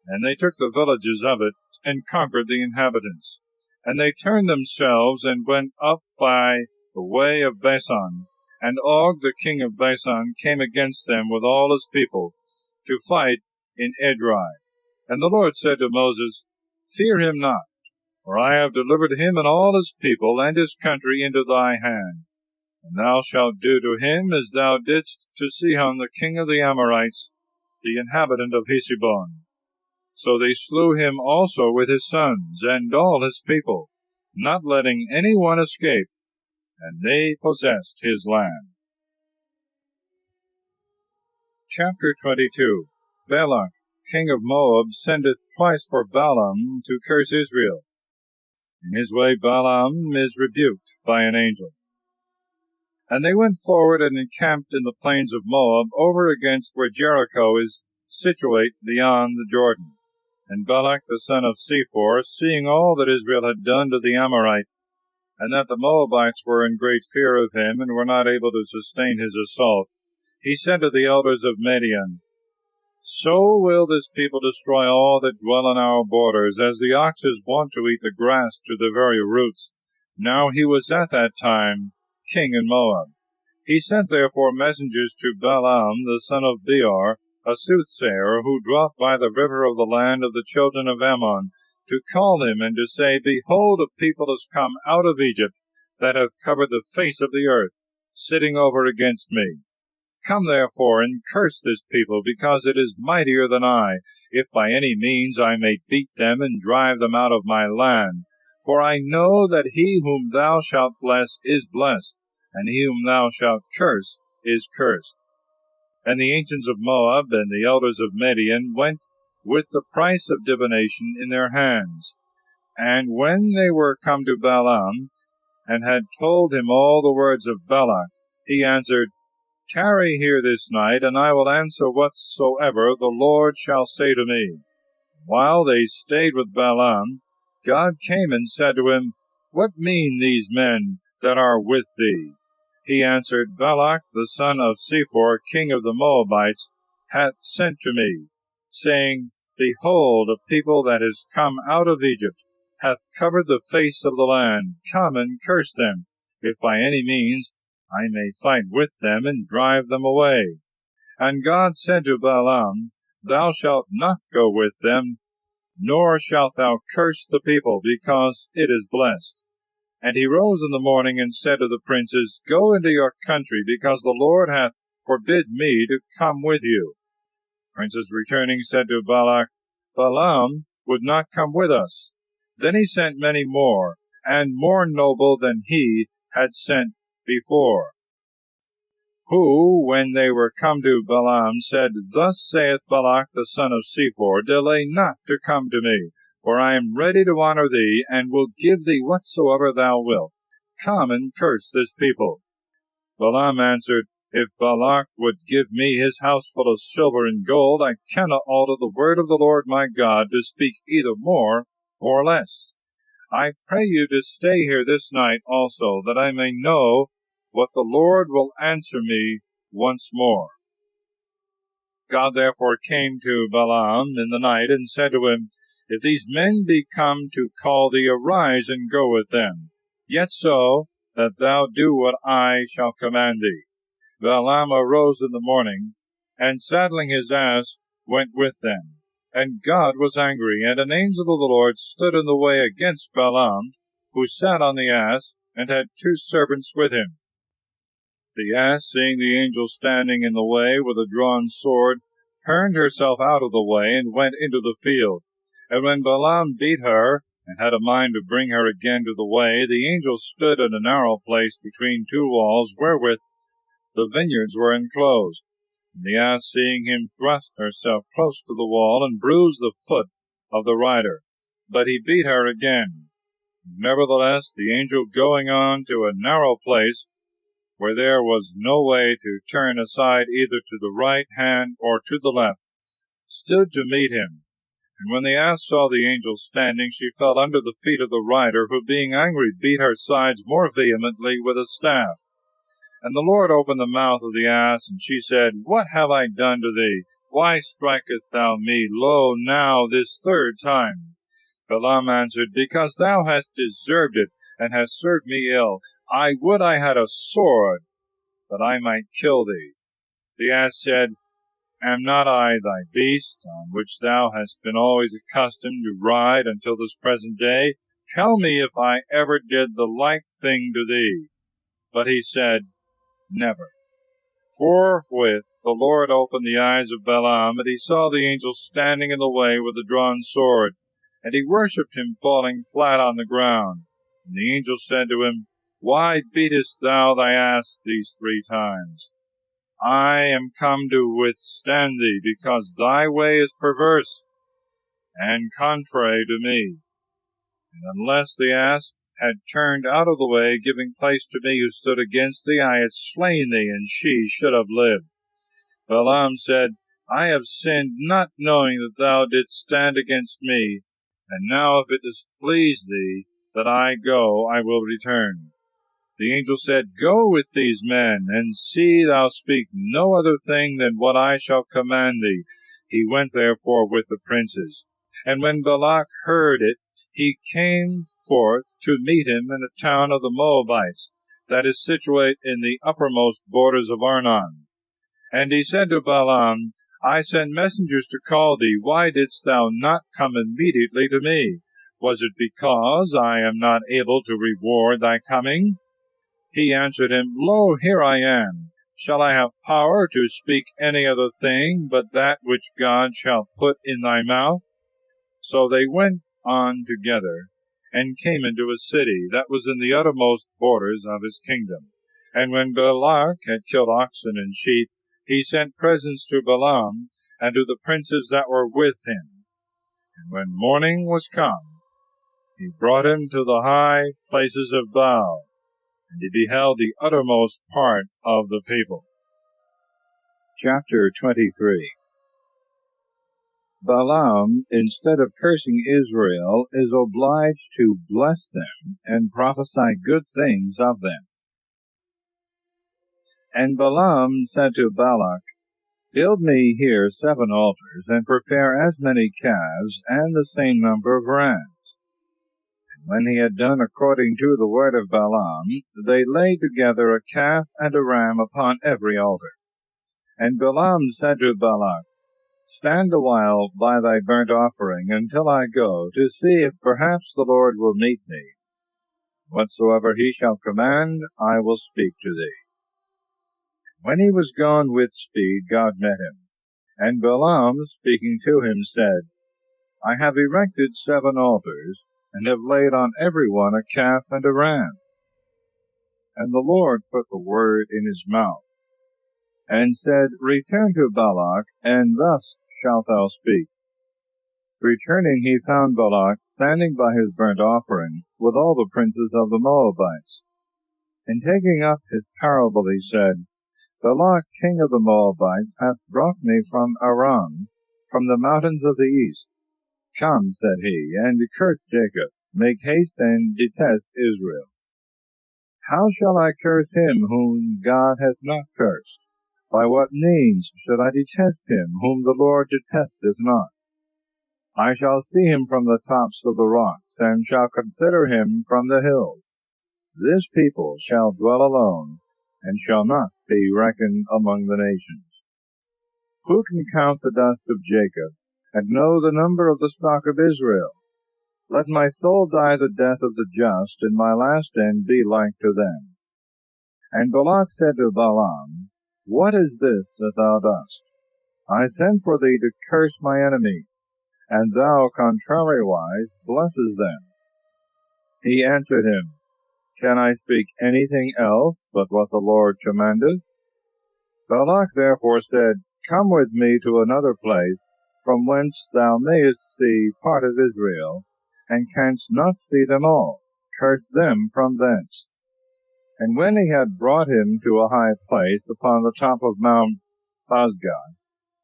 Speaker 1: And they took the villages of it, and conquered the inhabitants. And they turned themselves, and went up by the way of Basan. And Og the king of Basan came against them with all his people, to fight in Edrei. And the Lord said to Moses, Fear him not, for I have delivered him and all his people and his country into thy hand. And thou shalt do to him as thou didst to Sihon the king of the Amorites, the inhabitant of Heshbon. So they slew him also with his sons, and all his people, not letting any one escape, and they possessed his land. Chapter 22. Balak, king of Moab, sendeth twice for Balaam to curse Israel. In his way Balaam is rebuked by an angel. And they went forward and encamped in the plains of Moab, over against where Jericho is situate beyond the Jordan. And Balak the son of Sephor, seeing all that Israel had done to the Amorite, and that the Moabites were in great fear of him, and were not able to sustain his assault, he said to the elders of Midian, So will this people destroy all that dwell in our borders, as the ox is wont to eat the grass to the very roots. Now he was at that time king in Moab. He sent therefore messengers to Balaam the son of Beor, a soothsayer, who dwelt by the river of the land of the children of Ammon, to call him, and to say, Behold, a people is come out of Egypt, that hath covered the face of the earth, sitting over against me. Come therefore, and curse this people, because it is mightier than I, if by any means I may beat them, and drive them out of my land. For I know that he whom thou shalt bless is blessed, and he whom thou shalt curse is cursed. And the ancients of Moab and the elders of Midian went with the price of divination in their hands. And when they were come to Balaam, and had told him all the words of Balak, he answered, Tarry here this night, and I will answer whatsoever the Lord shall say to me. While they stayed with Balaam, God came and said to him, What mean these men that are with thee? He answered, Balak the son of Sephor, king of the Moabites, hath sent to me, saying, Behold, a people that is come out of Egypt hath covered the face of the land. Come and curse them, if by any means I may fight with them and drive them away. And God said to Balaam, Thou shalt not go with them, nor shalt thou curse the people, because it is blessed. And he rose in the morning and said to the princes, Go into your country, because the Lord hath forbid me to come with you. Princes returning said to Balak, Balaam would not come with us. Then he sent many more, and more noble than he had sent before, who, when they were come to Balaam, said, Thus saith Balak the son of Zippor, Delay not to come to me, for I am ready to honor thee, and will give thee whatsoever thou wilt. Come and curse this people. Balaam answered, If Balak would give me his house full of silver and gold, I cannot alter the word of the Lord my God to speak either more or less. I pray you to stay here this night also, that I may know what the Lord will answer me once more. God therefore came to Balaam in the night, and said to him, If these men be come to call thee, arise and go with them, yet so that thou do what I shall command thee. Balaam arose in the morning, and saddling his ass, went with them. And God was angry, and an angel of the Lord stood in the way against Balaam, who sat on the ass, and had 2 servants with him. The ass, seeing the angel standing in the way with a drawn sword, turned herself out of the way, and went into the field. And when Balaam beat her, and had a mind to bring her again to the way, the angel stood in a narrow place between 2 walls, wherewith the vineyards were enclosed. And the ass, seeing him, thrust herself close to the wall, and bruised the foot of the rider. But he beat her again. Nevertheless, the angel, going on to a narrow place, where there was no way to turn aside either to the right hand or to the left, stood to meet him. And when the ass saw the angel standing, she fell under the feet of the rider, who, being angry, beat her sides more vehemently with a staff. And the Lord opened the mouth of the ass, and she said, What have I done to thee? Why strikest thou me, lo, now this 3rd time? Balaam answered, Because thou hast deserved it, and hast served me ill. I would I had a sword, that I might kill thee. The ass said, Am not I thy beast, on which thou hast been always accustomed to ride until this present day? Tell me if I ever did the like thing to thee. But he said, Never. Forthwith the Lord opened the eyes of Balaam, and he saw the angel standing in the way with a drawn sword, and he worshipped him, falling flat on the ground. And the angel said to him, Why beatest thou thy ass these 3 times? I am come to withstand thee, because thy way is perverse and contrary to me. And unless the ass had turned out of the way, giving place to me who stood against thee, I had slain thee, and she should have lived. Balaam said, I have sinned, not knowing that thou didst stand against me. And now if it displease thee that I go, I will return. The angel said, Go with these men, and see thou speak no other thing than what I shall command thee. He went therefore with the princes. And when Balak heard it, he came forth to meet him in a town of the Moabites, that is situate in the uppermost borders of Arnon. And he said to Balaam, I sent messengers to call thee. Why didst thou not come immediately to me? Was it because I am not able to reward thy coming? He answered him, Lo, here I am. Shall I have power to speak any other thing but that which God shall put in thy mouth? So they went on together, and came into a city that was in the uttermost borders of his kingdom. And when Balak had killed oxen and sheep, he sent presents to Balaam, and to the princes that were with him. And when morning was come, he brought him to the high places of Baal, and he beheld the uttermost part of the people. Chapter 23. Balaam, instead of cursing Israel, is obliged to bless them and prophesy good things of them. And Balaam said to Balak, Build me here 7 altars, and prepare as many calves, and the same number of rams.
Speaker 2: When he had done according to the word of Balaam, they laid together a calf and a ram upon every altar. And Balaam said to Balak, Stand a while by thy burnt offering until I go, to see if perhaps the Lord will meet me. Whatsoever he shall command, I will speak to thee. When he was gone with speed, God met him. And Balaam, speaking to him, said, I have erected 7 altars, and have laid on every one a calf and a ram. And the Lord put the word in his mouth, and said, Return to Balak, and thus shalt thou speak. Returning, he found Balak standing by his burnt offering, with all the princes of the Moabites. And taking up his parable, he said, Balak, king of the Moabites, hath brought me from Aram, from the mountains of the east. Come, said he, and curse Jacob, make haste and detest Israel. How shall I curse him whom God hath not cursed? By what means should I detest him whom the Lord detesteth not? I shall see him from the tops of the rocks, and shall consider him from the hills. This people shall dwell alone, and shall not be reckoned among the nations. Who can count the dust of Jacob, and know the number of the stock of Israel? Let my soul die the death of the just, and my last end be like to them. And Balak said to Balaam, What is this that thou dost? I sent for thee to curse my enemies, and thou contrariwise blesses them. He answered him, Can I speak anything else but what the Lord commandeth? Balak therefore said, Come with me to another place, from whence thou mayest see part of Israel, and canst not see them all. Curse them from thence. And when he had brought him to a high place upon the top of Mount Pasgah,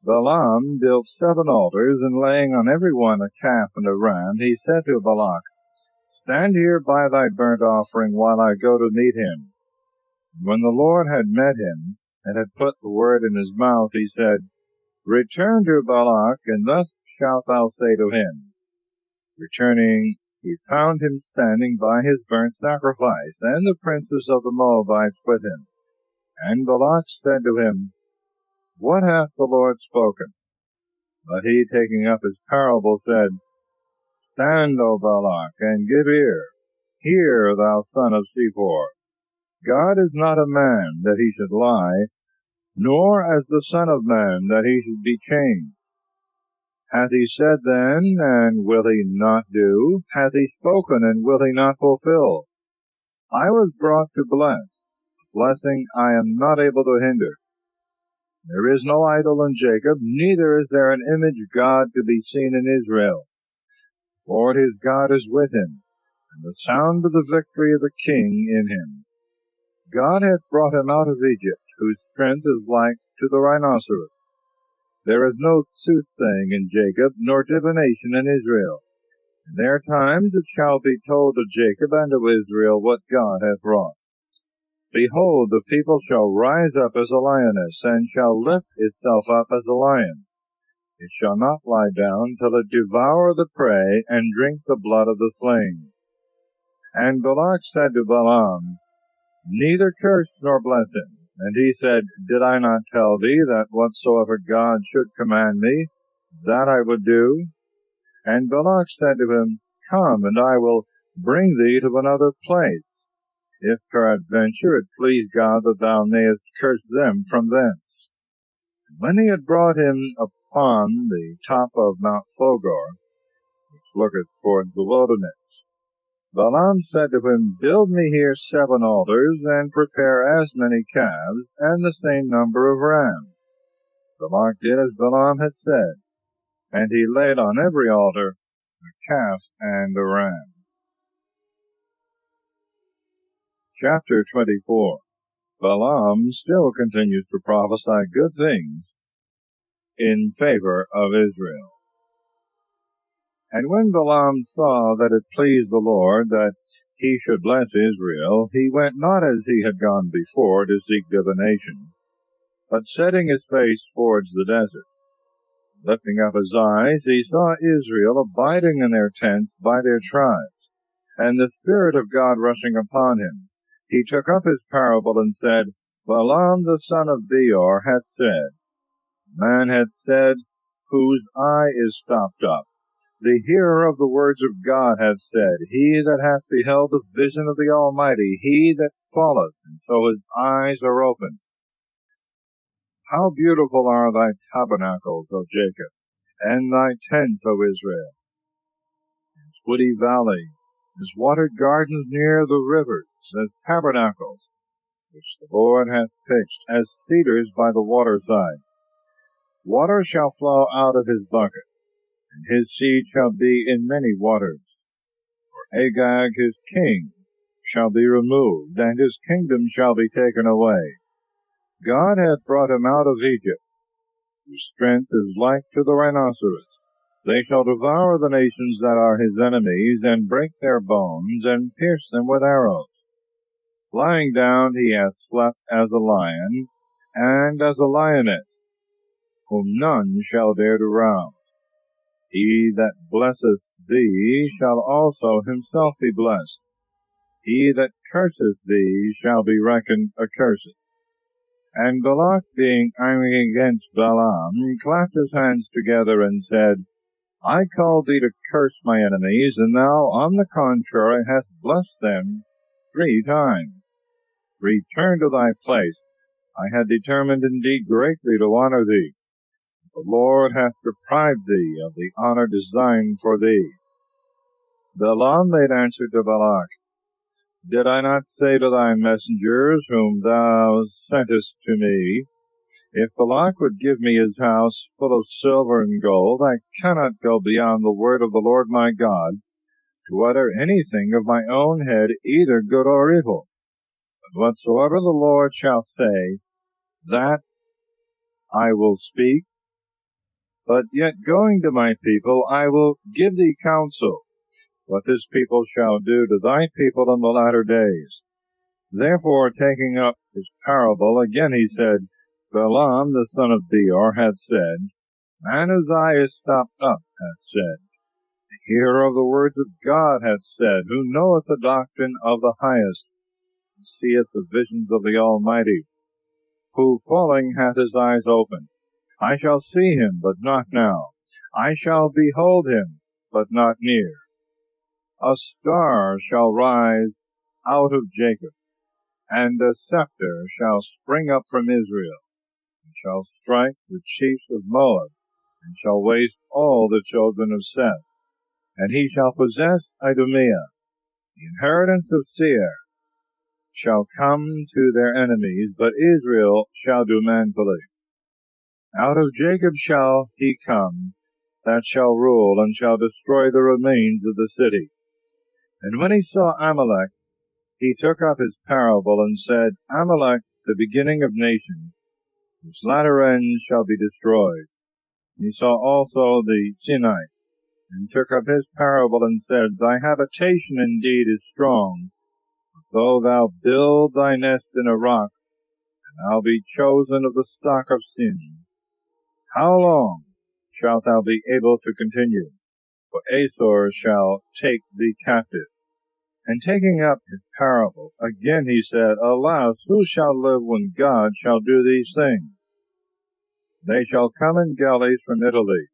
Speaker 2: Balaam built 7 altars, and laying on every one a calf and a ram, he said to Balak, Stand here by thy burnt offering while I go to meet him. When the Lord had met him, and had put the word in his mouth, he said, Return to Balak, and thus shalt thou say to him. Returning, he found him standing by his burnt sacrifice, and the princes of the Moabites with him. And Balak said to him, What hath the Lord spoken? But he, taking up his parable, said, Stand, O Balak, and give ear. Hear, thou son of Sephor. God is not a man that he should lie, nor as the Son of Man that he should be changed. Hath he said then, and will he not do? Hath he spoken, and will he not fulfill? I was brought to bless. Blessing I am not able to hinder. There is no idol in Jacob, neither is there an image God to be seen in Israel. The Lord his God is with him, and the sound of the victory of the king in him. God hath brought him out of Egypt, whose strength is like to the rhinoceros. There is no soothsaying in Jacob, nor divination in Israel. In their times it shall be told to Jacob and to Israel what God hath wrought. Behold, the people shall rise up as a lioness, and shall lift itself up as a lion. It shall not lie down till it devour the prey, and drink the blood of the slain. And Balak said to Balaam, Neither curse nor bless him. And he said, Did I not tell thee that whatsoever God should command me, that I would do? And Balak said to him, Come, and I will bring thee to another place, if peradventure it please God that thou mayest curse them from thence. And when he had brought him upon the top of Mount Fogor, which looketh towards the wilderness, Balaam said to him, Build me here 7 altars, and prepare as many calves, and the same number of rams. Balak did as Balaam had said, and he laid on every altar a calf and a ram. Chapter 24. Balaam still continues to prophesy good things in favor of Israel. And when Balaam saw that it pleased the Lord that he should bless Israel, he went not as he had gone before to seek divination, but setting his face towards the desert. Lifting up his eyes, he saw Israel abiding in their tents by their tribes, and the Spirit of God rushing upon him, he took up his parable and said, Balaam the son of Beor hath said, Man hath said, whose eye is stopped up. The hearer of the words of God hath said, He that hath beheld the vision of the Almighty, he that falleth, and so his eyes are opened. How beautiful are thy tabernacles, O Jacob, and thy tents, O Israel! As woody valleys, as watered gardens near the rivers, as tabernacles, which the Lord hath pitched, as cedars by the waterside. Water shall flow out of his bucket, and his seed shall be in many waters. For Agag his king shall be removed, and his kingdom shall be taken away. God hath brought him out of Egypt, whose strength is like to the rhinoceros. They shall devour the nations that are his enemies, and break their bones, and pierce them with arrows. Lying down he hath slept as a lion, and as a lioness, whom none shall dare to rouse. He that blesseth thee shall also himself be blessed. He that curseth thee shall be reckoned accursed. And Balak, being angry against Balaam, clapped his hands together and said, I called thee to curse my enemies, and thou, on the contrary, hast blessed them 3 times. Return to thy place. I had determined indeed greatly to honor thee. The Lord hath deprived thee of the honor designed for thee. Balaam made answer to Balak, Did I not say to thy messengers, whom thou sentest to me, If Balak would give me his house full of silver and gold, I cannot go beyond the word of the Lord my God, to utter anything of my own head, either good or evil. But whatsoever the Lord shall say, that I will speak. But yet going to my people, I will give thee counsel, what this people shall do to thy people in the latter days. Therefore, taking up his parable, again he said, Balaam the son of Beor hath said, Man whose eye is stopped up hath said, The hearer of the words of God hath said, Who knoweth the doctrine of the highest, and seeth the visions of the Almighty, who falling hath his eyes opened. I shall see him, but not now. I shall behold him, but not near. A star shall rise out of Jacob, and a scepter shall spring up from Israel, and shall strike the chiefs of Moab, and shall waste all the children of Seth. And he shall possess Idumea. The inheritance of Seir shall come to their enemies, but Israel shall do manfully. Out of Jacob shall he come, that shall rule, and shall destroy the remains of the city. And when he saw Amalek, he took up his parable, and said, Amalek, the beginning of nations, whose latter end shall be destroyed. And he saw also the Sinite, and took up his parable, and said, Thy habitation indeed is strong, but though thou build thy nest in a rock, and thou be chosen of the stock of sin, how long shalt thou be able to continue? For Asor shall take thee captive. And taking up his parable, again he said, Alas, who shall live when God shall do these things? They shall come in galleys from Italy.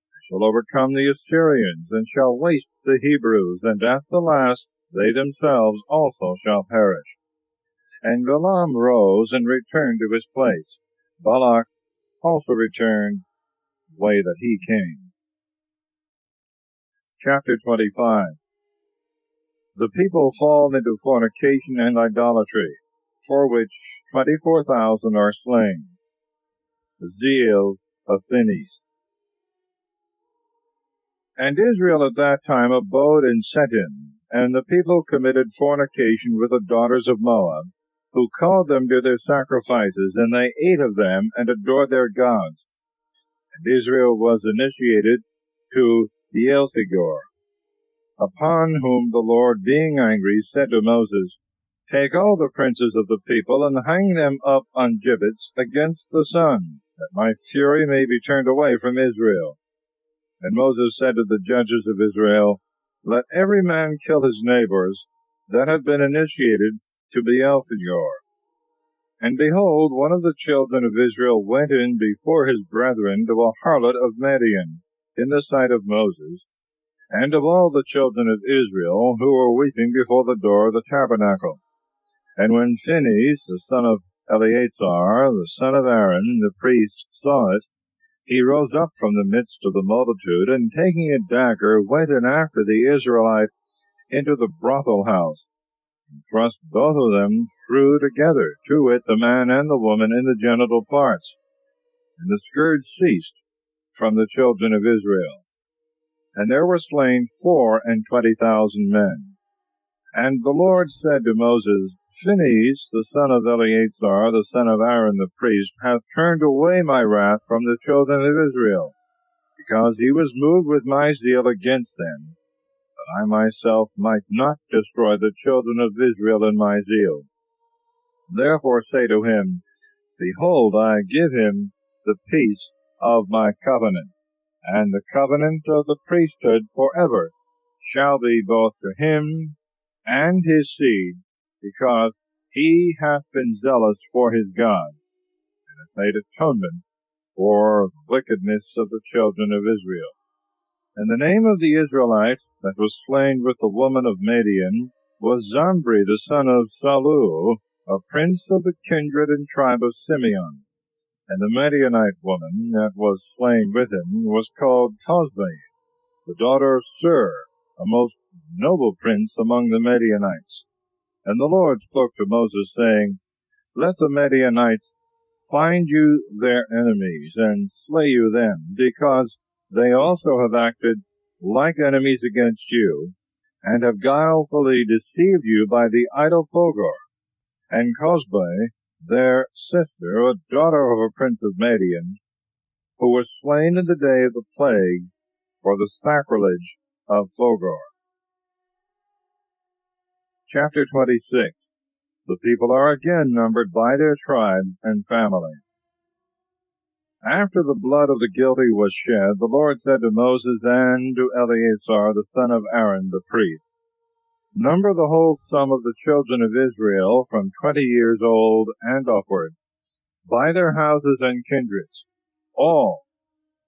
Speaker 2: They shall overcome the Assyrians, and shall waste the Hebrews, and at the last they themselves also shall perish. And Balaam rose and returned to his place. Balak also returned the way that he came. Chapter 25. The people fall into fornication and idolatry, for which 24,000 are slain. The zeal of Phinehas. And Israel at that time abode in Shittim, and the people committed fornication with the daughters of Moab, who called them to their sacrifices, and they ate of them, and adored their gods. And Israel was initiated to Beelphegor, upon whom the Lord, being angry, said to Moses, Take all the princes of the people, and hang them up on gibbets against the sun, that my fury may be turned away from Israel. And Moses said to the judges of Israel, Let every man kill his neighbors that have been initiated to Beelzebub. And behold, one of the children of Israel went in before his brethren to a harlot of Midian, in the sight of Moses, and of all the children of Israel, who were weeping before the door of the tabernacle. And when Phinehas, the son of Eleazar, the son of Aaron, the priest, saw it, he rose up from the midst of the multitude, and taking a dagger, went in after the Israelite into the brothel house, and thrust both of them through together, to wit, the man and the woman, in the genital parts. And the scourge ceased from the children of Israel. And there were slain 24,000 men. And the Lord said to Moses, Phinehas, the son of Eleazar, the son of Aaron the priest, hath turned away my wrath from the children of Israel, because he was moved with my zeal against them, that I myself might not destroy the children of Israel in my zeal. Therefore say to him, Behold, I give him the peace of my covenant, and the covenant of the priesthood forever shall be both to him and his seed, because he hath been zealous for his God, and hath made atonement for the wickedness of the children of Israel. And the name of the Israelite that was slain with the woman of Midian was Zambri the son of Salu, a prince of the kindred and tribe of Simeon. And the Midianite woman that was slain with him was called Cosbi, the daughter of Sur, a most noble prince among the Midianites. And the Lord spoke to Moses, saying, Let the Midianites find you their enemies, and slay you them, because they also have acted like enemies against you, and have guilefully deceived you by the idol Phogor. And Cosbi, their sister, a daughter of a prince of Midian, who was slain in the day of the plague for the sacrilege of Phogor. Chapter 26. The people are again numbered by their tribes and families. After the blood of the guilty was shed, the Lord said to Moses and to Eleazar the son of Aaron the priest, Number the whole sum of the children of Israel from 20 years old and upward, by their houses and kindreds, all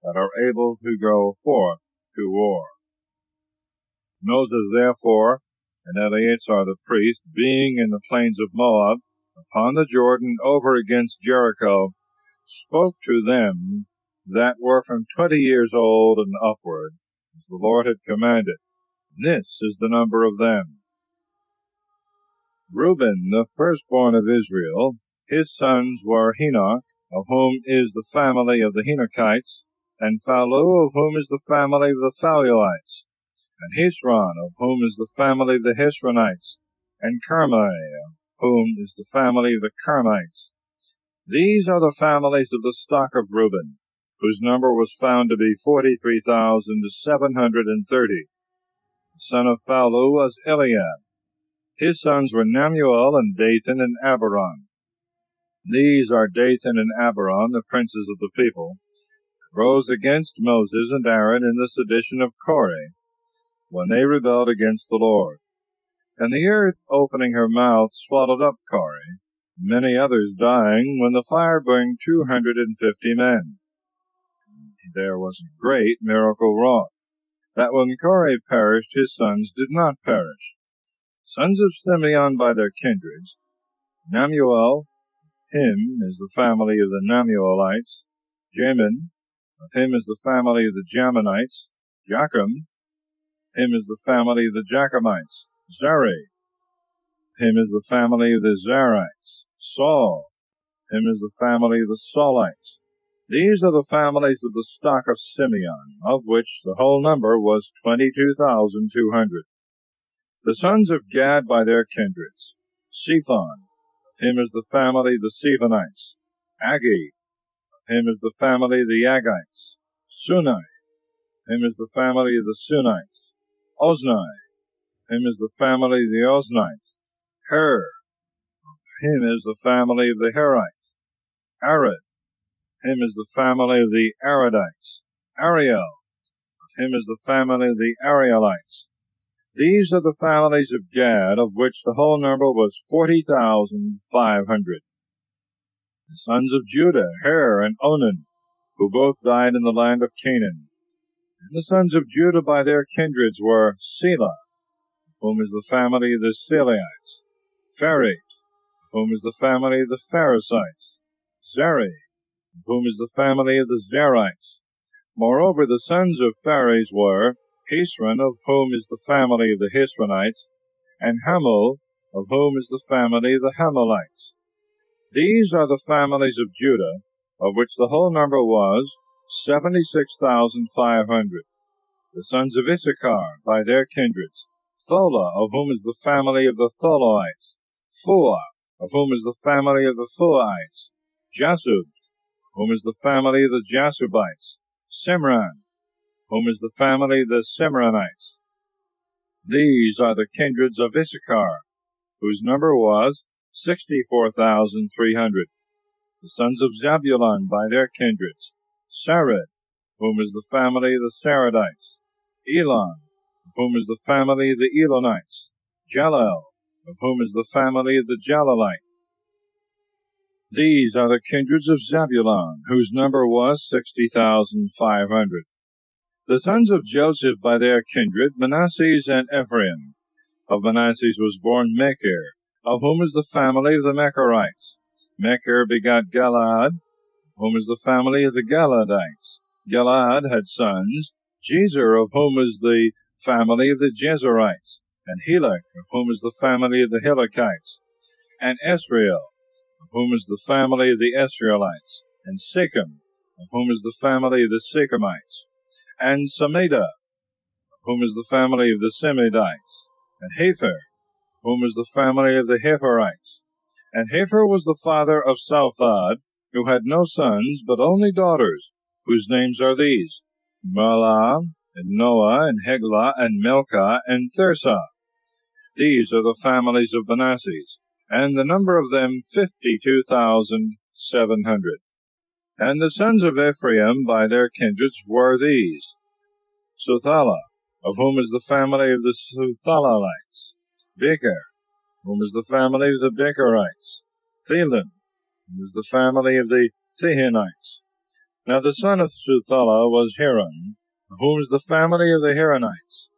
Speaker 2: that are able to go forth to war. Moses therefore and Eleazar the priest, being in the plains of Moab, upon the Jordan over against Jericho, spoke to them that were from 20 years old and upward, as the Lord had commanded. This is the number of them. Reuben, the firstborn of Israel, his sons were Henoch, of whom is the family of the Henochites, and Phallu, of whom is the family of the Phalluites, and Hezron, of whom is the family of the Hezronites, and Carmi, of whom is the family of the Carmites. These are the families of the stock of Reuben, whose number was found to be 43,730. The son of Phallu was Eliab. His sons were Nemuel, and Dathan, and Abiram. These are Dathan and Abiram, the princes of the people, rose against Moses and Aaron in the sedition of Korah, when they rebelled against the Lord. And the earth, opening her mouth, swallowed up Korah, many others dying, when the fire burned 250 men. There was a great miracle wrought, that when Korah perished, his sons did not perish. Sons of Simeon by their kindreds, Nemuel, him is the family of the Nemuelites. Jamin, of him is the family of the Jaminites. Jachim, him is the family of the Jachamites. Zari, him is the family of the Zarites. Saul, him is the family of the Saulites. These are the families of the stock of Simeon, of which the whole number was 22,200. The sons of Gad by their kindreds, Cephon, of him is the family of the Cephonites. Agi, of him is the family of the Agites. Sunai, of him is the family of the Sunites. Ozni, of him is the family of the Oznites. Her, of him is the family of the Herites. Arad, of him is the family of the Aradites. Ariel, of him is the family of the Arielites. These are the families of Gad, of which the whole number was 40,500. The sons of Judah, Er and Onan, who both died in the land of Canaan. And the sons of Judah by their kindreds were Selah, of whom is the family of the Selaites; Phares, of whom is the family of the Pharesites; Zeri, of whom is the family of the Zerites. Moreover, the sons of Phares were Hesron, of whom is the family of the Hesronites, and Hamul, of whom is the family of the Hamulites. These are the families of Judah, of which the whole number was 76,500. The sons of Issachar by their kindreds: Thola, of whom is the family of the Tholoites; Phua, of whom is the family of the Phuaites; Jasub, of whom is the family of the Jasubites; Simran, of whom is the family of the Simranites. These are the kindreds of Issachar, whose number was 64,300. The sons of Zebulun by their kindreds: Sarid, of whom is the family of the Saradites; Elon, of whom is the family of the Elonites; Jalel, of whom is the family of the Jalelites. These are the kindreds of Zebulun, whose number was 60,500. The sons of Joseph by their kindred: Manasses and Ephraim. Of Manasses was born Machir, of whom is the family of the Machirites. Machir begot Galaad, of whom is the family of the Galadites. Galaad had sons: Jezer, of whom is the family of the Jezerites, and Helek, of whom is the family of the Helekites, and Esrael, of whom is the family of the Esraelites, and Sechem, of whom is the family of the Sechemites, and Sameda, of whom is the family of the Semedites, and Hepher, of whom is the family of the Hepherites. And Hepher was the father of Salphad, who had no sons, but only daughters, whose names are these: Mahlah, and Noah, and Heglah, and Milcah, and Tirzah. These are the families of Manasses, and the number of them 52,700. And the sons of Ephraim by their kindreds were these: Suthala, of whom is the family of the Suthalalites; Becher, of whom is the family of the Becherites; Thilan, of whom is the family of the Thehanites. Now the son of Suthala was Haran, of whom is the family of the Haranites.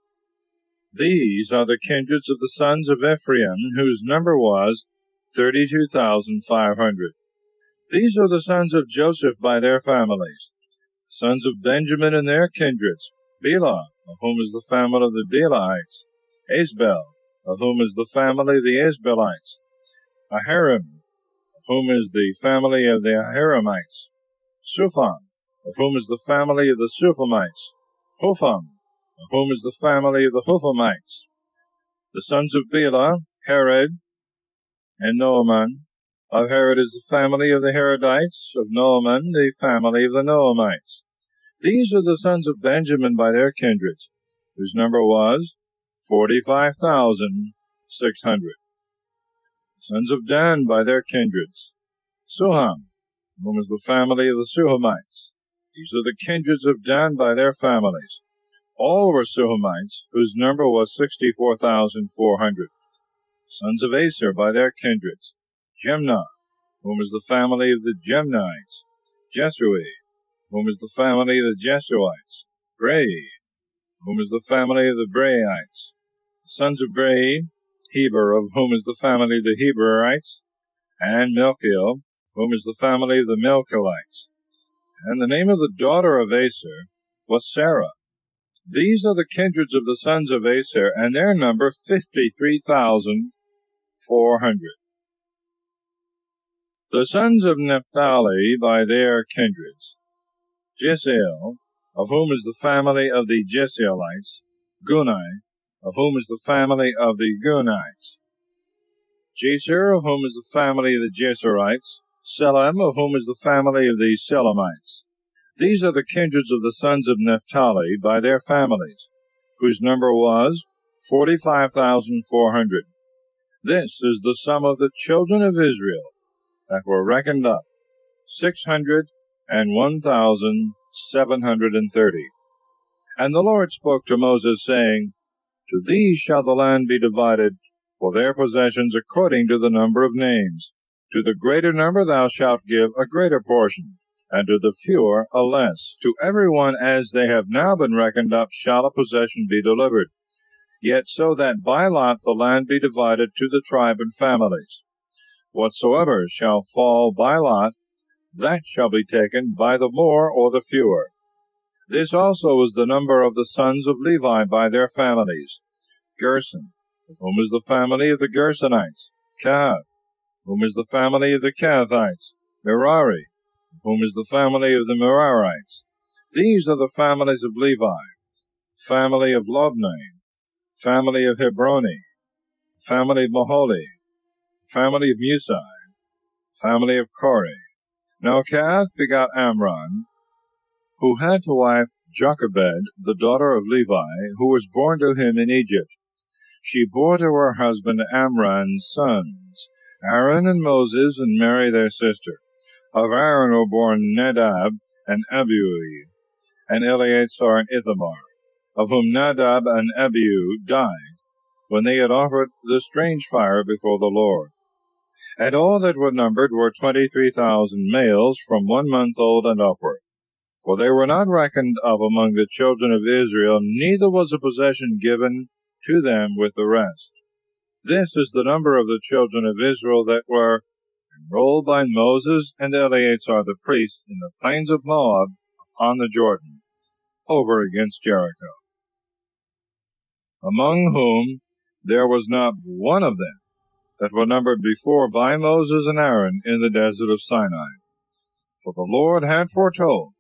Speaker 2: These are the kindreds of the sons of Ephraim, whose number was 32,500. These are the sons of Joseph by their families. Sons of Benjamin and their kindreds: Bela, of whom is the family of the Belaites; Asbel, of whom is the family of the Asbelites; Aharim, of whom is the family of the Aharimites; Supham, of whom is the family of the Suphamites; Hupham, of whom is the family of the Huphamites. The sons of Bela: Herod and Noaman. Of Herod is the family of the Herodites; of Noaman the family of the Noamites. These are the sons of Benjamin by their kindreds, whose number was 45,600. Sons of Dan by their kindreds: Suham, of whom is the family of the Suhamites. These are the kindreds of Dan by their families. All were Suhamites, whose number was 64,400. Sons of Aser by their kindreds: Jemnah, of whom is the family of the Jemnites; Jesui, of whom is the family of the Jesuites; Brei, of whom is the family of the Breiites. Sons of Brei: Heber, of whom is the family of the Heberites; and Milchiel, of whom is the family of the Milchielites. And the name of the daughter of Aser was Sarah. These are the kindreds of the sons of Aser, and their number 53,400. The sons of Naphtali by their kindreds: Jesiel, of whom is the family of the Jesielites; Gunai, of whom is the family of the Gunites; Jeser, of whom is the family of the Jeserites; Selem, of whom is the family of the Selemites. These are the kindreds of the sons of Naphtali by their families, whose number was 45,400. This is the sum of the children of Israel that were reckoned up, 601,730. And the Lord spoke to Moses, saying, To these shall the land be divided for their possessions according to the number of names. To the greater number thou shalt give a greater portion, and to the fewer a less. To every one as they have now been reckoned up shall a possession be delivered. Yet so that by lot the land be divided to the tribe and families. Whatsoever shall fall by lot, that shall be taken by the more or the fewer. This also is the number of the sons of Levi by their families. Gerson, of whom is the family of the Gersonites. Kahath, of whom is the family of the Kahathites. Merari, of whom is the family of the Merarites. These are the families of Levi. Family of Lobni, family of Hebroni, family of Maholi, family of Musai, family of Kore. Now Kahath begot Amram, who had to wife Jochebed, the daughter of Levi, who was born to him in Egypt. She bore to her husband Amram's sons, Aaron and Moses, and Mary their sister. Of Aaron were born Nadab and Abihu, and Eleazar and Ithamar, of whom Nadab and Abihu died, when they had offered the strange fire before the Lord. And all that were numbered were 23,000 males, from 1 month old and upward. For they were not reckoned of among the children of Israel, neither was a possession given to them with the rest. This is the number of the children of Israel that were enrolled by Moses and Eleazar the priest in the plains of Moab on the Jordan, over against Jericho, among whom there was not one of them that were numbered before by Moses and Aaron in the desert of Sinai. For the Lord had foretold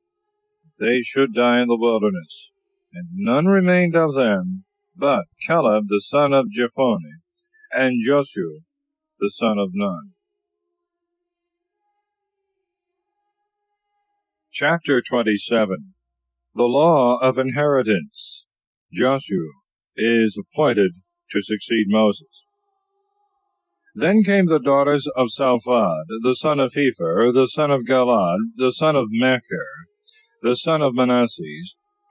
Speaker 2: they should die in the wilderness, and none remained of them but Caleb the son of Jephunneh, and Joshua the son of Nun. Chapter 27. The Law of Inheritance. Joshua is appointed to succeed Moses. Then came the daughters of Salphad, the son of Hepher, the son of Galad, the son of Machir, the son of Manasseh,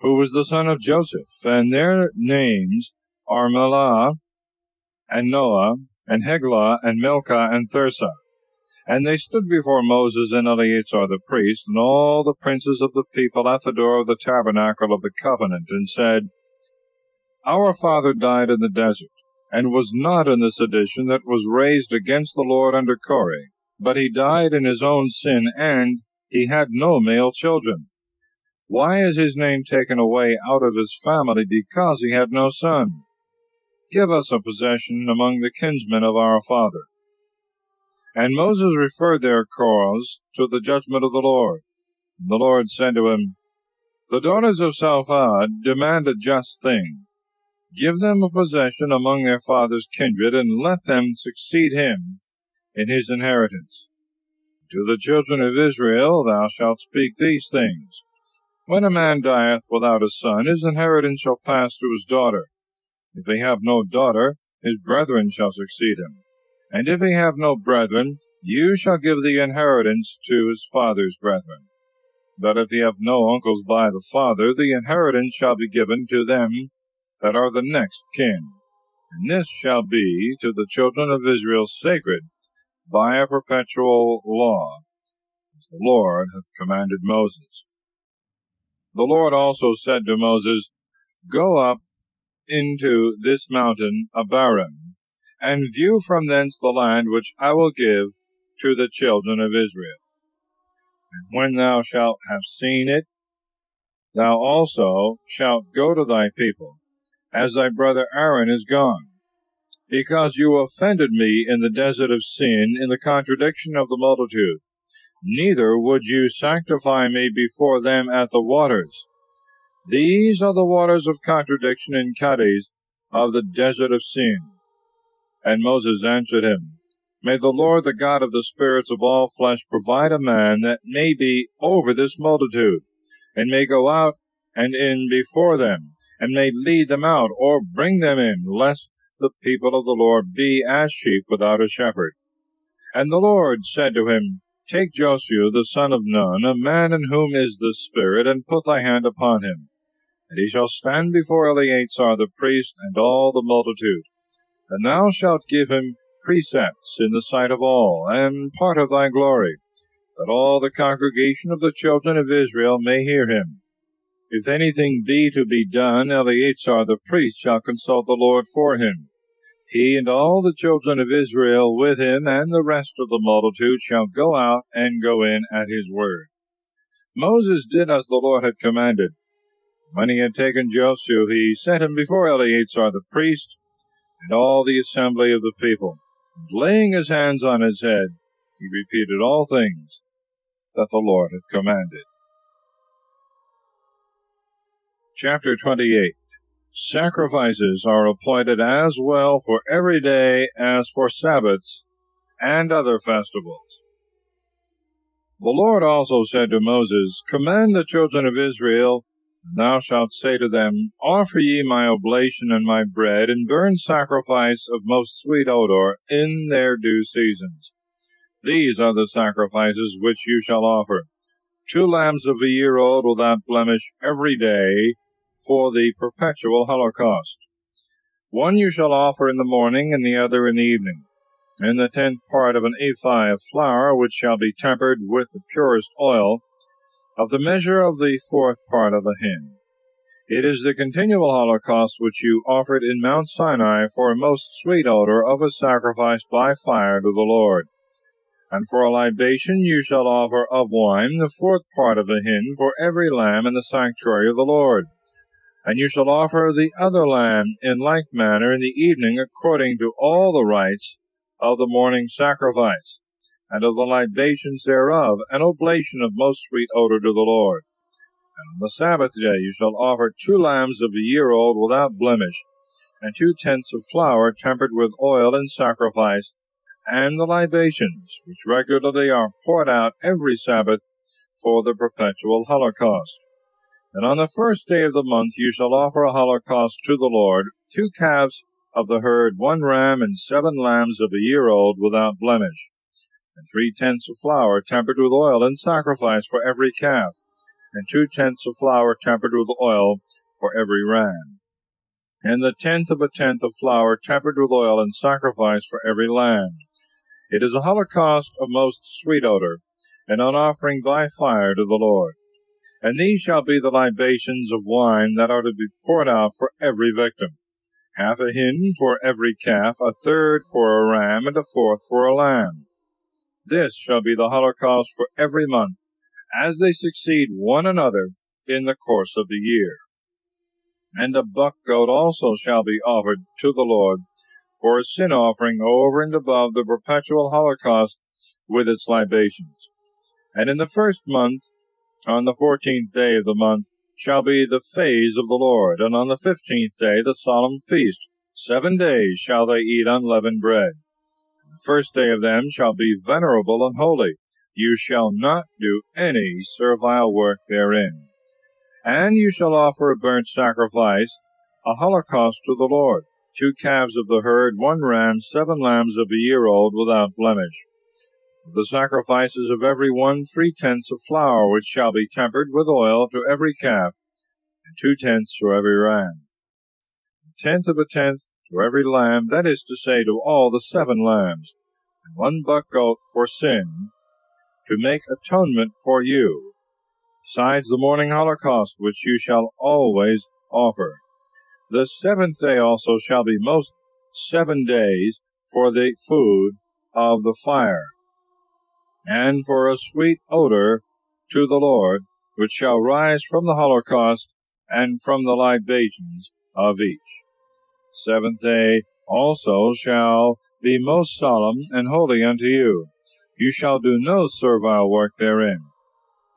Speaker 2: who was the son of Joseph, and their names are Melah, and Noah, and Heglah, and Milcah, and Thirsa. And they stood before Moses and Eleazar the priest, and all the princes of the people at the door of the tabernacle of the covenant, and said, Our father died in the desert, and was not in the sedition that was raised against the Lord under Kore, but he died in his own sin, and he had no male children. Why is his name taken away out of his family, because he had no son? Give us a possession among the kinsmen of our father. And Moses referred their cause to the judgment of the Lord. And the Lord said to him, The daughters of Salphad demand a just thing. Give them a possession among their father's kindred, and let them succeed him in his inheritance. To the children of Israel thou shalt speak these things. When a man dieth without a son, his inheritance shall pass to his daughter. If he have no daughter, his brethren shall succeed him. And if he have no brethren, you shall give the inheritance to his father's brethren. But if he have no uncles by the father, the inheritance shall be given to them that are the next kin. And this shall be to the children of Israel sacred by a perpetual law, as the Lord hath commanded Moses. The Lord also said to Moses, Go up into this mountain Abarim, and view from thence the land which I will give to the children of Israel. And when thou shalt have seen it, thou also shalt go to thy people, as thy brother Aaron is gone, because you offended me in the desert of Sin, in the contradiction of the multitude. Neither would you sanctify me before them at the waters. These are the waters of contradiction in Kadesh of the desert of Sin. And Moses answered him, May the Lord, the God of the spirits of all flesh, provide a man that may be over this multitude, and may go out and in before them, and may lead them out, or bring them in, lest the people of the Lord be as sheep without a shepherd. And the Lord said to him, Take Joshua the son of Nun, a man in whom is the Spirit, and put thy hand upon him. And he shall stand before Eleazar the priest and all the multitude. And thou shalt give him precepts in the sight of all, and part of thy glory, that all the congregation of the children of Israel may hear him. If anything be to be done, Eleazar the priest shall consult the Lord for him. He and all the children of Israel with him, and the rest of the multitude, shall go out and go in at his word. Moses did as the Lord had commanded. When he had taken Joshua, he set him before Eleazar the priest, and all the assembly of the people. And laying his hands on his head, he repeated all things that the Lord had commanded. Chapter 28. Sacrifices are appointed as well for every day as for Sabbaths and other festivals. The Lord also said to Moses, Command the children of Israel, and thou shalt say to them, Offer ye my oblation and my bread, and burn sacrifice of most sweet odor in their due seasons. These are the sacrifices which you shall offer: 2 lambs of a year old without blemish every day, for the perpetual holocaust. 1 you shall offer in the morning, and the other in the evening. And the 10th part of an ephah of flour, which shall be tempered with the purest oil, of the measure of the 4th part of a hin. It is the continual holocaust which you offered in Mount Sinai for a most sweet odor of a sacrifice by fire to the Lord. And for a libation you shall offer of wine the 4th part of a hin for every lamb in the sanctuary of the Lord. And you shall offer the other lamb in like manner in the evening, according to all the rites of the morning sacrifice, and of the libations thereof, an oblation of most sweet odor to the Lord. And on the Sabbath day you shall offer 2 lambs of a year old without blemish, and 2 tenths of flour tempered with oil in sacrifice, and the libations, which regularly are poured out every Sabbath for the perpetual holocaust. And on the 1st day of the month you shall offer a holocaust to the Lord, 2 calves of the herd, 1 ram, and 7 lambs of a year old without blemish, and 3 tenths of flour tempered with oil in sacrifice for every calf, and 2 tenths of flour tempered with oil for every ram, and the 1/10 of a tenth of flour tempered with oil in sacrifice for every lamb. It is a holocaust of most sweet odor, and an offering by fire to the Lord. And these shall be the libations of wine that are to be poured out for every victim: 1/2 a hin for every calf, 1/3 for a ram, and 1/4 for a lamb. This shall be the holocaust for every month, as they succeed one another in the course of the year. And a buck goat also shall be offered to the Lord for a sin offering over and above the perpetual holocaust with its libations. And in the 1st month, on the 14th day of the month, shall be the phase of the Lord, and on the 15th day the solemn feast. 7 days shall they eat unleavened bread. The 1st day of them shall be venerable and holy. You shall not do any servile work therein. And you shall offer a burnt sacrifice, a holocaust to the Lord: 2 calves of the herd, 1 ram, 7 lambs of a year old without blemish. Of the sacrifices of every one, 3 tenths of flour, which shall be tempered with oil, to every calf, and 2 tenths to every ram. 1/10 of a tenth to every lamb, that is to say, to all the 7 lambs, and 1 buck goat for sin, to make atonement for you, besides the morning holocaust, which you shall always offer. The 7th day also shall be most 7 days for the food of the fire, and for a sweet odor to the Lord, which shall rise from the holocaust and from the libations of each. The 7th day also shall be most solemn and holy unto you. You shall do no servile work therein.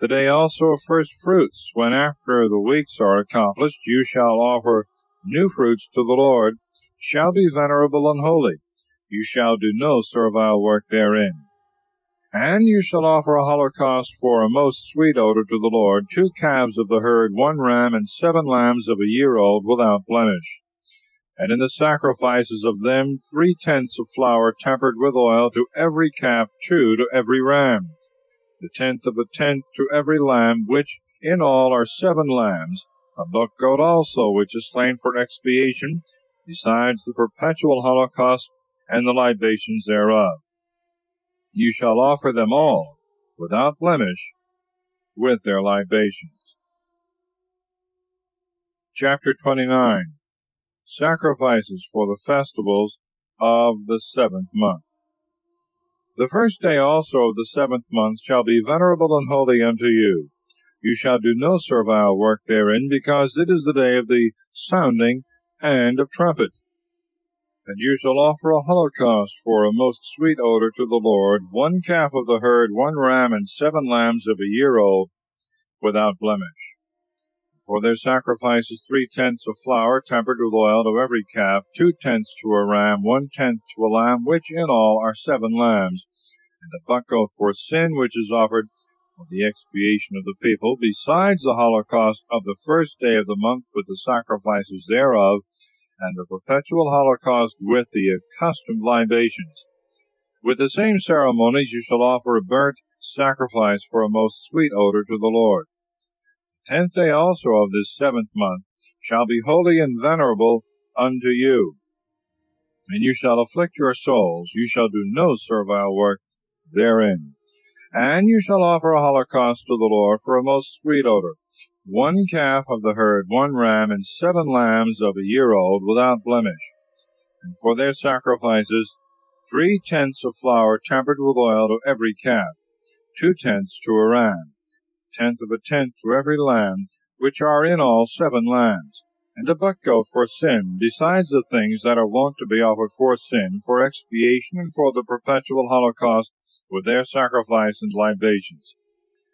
Speaker 2: The day also of first fruits, when after the weeks are accomplished you shall offer new fruits to the Lord, shall be venerable and holy. You shall do no servile work therein. And you shall offer a holocaust for a most sweet odor to the Lord: 2 calves of the herd, 1 ram, and 7 lambs of a year old without blemish. And in the sacrifices of them 3 tenths of flour tempered with oil to every calf, 2 to every ram, the 1/10 of a tenth to every lamb, which in all are 7 lambs, a buck goat also, which is slain for expiation, besides the perpetual holocaust and the libations thereof. You shall offer them all, without blemish, with their libations. Chapter 29. Sacrifices for the festivals of the 7th month. The first day also of the 7th month shall be venerable and holy unto you. You shall do no servile work therein, because it is the day of the sounding and of trumpet. And you shall offer a holocaust for a most sweet odor to the Lord, 1 calf of the herd, 1 ram, and 7 lambs of a year old, without blemish. For their sacrifices 3/10 of flour, tempered with oil, to every calf, 2/10 to a ram, 1/10 to a lamb, which in all are 7 lambs, and a buck goat for sin, which is offered for the expiation of the people, besides the holocaust of the first day of the month with the sacrifices thereof, and the perpetual holocaust with the accustomed libations. With the same ceremonies you shall offer a burnt sacrifice for a most sweet odor to the Lord. The 10th day also of this 7th month shall be holy and venerable unto you. And you shall afflict your souls, you shall do no servile work therein. And you shall offer a holocaust to the Lord for a most sweet odor, 1 calf of the herd, 1 ram, and 7 lambs of a year old, without blemish. And for their sacrifices 3/10 of flour tempered with oil to every calf, 2/10 to a ram, 1/10 of a tenth to every lamb, which are in all 7 lambs, and a buck goat for sin, besides the things that are wont to be offered for sin, for expiation, and for the perpetual holocaust, with their sacrifice and libations.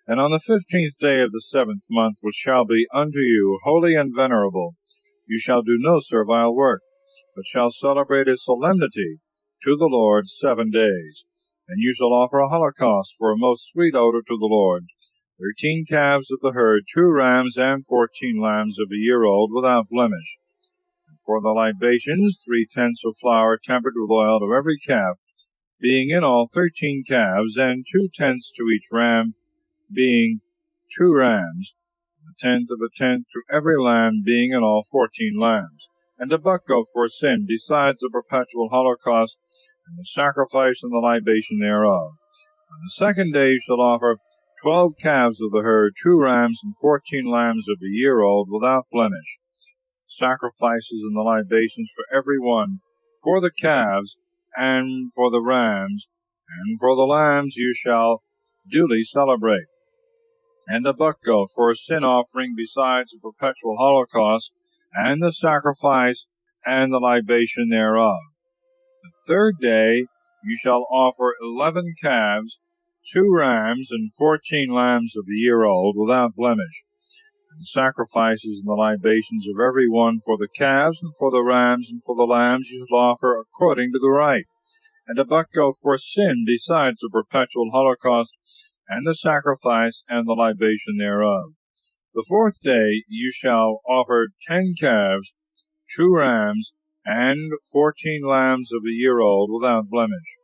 Speaker 2: And on the 15th day of the 7th month, which shall be unto you holy and venerable, you shall do no servile work, but shall celebrate a solemnity to the Lord 7 days. And you shall offer a holocaust for a most sweet odor to the Lord, 13 calves of the herd, 2 rams, and 14 lambs of a year old, without blemish. And for the libations 3/10 of flour tempered with oil to every calf, being in all 13 calves, and 2/10 to each ram, being 2 rams, 1/10 of a tenth to every lamb, being in all 14 lambs, and a buck goat for sin, besides the perpetual holocaust, and the sacrifice and the libation thereof. On the 2nd day you shall offer 12 calves of the herd, 2 rams, and 14 lambs of a year old, without blemish, sacrifices and the libations for every one, for the calves, and for the rams, and for the lambs you shall duly celebrate. And a buck goat for a sin offering, besides the perpetual holocaust, and the sacrifice and the libation thereof. The 3rd day you shall offer 11 calves, 2 rams, and 14 lambs of a year old, without blemish, and the sacrifices and the libations of every one, for the calves, and for the rams, and for the lambs you shall offer according to the right, and a buck goat for sin, besides the perpetual holocaust, and the sacrifice and the libation thereof. The 4th day you shall offer 10 calves, 2 rams, and 14 lambs of a year old, without blemish,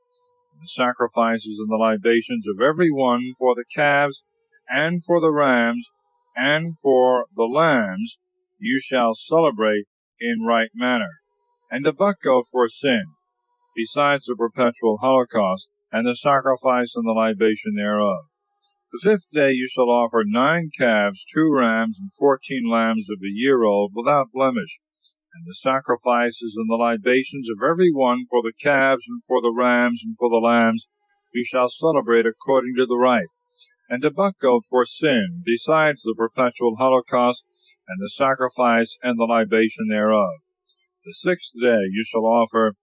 Speaker 2: and the sacrifices and the libations of every one, for the calves, and for the rams, and for the lambs you shall celebrate in right manner, and a buck goat for sin, besides the perpetual holocaust, and the sacrifice and the libation thereof. The 5th day you shall offer 9 calves, 2 rams, and 14 lambs of a year old, without blemish, and the sacrifices and the libations of every one, for the calves, and for the rams, and for the lambs you shall celebrate according to the right, and a buck goat for sin, besides the perpetual holocaust, and the sacrifice and the libation thereof. The 6th day you shall offer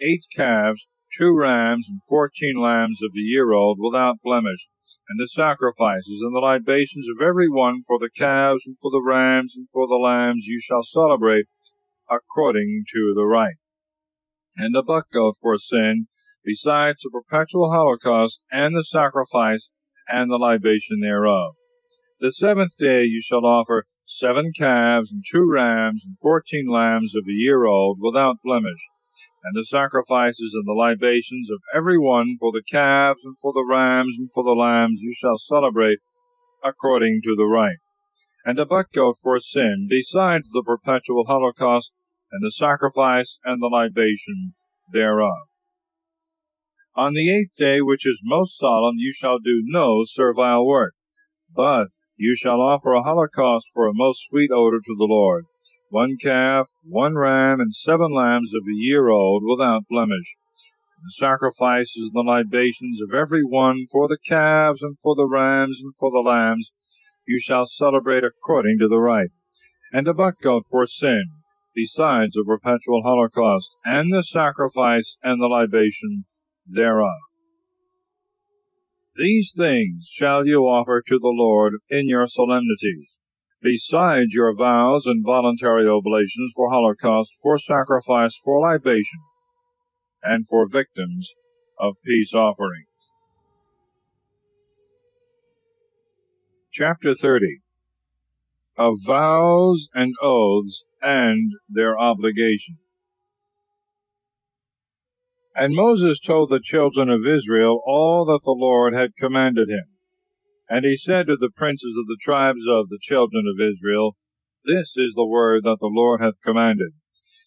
Speaker 2: 8 calves, 2 rams, and 14 lambs of a year old, without blemish, and the sacrifices and the libations of every one, for the calves, and for the rams, and for the lambs you shall celebrate according to the right, and a buck goat for sin, besides the perpetual holocaust, and the sacrifice and the libation thereof. The 7th day you shall offer 7 calves, and 2 rams, and 14 lambs of a year old, without blemish, and the sacrifices and the libations of every one, for the calves, and for the rams, and for the lambs you shall celebrate according to the right, and a buck goat for sin, besides the perpetual holocaust, and the sacrifice and the libation thereof. On the 8th day, which is most solemn, you shall do no servile work, but you shall offer a holocaust for a most sweet odor to the Lord, 1 calf, 1 ram, and 7 lambs of a year old, without blemish. The sacrifices and the libations of every one for the calves and for the rams and for the lambs you shall celebrate according to the rite, and a buck goat for sin, besides a perpetual holocaust, and the sacrifice and the libation thereof. These things shall you offer to the Lord in your solemnities, besides your vows and voluntary oblations for holocaust, for sacrifice, for libation, and for victims of peace offerings. Chapter 30. Of vows and oaths and their obligation. And Moses told the children of Israel all that the Lord had commanded him. And he said to the princes of the tribes of the children of Israel, This is the word that the Lord hath commanded.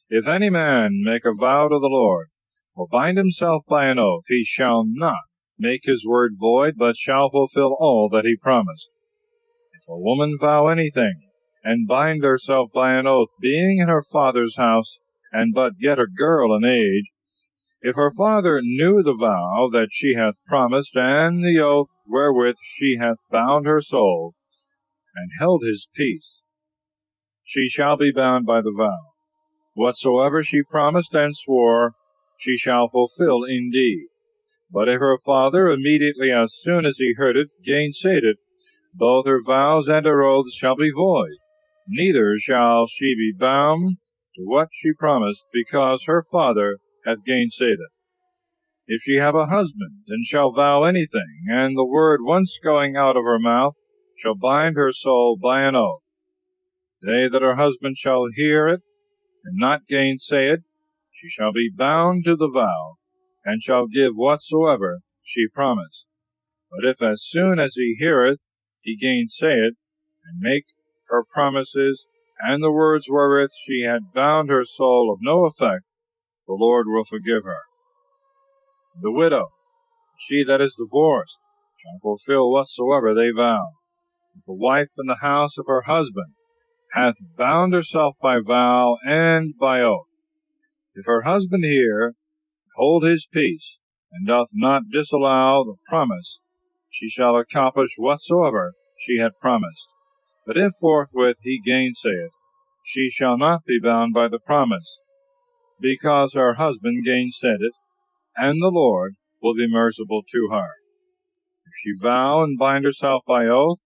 Speaker 2: If any man make a vow to the Lord, or bind himself by an oath, he shall not make his word void, but shall fulfill all that he promised. If a woman vow anything, and bind herself by an oath, being in her father's house, and but yet a girl in age, if her father knew the vow that she hath promised, and the oath wherewith she hath bound her soul, and held his peace, she shall be bound by the vow. Whatsoever she promised and swore, she shall fulfill indeed. But if her father, immediately as soon as he heard it, gainsayed it, both her vows and her oaths shall be void, neither shall she be bound to what she promised, because her father hath gainsayed it. If she have a husband, and shall vow anything, and the word once going out of her mouth shall bind her soul by an oath, they that her husband shall hear it, and not gainsay it, she shall be bound to the vow, and shall give whatsoever she promised. But if as soon as he heareth he gainsay it, and make her promises, and the words wherewith she had bound her soul of no effect, the Lord will forgive her. The widow, she that is divorced, shall fulfill whatsoever they vow. If a wife in the house of her husband hath bound herself by vow and by oath, if her husband hear, hold his peace, and doth not disallow the promise, she shall accomplish whatsoever she had promised. But if forthwith he gainsay it, she shall not be bound by the promise, because her husband gainsaid it, and the Lord will be merciful to her. If she vow and bind herself by oath,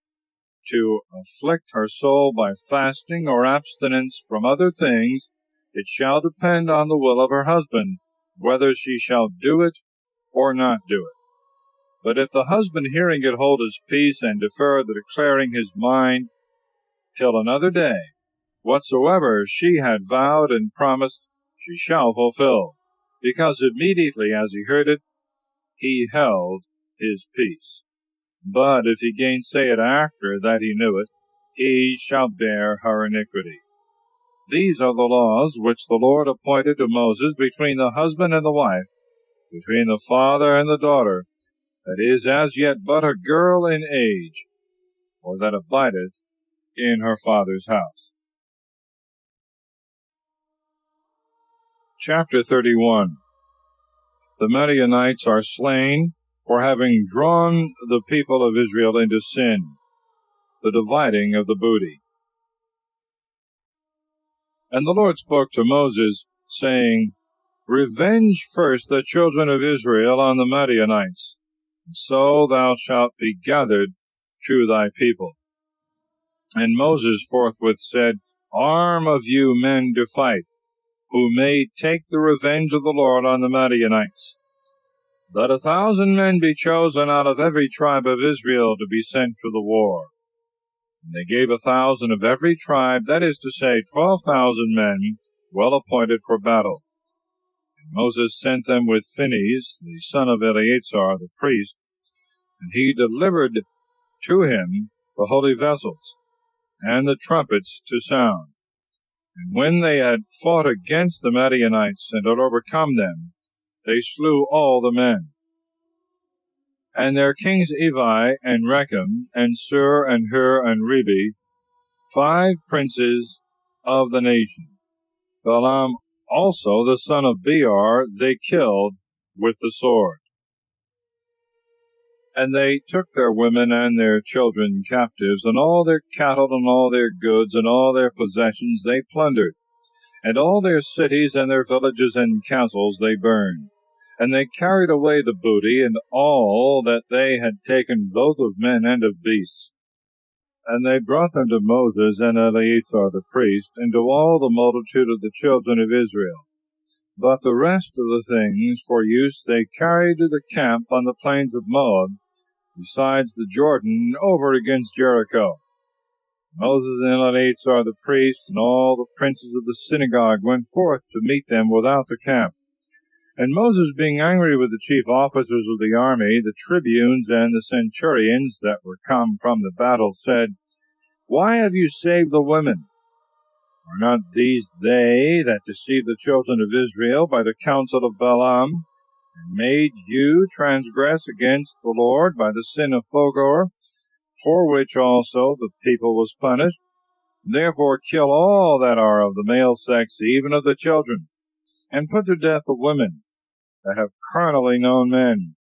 Speaker 2: to afflict her soul by fasting or abstinence from other things, it shall depend on the will of her husband, whether she shall do it or not do it. But if the husband hearing it hold his peace, and defer the declaring his mind till another day, whatsoever she had vowed and promised, she shall fulfill, because immediately as he heard it, he held his peace. But if he gainsay it after that he knew it, he shall bear her iniquity. These are the laws which the Lord appointed to Moses between the husband and the wife, between the father and the daughter, that is as yet but a girl in age, or that abideth in her father's house. Chapter 31. The Midianites are slain for having drawn the people of Israel into sin. The dividing of the booty. And the Lord spoke to Moses, saying, Revenge first the children of Israel on the Midianites, and so thou shalt be gathered to thy people. And Moses forthwith said, Arm of you men to fight, who may take the revenge of the Lord on the Midianites. Let 1,000 men be chosen out of every tribe of Israel to be sent to the war. And they gave 1,000 of every tribe, that is to say, 12,000 men, well appointed for battle. And Moses sent them with Phinehas, the son of Eleazar the priest, and he delivered to him the holy vessels.
Speaker 1: and the trumpets to sound. And when they had fought against the Midianites and had overcome them, they slew all the men. And their kings Evi, and Rechem, and Sur, and Hur, and Rebi, 5 princes of the nation. Balaam also, the son of Beor, they killed with the sword. And they took their women and their children captives, and all their cattle, and all their goods, and all their possessions they plundered, and all their cities and their villages and castles they burned. And they carried away the booty, and all that they had taken, both of men and of beasts. And they brought them to Moses and Eleazar the priest, and to all the multitude of the children of Israel. But the rest of the things for use they carried to the camp on the plains of Moab, besides the Jordan, over against Jericho. Moses and Eleazar the priest, and all the princes of the synagogue went forth to meet them without the camp. And Moses, being angry with the chief officers of the army, the tribunes, and the centurions that were come from the battle, said, Why have you saved the women? Are not these they that deceived the children of Israel by the counsel of Balaam, and made you transgress against the Lord by the sin of Phogor, for which also the people was punished? Therefore kill all that are of the male sex, even of the children, and put to death the women that have carnally known men.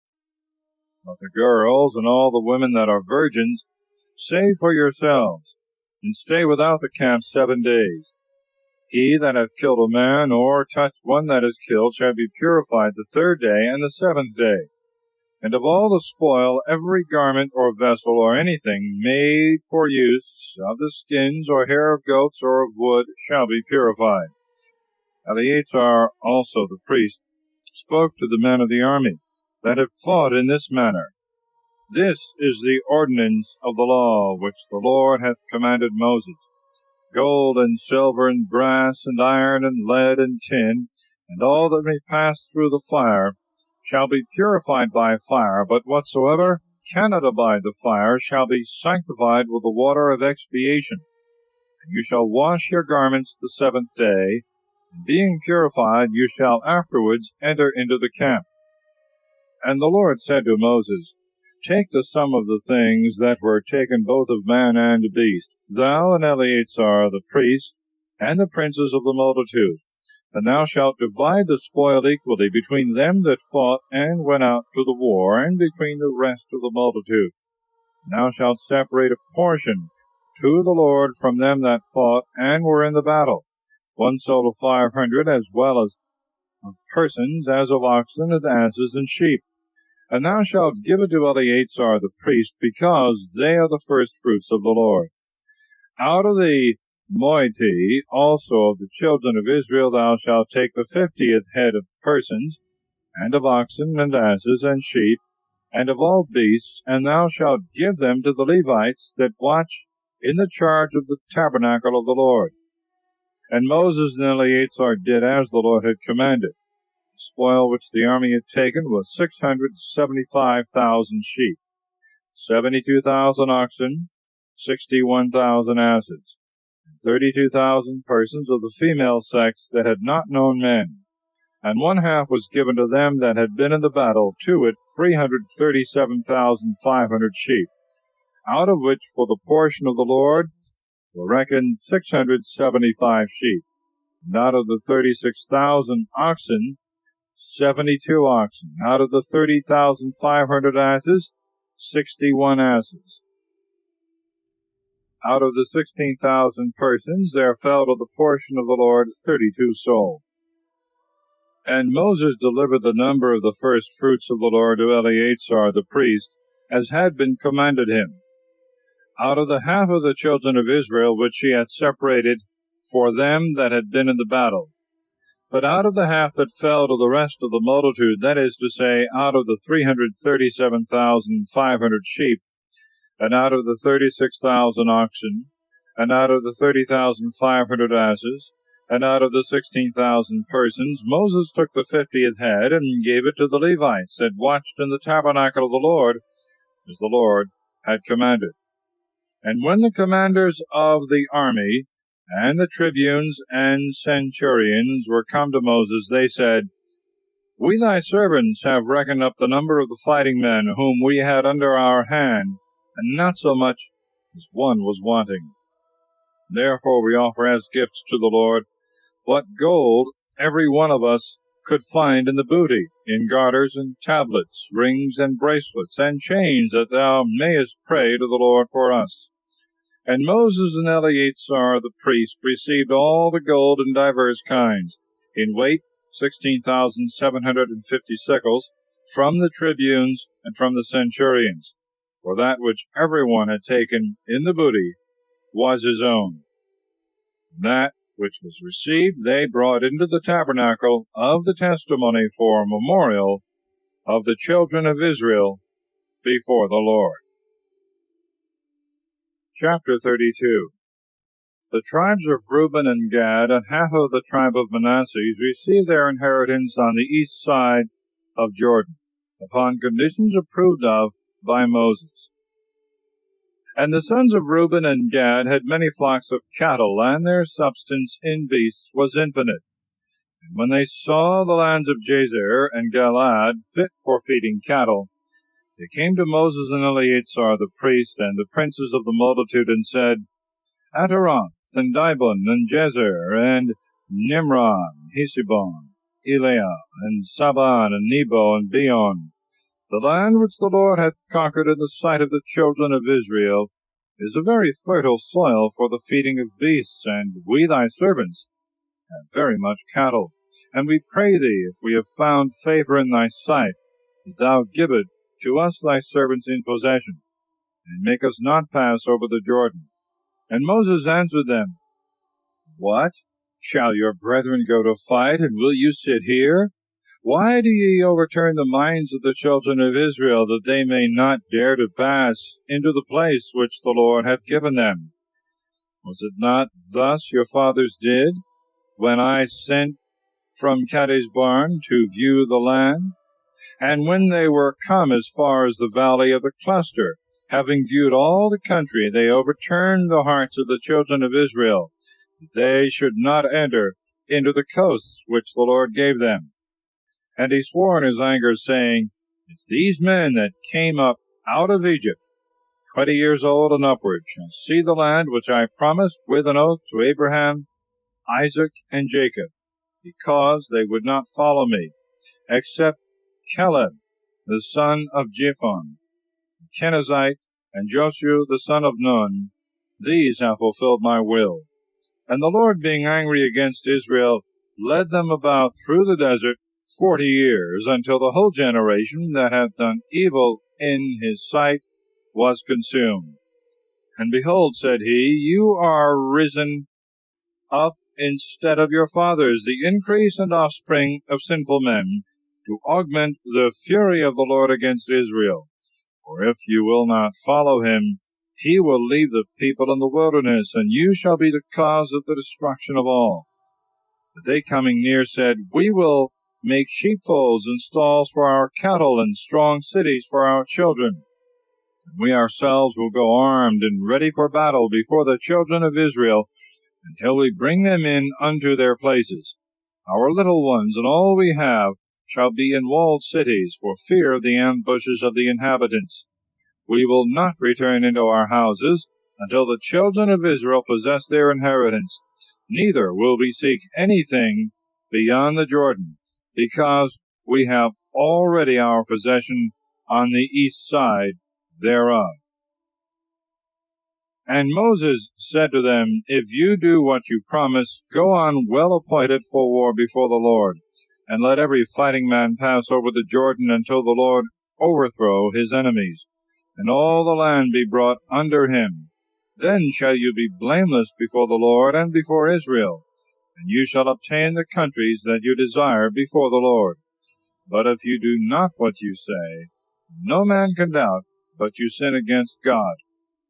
Speaker 1: But the girls and all the women that are virgins, save for yourselves, and stay without the camp 7 days. He that hath killed a man, or touched one that is killed, shall be purified the 3rd day and the 7th day. And of all the spoil, every garment or vessel or anything made for use of the skins or hair of goats or of wood shall be purified. Eleazar also the priest spoke to the men of the army that had fought in this manner. This is the ordinance of the law which the Lord hath commanded Moses. Gold and silver and brass and iron and lead and tin, and all that may pass through the fire, shall be purified by fire, but whatsoever cannot abide the fire shall be sanctified with the water of expiation. And you shall wash your garments the 7th day, and being purified you shall afterwards enter into the camp. And the Lord said to Moses, Take the sum of the things that were taken both of man and beast, thou and Eleazar the priest, and the princes of the multitude, and thou shalt divide the spoil equally between them that fought and went out to the war, and between the rest of the multitude. And thou shalt separate a portion to the Lord from them that fought and were in the battle, 1 soul of 500, as well as of persons, as of oxen and asses and sheep. And thou shalt give it to Eleazar the priest, because they are the firstfruits of the Lord. Out of the moiety also of the children of Israel thou shalt take the 50th head of persons, and of oxen and asses and sheep, and of all beasts, and thou shalt give them to the Levites that watch in the charge of the tabernacle of the Lord. And Moses and Eleazar did as the Lord had commanded. The spoil which the army had taken was 675,000 sheep, 72,000 oxen, 61,000 asses, and 32,000 persons of the female sex that had not known men. And 1/2 was given to them that had been in the battle, to it 337,500 sheep, out of which for the portion of the Lord were reckoned 675 sheep, and out of the 36,000 oxen, 72 oxen, out of the 30,500 asses, 61 asses. Out of the 16,000 persons there fell to the portion of the Lord 32 souls. And Moses delivered the number of the first fruits of the Lord to Eleazar the priest, as had been commanded him, out of the half of the children of Israel which he had separated for them that had been in the battle. But out of the half that fell to the rest of the multitude, that is to say, out of the 337,500 sheep, and out of the 36,000 oxen, and out of the 30,500 asses, and out of the 16,000 persons, Moses took the 50th head, and gave it to the Levites that watched in the tabernacle of the Lord, as the Lord had commanded. And when the commanders of the army, and the tribunes and centurions were come to Moses, they said, We thy servants have reckoned up the number of the fighting men whom we had under our hand, and not so much as one was wanting. Therefore we offer as gifts to the Lord what gold every one of us could find in the booty, in garters and tablets, rings and bracelets, and chains, that thou mayest pray to the Lord for us. And Moses and Eleazar the priest received all the gold in divers kinds, in weight 16,750 shekels, from the tribunes and from the centurions, for that which every one had taken in the booty was his own. That which was received they brought into the tabernacle of the testimony for a memorial of the children of Israel before the Lord. Chapter 32. The tribes of Reuben and Gad and half of the tribe of Manasseh received their inheritance on the east side of Jordan, upon conditions approved of by Moses. And the sons of Reuben and Gad had many flocks of cattle, and their substance in beasts was infinite. And when they saw the lands of Jazer and Galaad fit for feeding cattle, they came to Moses and Eleazar the priest and the princes of the multitude, and said, Ataroth, and Dibon, and Jazer, and Nimron, Hesibon, Eleah, and Saban, and Nebo, and Beon, the land which the Lord hath conquered in the sight of the children of Israel, is a very fertile soil for the feeding of beasts, and we thy servants have very much cattle. And we pray thee, if we have found favor in thy sight, that thou give it to us thy servants in possession, and make us not pass over the Jordan. And Moses answered them, What? Shall your brethren go to fight, and will you sit here? Why do ye overturn the minds of the children of Israel, that they may not dare to pass into the place which the Lord hath given them? Was it not thus your fathers did, when I sent from Kadesh Barn to view the land? And when they were come as far as the valley of the cluster, having viewed all the country, they overturned the hearts of the children of Israel, that they should not enter into the coasts which the Lord gave them. And he swore in his anger, saying, If these men that came up out of Egypt, 20 years old and upward, shall see the land which I promised with an oath to Abraham, Isaac, and Jacob, because they would not follow me, except Caleb the son of Jephunneh, the Kenizzite, and Joshua the son of Nun, these have fulfilled my will. And the Lord, being angry against Israel, led them about through the desert 40 years, until the whole generation that hath done evil in his sight was consumed. And behold, said he, you are risen up instead of your fathers, the increase and offspring of sinful men, to augment the fury of the Lord against Israel. For if you will not follow him, he will leave the people in the wilderness, and you shall be the cause of the destruction of all. But they coming near said, We will make sheepfolds and stalls for our cattle, and strong cities for our children. And we ourselves will go armed and ready for battle before the children of Israel, until we bring them in unto their places. Our little ones and all we have shall be in walled cities, for fear of the ambushes of the inhabitants. We will not return into our houses until the children of Israel possess their inheritance, neither will we seek anything beyond the Jordan, because we have already our possession on the east side thereof. And Moses said to them, If you do what you promise, go on well appointed for war before the Lord, and let every fighting man pass over the Jordan until the Lord overthrow his enemies, and all the land be brought under him. Then shall you be blameless before the Lord and before Israel, and you shall obtain the countries that you desire before the Lord. But if you do not what you say, no man can doubt but you sin against God,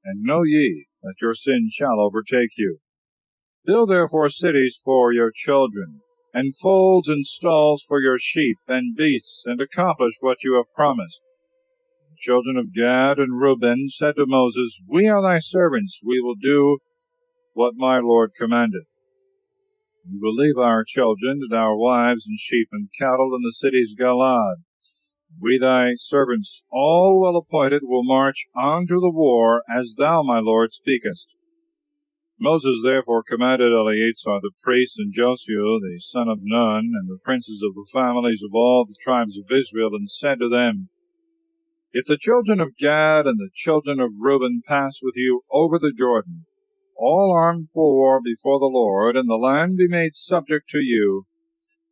Speaker 1: and know ye that your sin shall overtake you. Build therefore cities for your children, and folds and stalls for your sheep and beasts, and accomplish what you have promised. The children of Gad and Reuben said to Moses, We are thy servants, we will do what my Lord commandeth. We will leave our children and our wives and sheep and cattle in the cities Galaad. We thy servants, all well appointed, will march on to the war, as thou, my Lord, speakest. Moses therefore commanded Eleazar the priest, and Joshua the son of Nun, and the princes of the families of all the tribes of Israel, and said to them, If the children of Gad and the children of Reuben pass with you over the Jordan, all armed for war before the Lord, and the land be made subject to you,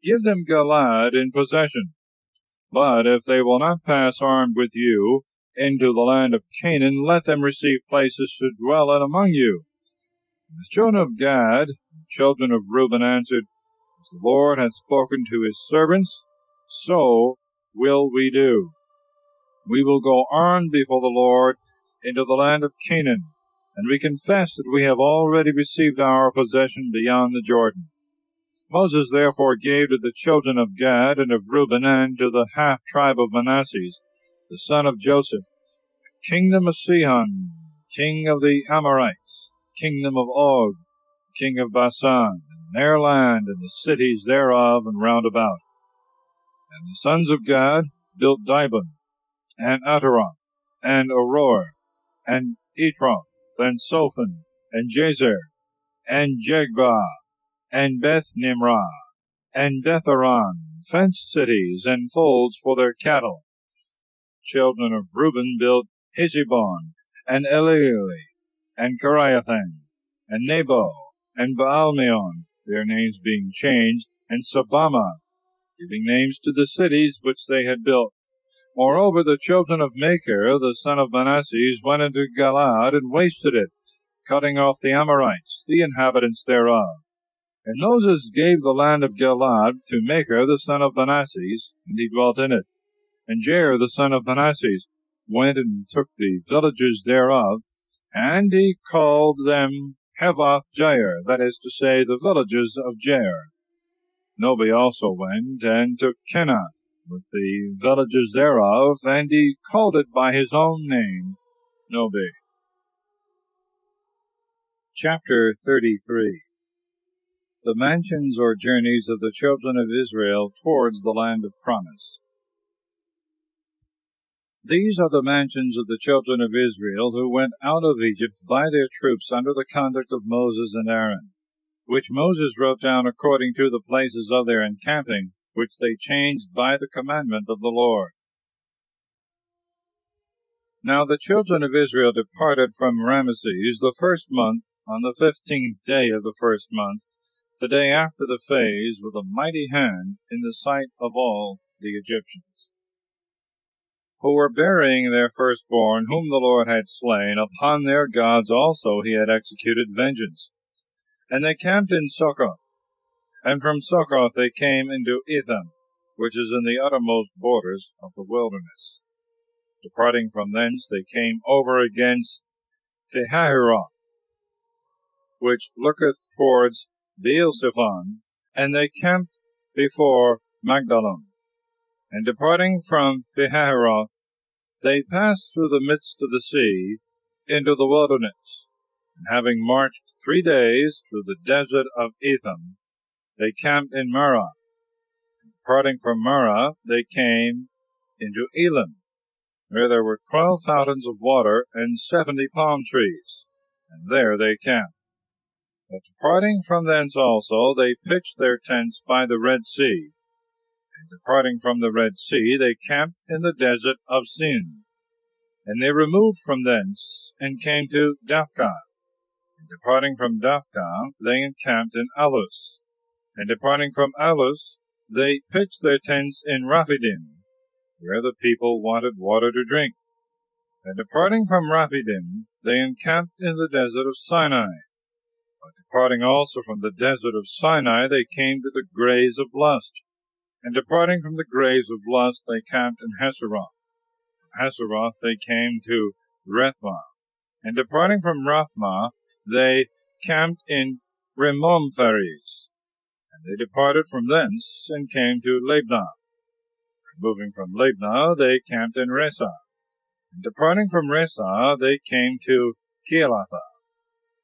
Speaker 1: give them Galaad in possession. But if they will not pass armed with you into the land of Canaan, let them receive places to dwell in among you. And the children of Gad, the children of Reuben answered, As the Lord hath spoken to his servants, so will we do. We will go armed before the Lord into the land of Canaan, and we confess that we have already received our possession beyond the Jordan. Moses therefore gave to the children of Gad and of Reuben and to the half-tribe of Manasseh, the son of Joseph, the kingdom of Sihon, king of the Amorites, the kingdom of Og, king of Bashan, and their land, and the cities thereof, and round about. And the sons of Gad built Dibon, and Ataroth, and Aroer, and Etroth, and Sophan, and Jazer, and Jegbah, and Beth-Nimrah, and Betharan, fenced cities, and folds for their cattle. Children of Reuben built Heshbon, and Elealeh, and Kiriathaim, and Nebo, and Baalmeon, their names being changed, and Sabama, giving names to the cities which they had built. Moreover, the children of Machir, the son of Manasseh, went into Galaad, and wasted it, cutting off the Amorites, the inhabitants thereof. And Moses gave the land of Galaad to Machir the son of Manasseh, and he dwelt in it. And Jair the son of Manasseh went and took the villages thereof, and he called them Havoth Jair, that is to say, the villages of Jair. Nobi also went and took Kenath, with the villages thereof, and he called it by his own name, Nobi. Chapter 33. The mansions or journeys of the children of Israel towards the land of promise. These are the mansions of the children of Israel who went out of Egypt by their troops under the conduct of Moses and Aaron, which Moses wrote down according to the places of their encamping, which they changed by the commandment of the Lord. Now the children of Israel departed from Ramesses the first month, on the 15th day of the first month, the day after the phase, with a mighty hand in the sight of all the Egyptians, who were burying their firstborn, whom the Lord had slain. Upon their gods also he had executed vengeance. And they camped in Succoth. And from Succoth they came into Etham, which is in the uttermost borders of the wilderness. Departing from thence, they came over against Pihahiroth, which looketh towards Beelzephon, and they camped before Magdalon. And departing from Pihahiroth, they passed through the midst of the sea into the wilderness. And having marched 3 days through the desert of Etham, they camped in Marah. And departing from Marah, they came into Elim, where there were 12 fountains of water and 70 palm trees, and there they camped. But departing from thence also, they pitched their tents by the Red Sea. And departing from the Red Sea, they camped in the desert of Sin. And they removed from thence, and came to Daphkah. And departing from Daphkah, they encamped in Alus. And departing from Alus, they pitched their tents in Raphidim, where the people wanted water to drink. And departing from Raphidim, they encamped in the desert of Sinai. But departing also from the desert of Sinai, they came to the graves of Lust. And departing from the graves of Lust, they camped in Hazeroth. From Hazeroth they came to Rethmah. And departing from Rethmah, they camped in Rimmon-Phares. And they departed from thence, and came to Libnah. Moving from Libnah, they camped in Ressah. And departing from Rissah, they came to Keilatha,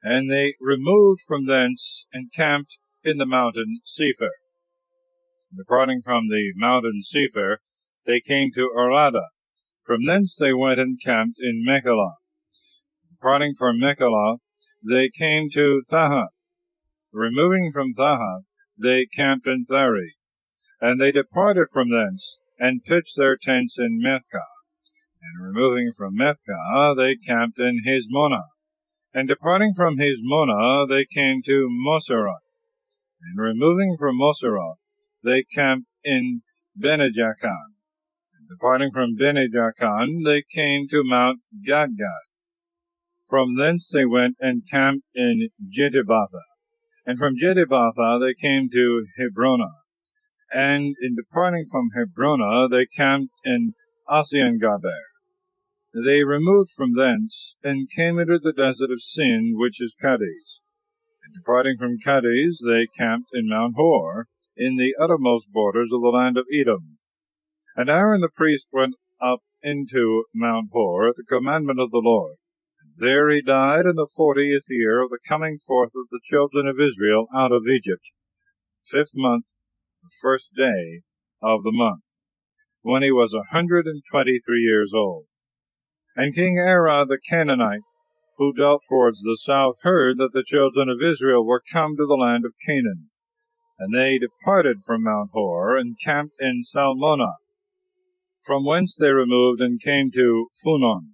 Speaker 1: and they removed from thence and camped in the mountain Sephir. Departing from the mountain Sephir, they came to Arada. From thence they went and camped in Mekhelah. Departing from Mekhelah, they came to Thahath. Removing from Thahath, they camped in Thari. And they departed from thence, and pitched their tents in Methkah. And removing from Methkah, they camped in Hezmonah. And departing from Hezmonah, they came to Moseroth. And removing from Moseroth, they camped in Bene-Jaakan. And departing from Bene-Jaakan, they came to Mount Gadgad. From thence they went and camped in Jetibatha. And from Jetibatha they came to Hebronah. And in departing from Hebronah, they camped in Asian-Gaber. They removed from thence, and came into the desert of Sin, which is Cades. And departing from Cades, they camped in Mount Hor, in the uttermost borders of the land of Edom. And Aaron the priest went up into Mount Hor at the commandment of the Lord. And there he died in the 40th year of the coming forth of the children of Israel out of Egypt, 5th month, the 1st day of the month, when he was 123 years old. And King Arah the Canaanite, who dwelt towards the south, heard that the children of Israel were come to the land of Canaan. And they departed from Mount Hor, and camped in Salmonah, from whence they removed and came to Phunon.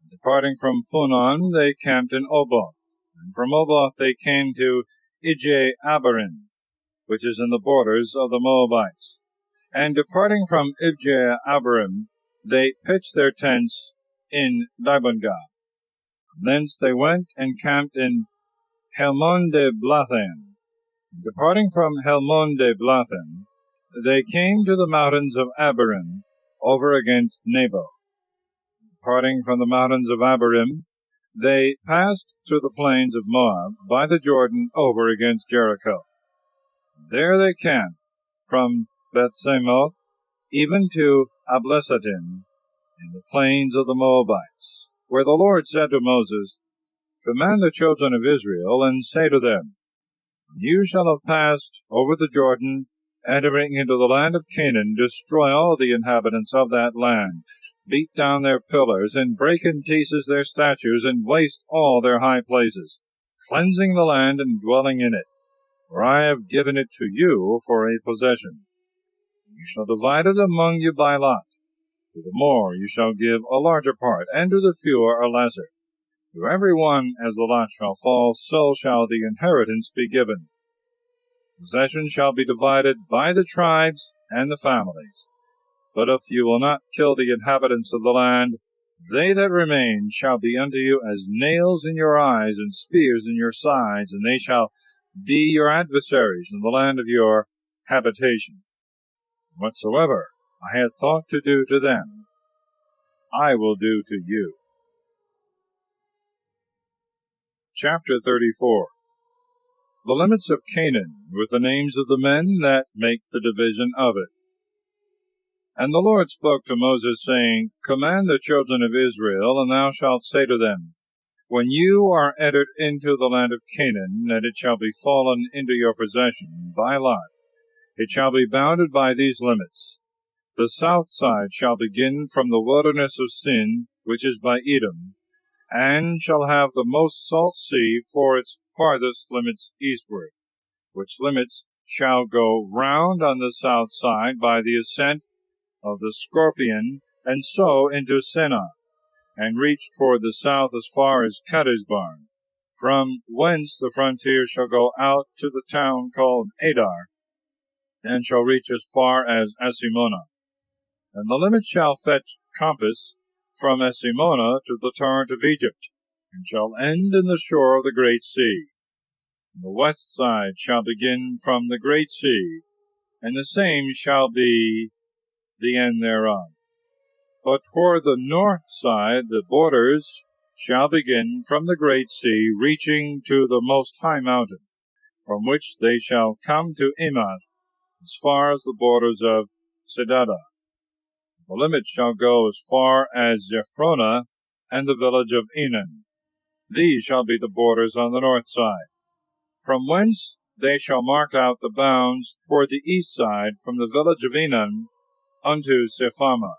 Speaker 1: And departing from Phunon, they camped in Oboth. And from Oboth they came to Ije-Abarim, which is in the borders of the Moabites. And departing from Ije-Abarim, they pitched their tents in Dibongah. Thence they went and camped in Helmon-de-Blathan. Departing from Helmon-de-Blathan, they came to the mountains of Abarim, over against Nebo. Departing from the mountains of Abarim, they passed through the plains of Moab, by the Jordan, over against Jericho. There they camped, from Bethsemoth even to Ablesatim, in the plains of the Moabites, where the Lord said to Moses, Command the children of Israel, and say to them, You shall have passed over the Jordan, entering into the land of Canaan, destroy all the inhabitants of that land, beat down their pillars, and break in pieces their statues, and waste all their high places, cleansing the land and dwelling in it. For I have given it to you for a possession. You shall divide it among you by lot. To the more you shall give a larger part, and to the fewer a lesser. To every one as the lot shall fall, so shall the inheritance be given. Possession shall be divided by the tribes and the families. But if you will not kill the inhabitants of the land, they that remain shall be unto you as nails in your eyes and spears in your sides, and they shall be your adversaries in the land of your habitation. Whatsoever I had thought to do to them, I will do to you. Chapter 34. The limits of Canaan, with the names of the men that make the division of it. And the Lord spoke to Moses, saying, Command the children of Israel, and thou shalt say to them, When you are entered into the land of Canaan, and it shall be fallen into your possession by lot, it shall be bounded by these limits. The south side shall begin from the wilderness of Sin, which is by Edom, and shall have the most salt sea for its farthest limits eastward, which limits shall go round on the south side by the ascent of the Scorpion, and so into Senah, and reach toward the south as far as Kadesbarn, from whence the frontier shall go out to the town called Adar, and shall reach as far as Esimona. And the limit shall fetch compass from Esimona to the torrent of Egypt, and shall end in the shore of the great sea. And the west side shall begin from the great sea, and the same shall be the end thereof. But toward the north side the borders shall begin from the great sea, reaching to the most high mountain, from which they shall come to Emath, as far as the borders of Sedada. The limit shall go as far as Zephronah and the village of Enan. These shall be the borders on the north side, from whence they shall mark out the bounds toward the east side, from the village of Enan unto Sephama.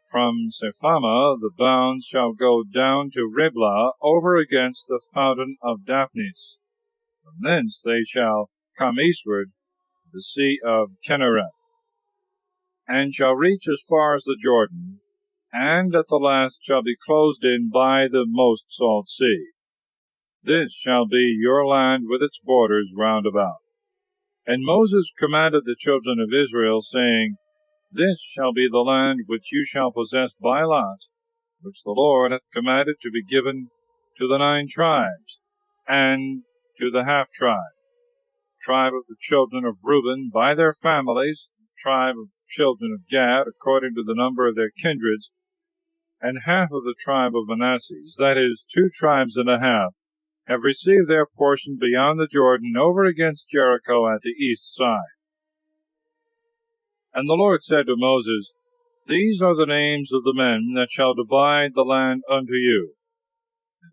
Speaker 1: From Sephama the bounds shall go down to Riblah, over against the fountain of Daphnis. From thence they shall come eastward to the sea of Kinnereth, and shall reach as far as the Jordan, and at the last shall be closed in by the most salt sea. This shall be your land with its borders round about. And Moses commanded the children of Israel, saying, This shall be the land which you shall possess by lot, which the Lord hath commanded to be given to the 9 tribes, and to the half-tribe, tribe of the children of Reuben by their families, tribe of the children of Gad according to the number of their kindreds, and half of the tribe of Manasseh, that is, 2 tribes and a half, have received their portion beyond the Jordan, over against Jericho at the east side. And the Lord said to Moses, These are the names of the men that shall divide the land unto you.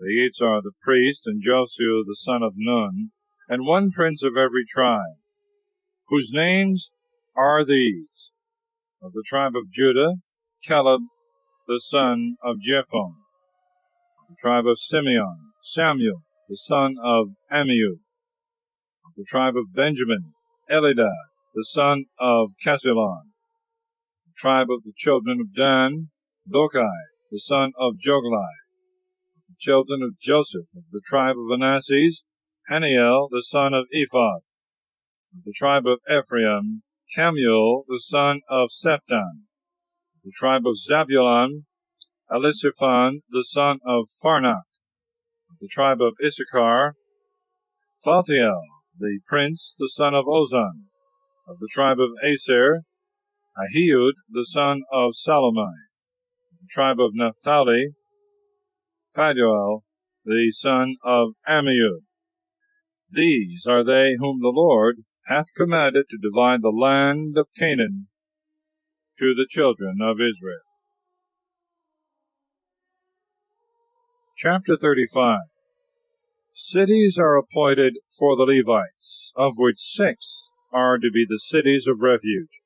Speaker 1: These are the priest, and Joshua the son of Nun, and 1 prince of every tribe, whose names are these: of the tribe of Judah, Caleb the son of Jephone; of the tribe of Simeon, Samuel the son of Ammiud; of the tribe of Benjamin, Elidad the son of Kesulon; the tribe of the children of Dan, Bokai the son of Joglai; of the children of Joseph, of the tribe of Manasseh, Haniel the son of Ephod; of the tribe of Ephraim, Camuel the son of Septan; of the tribe of Zabulon, Elisaphan the son of Pharnach; of the tribe of Issachar, Phaltiel the prince the son of Ozan; of the tribe of Aser, Ahiud the son of Salomai; of the tribe of Naphtali, Phaduel the son of Ammiud. These are they whom the Lord hath commanded to divide the land of Canaan to the children of Israel. Chapter 35. Cities are appointed for the Levites, of which 6 are to be the cities of refuge.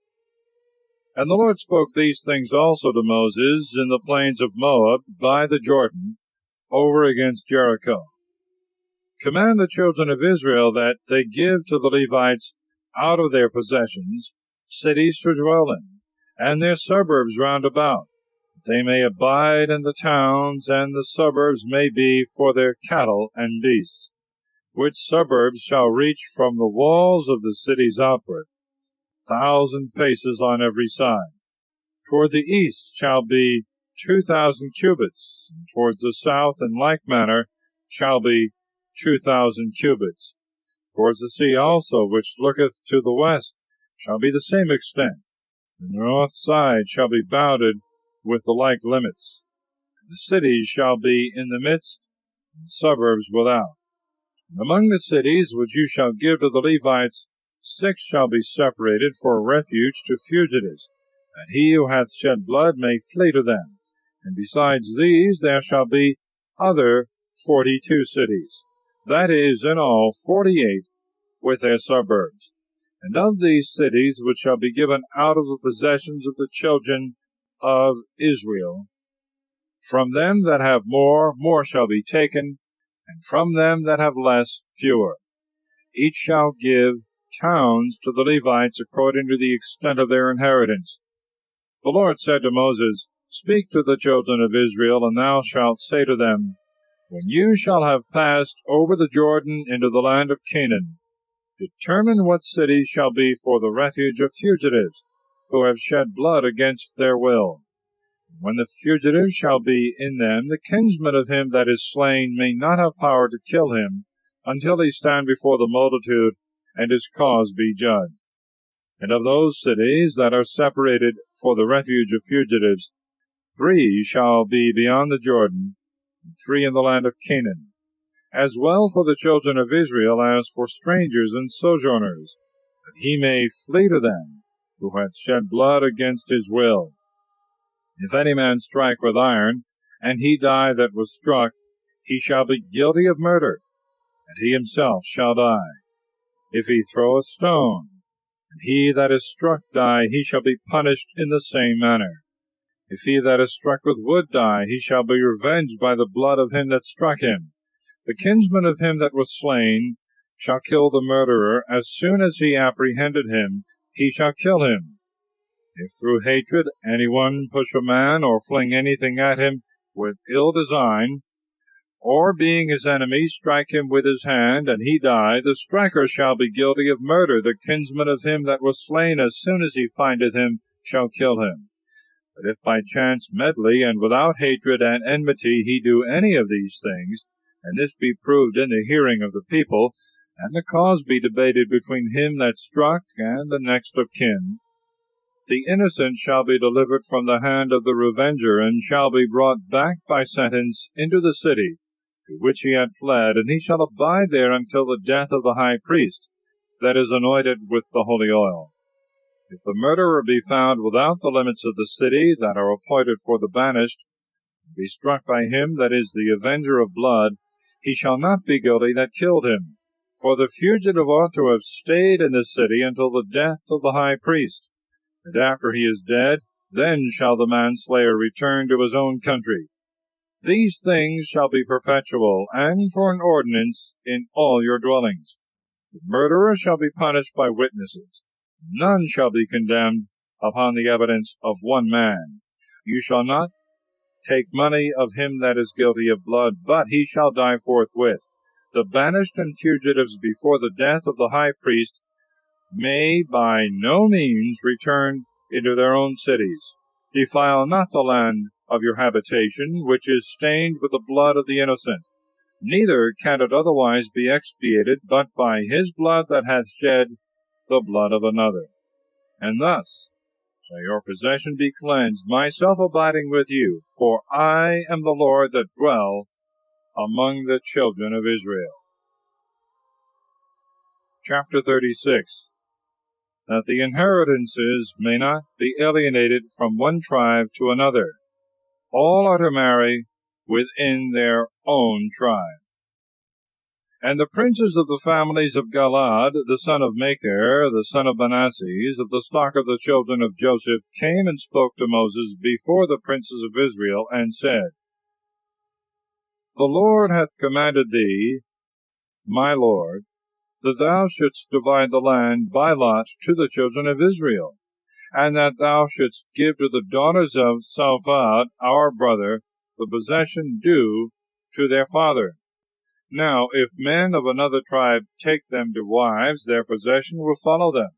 Speaker 1: And the Lord spoke these things also to Moses in the plains of Moab by the Jordan, over against Jericho. Command the children of Israel that they give to the Levites out of their possessions cities to dwell in, and their suburbs round about, that they may abide in the towns, and the suburbs may be for their cattle and beasts, which suburbs shall reach from the walls of the cities outward, 1,000 paces on every side. Toward the east shall be 2,000 cubits, and towards the south in like manner shall be 2,000 cubits. Towards the sea also, which looketh to the west, shall be the same extent. The north side shall be bounded with the like limits. The cities shall be in the midst, and the suburbs without. And among the cities which you shall give to the Levites, 6 shall be separated for a refuge to fugitives, that he who hath shed blood may flee to them. And besides these there shall be other 42 cities, that is, in all 48, with their suburbs. And of these cities which shall be given out of the possessions of the children of Israel, from them that have more, more shall be taken, and from them that have less, fewer. Each shall give towns to the Levites according to the extent of their inheritance. The Lord said to Moses, Speak to the children of Israel, and thou shalt say to them, When you shall have passed over the Jordan into the land of Canaan, determine what cities shall be for the refuge of fugitives, who have shed blood against their will. When the fugitives shall be in them, the kinsman of him that is slain may not have power to kill him, until he stand before the multitude, and his cause be judged. And of those cities that are separated for the refuge of fugitives, 3 shall be beyond the Jordan, and 3 in the land of Canaan, as well for the children of Israel as for strangers and sojourners, that he may flee to them, who hath shed blood against his will. If any man strike with iron, and he die that was struck, he shall be guilty of murder, and he himself shall die. If he throw a stone, and he that is struck die, he shall be punished in the same manner. If he that is struck with wood die, he shall be revenged by the blood of him that struck him. The kinsman of him that was slain shall kill the murderer. As soon as he apprehended him, he shall kill him. If through hatred any one push a man, or fling anything at him with ill design, or being his enemy strike him with his hand, and he die, the striker shall be guilty of murder. The kinsman of him that was slain, as soon as he findeth him, shall kill him. But if by chance medley, and without hatred and enmity, he do any of these things, and this be proved in the hearing of the people, and the cause be debated between him that struck and the next of kin, the innocent shall be delivered from the hand of the revenger, and shall be brought back by sentence into the city to which he had fled, and he shall abide there until the death of the high priest, that is anointed with the holy oil. If the murderer be found without the limits of the city that are appointed for the banished, and be struck by him that is the avenger of blood, he shall not be guilty that killed him, for the fugitive ought to have stayed in the city until the death of the high priest, and after he is dead, then shall the manslayer return to his own country. These things shall be perpetual, and for an ordinance in all your dwellings. The murderer shall be punished by witnesses. None shall be condemned upon the evidence of one man. You shall not take money of him that is guilty of blood, but he shall die forthwith. The banished and fugitives before the death of the high priest may by no means return into their own cities. Defile not the land of your habitation, which is stained with the blood of the innocent. Neither can it otherwise be expiated, but by his blood that hath shed the blood of another. And thus shall your possession be cleansed, myself abiding with you, for I am the Lord that dwell among the children of Israel. Chapter 36. That the inheritances may not be alienated from one tribe to another. All are to marry within their own tribe. And the princes of the families of Galaad, the son of Machir, the son of Manasseh, of the stock of the children of Joseph, came and spoke to Moses before the princes of Israel, and said, The Lord hath commanded thee, my lord, that thou shouldst divide the land by lot to the children of Israel, and that thou shouldst give to the daughters of Salphad, our brother, the possession due to their father. Now, if men of another tribe take them to wives, their possession will follow them.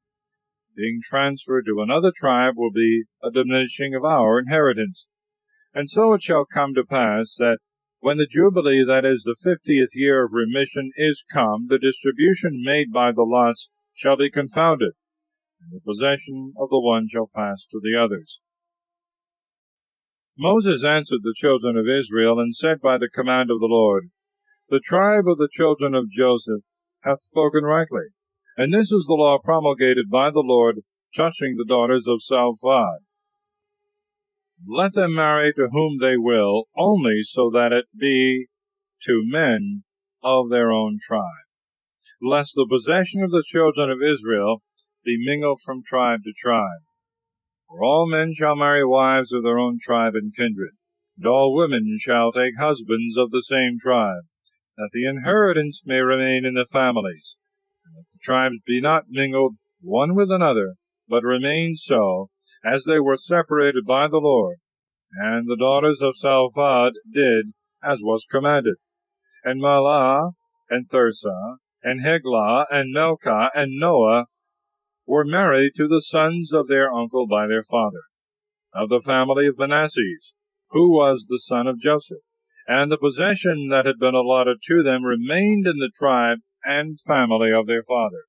Speaker 1: Being transferred to another tribe will be a diminishing of our inheritance. And so it shall come to pass that when the Jubilee, that is, the 50th year of remission, is come, the distribution made by the lots shall be confounded, and the possession of the one shall pass to the others. Moses answered the children of Israel, and said by the command of the Lord, The tribe of the children of Joseph hath spoken rightly, and this is the law promulgated by the Lord touching the daughters of Salphad. Let them marry to whom they will, only so that it be to men of their own tribe, lest the possession of the children of Israel be mingled from tribe to tribe. For all men shall marry wives of their own tribe and kindred, and all women shall take husbands of the same tribe, that the inheritance may remain in the families, and that the tribes be not mingled one with another, but remain so, as they were separated by the Lord. And the daughters of Salphad did as was commanded. And Mahlah, and Thirsa, and Heglah, and Melchah, and Noah were married to the sons of their uncle by their father, of the family of Manasseh, who was the son of Joseph. And the possession that had been allotted to them remained in the tribe and family of their father.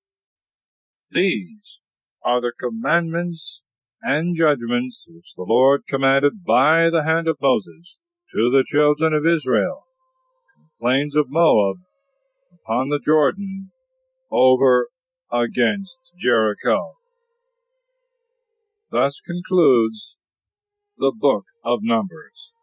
Speaker 1: These are the commandments and judgments which the Lord commanded by the hand of Moses to the children of Israel, in the plains of Moab, upon the Jordan, over against Jericho. Thus concludes the book of Numbers.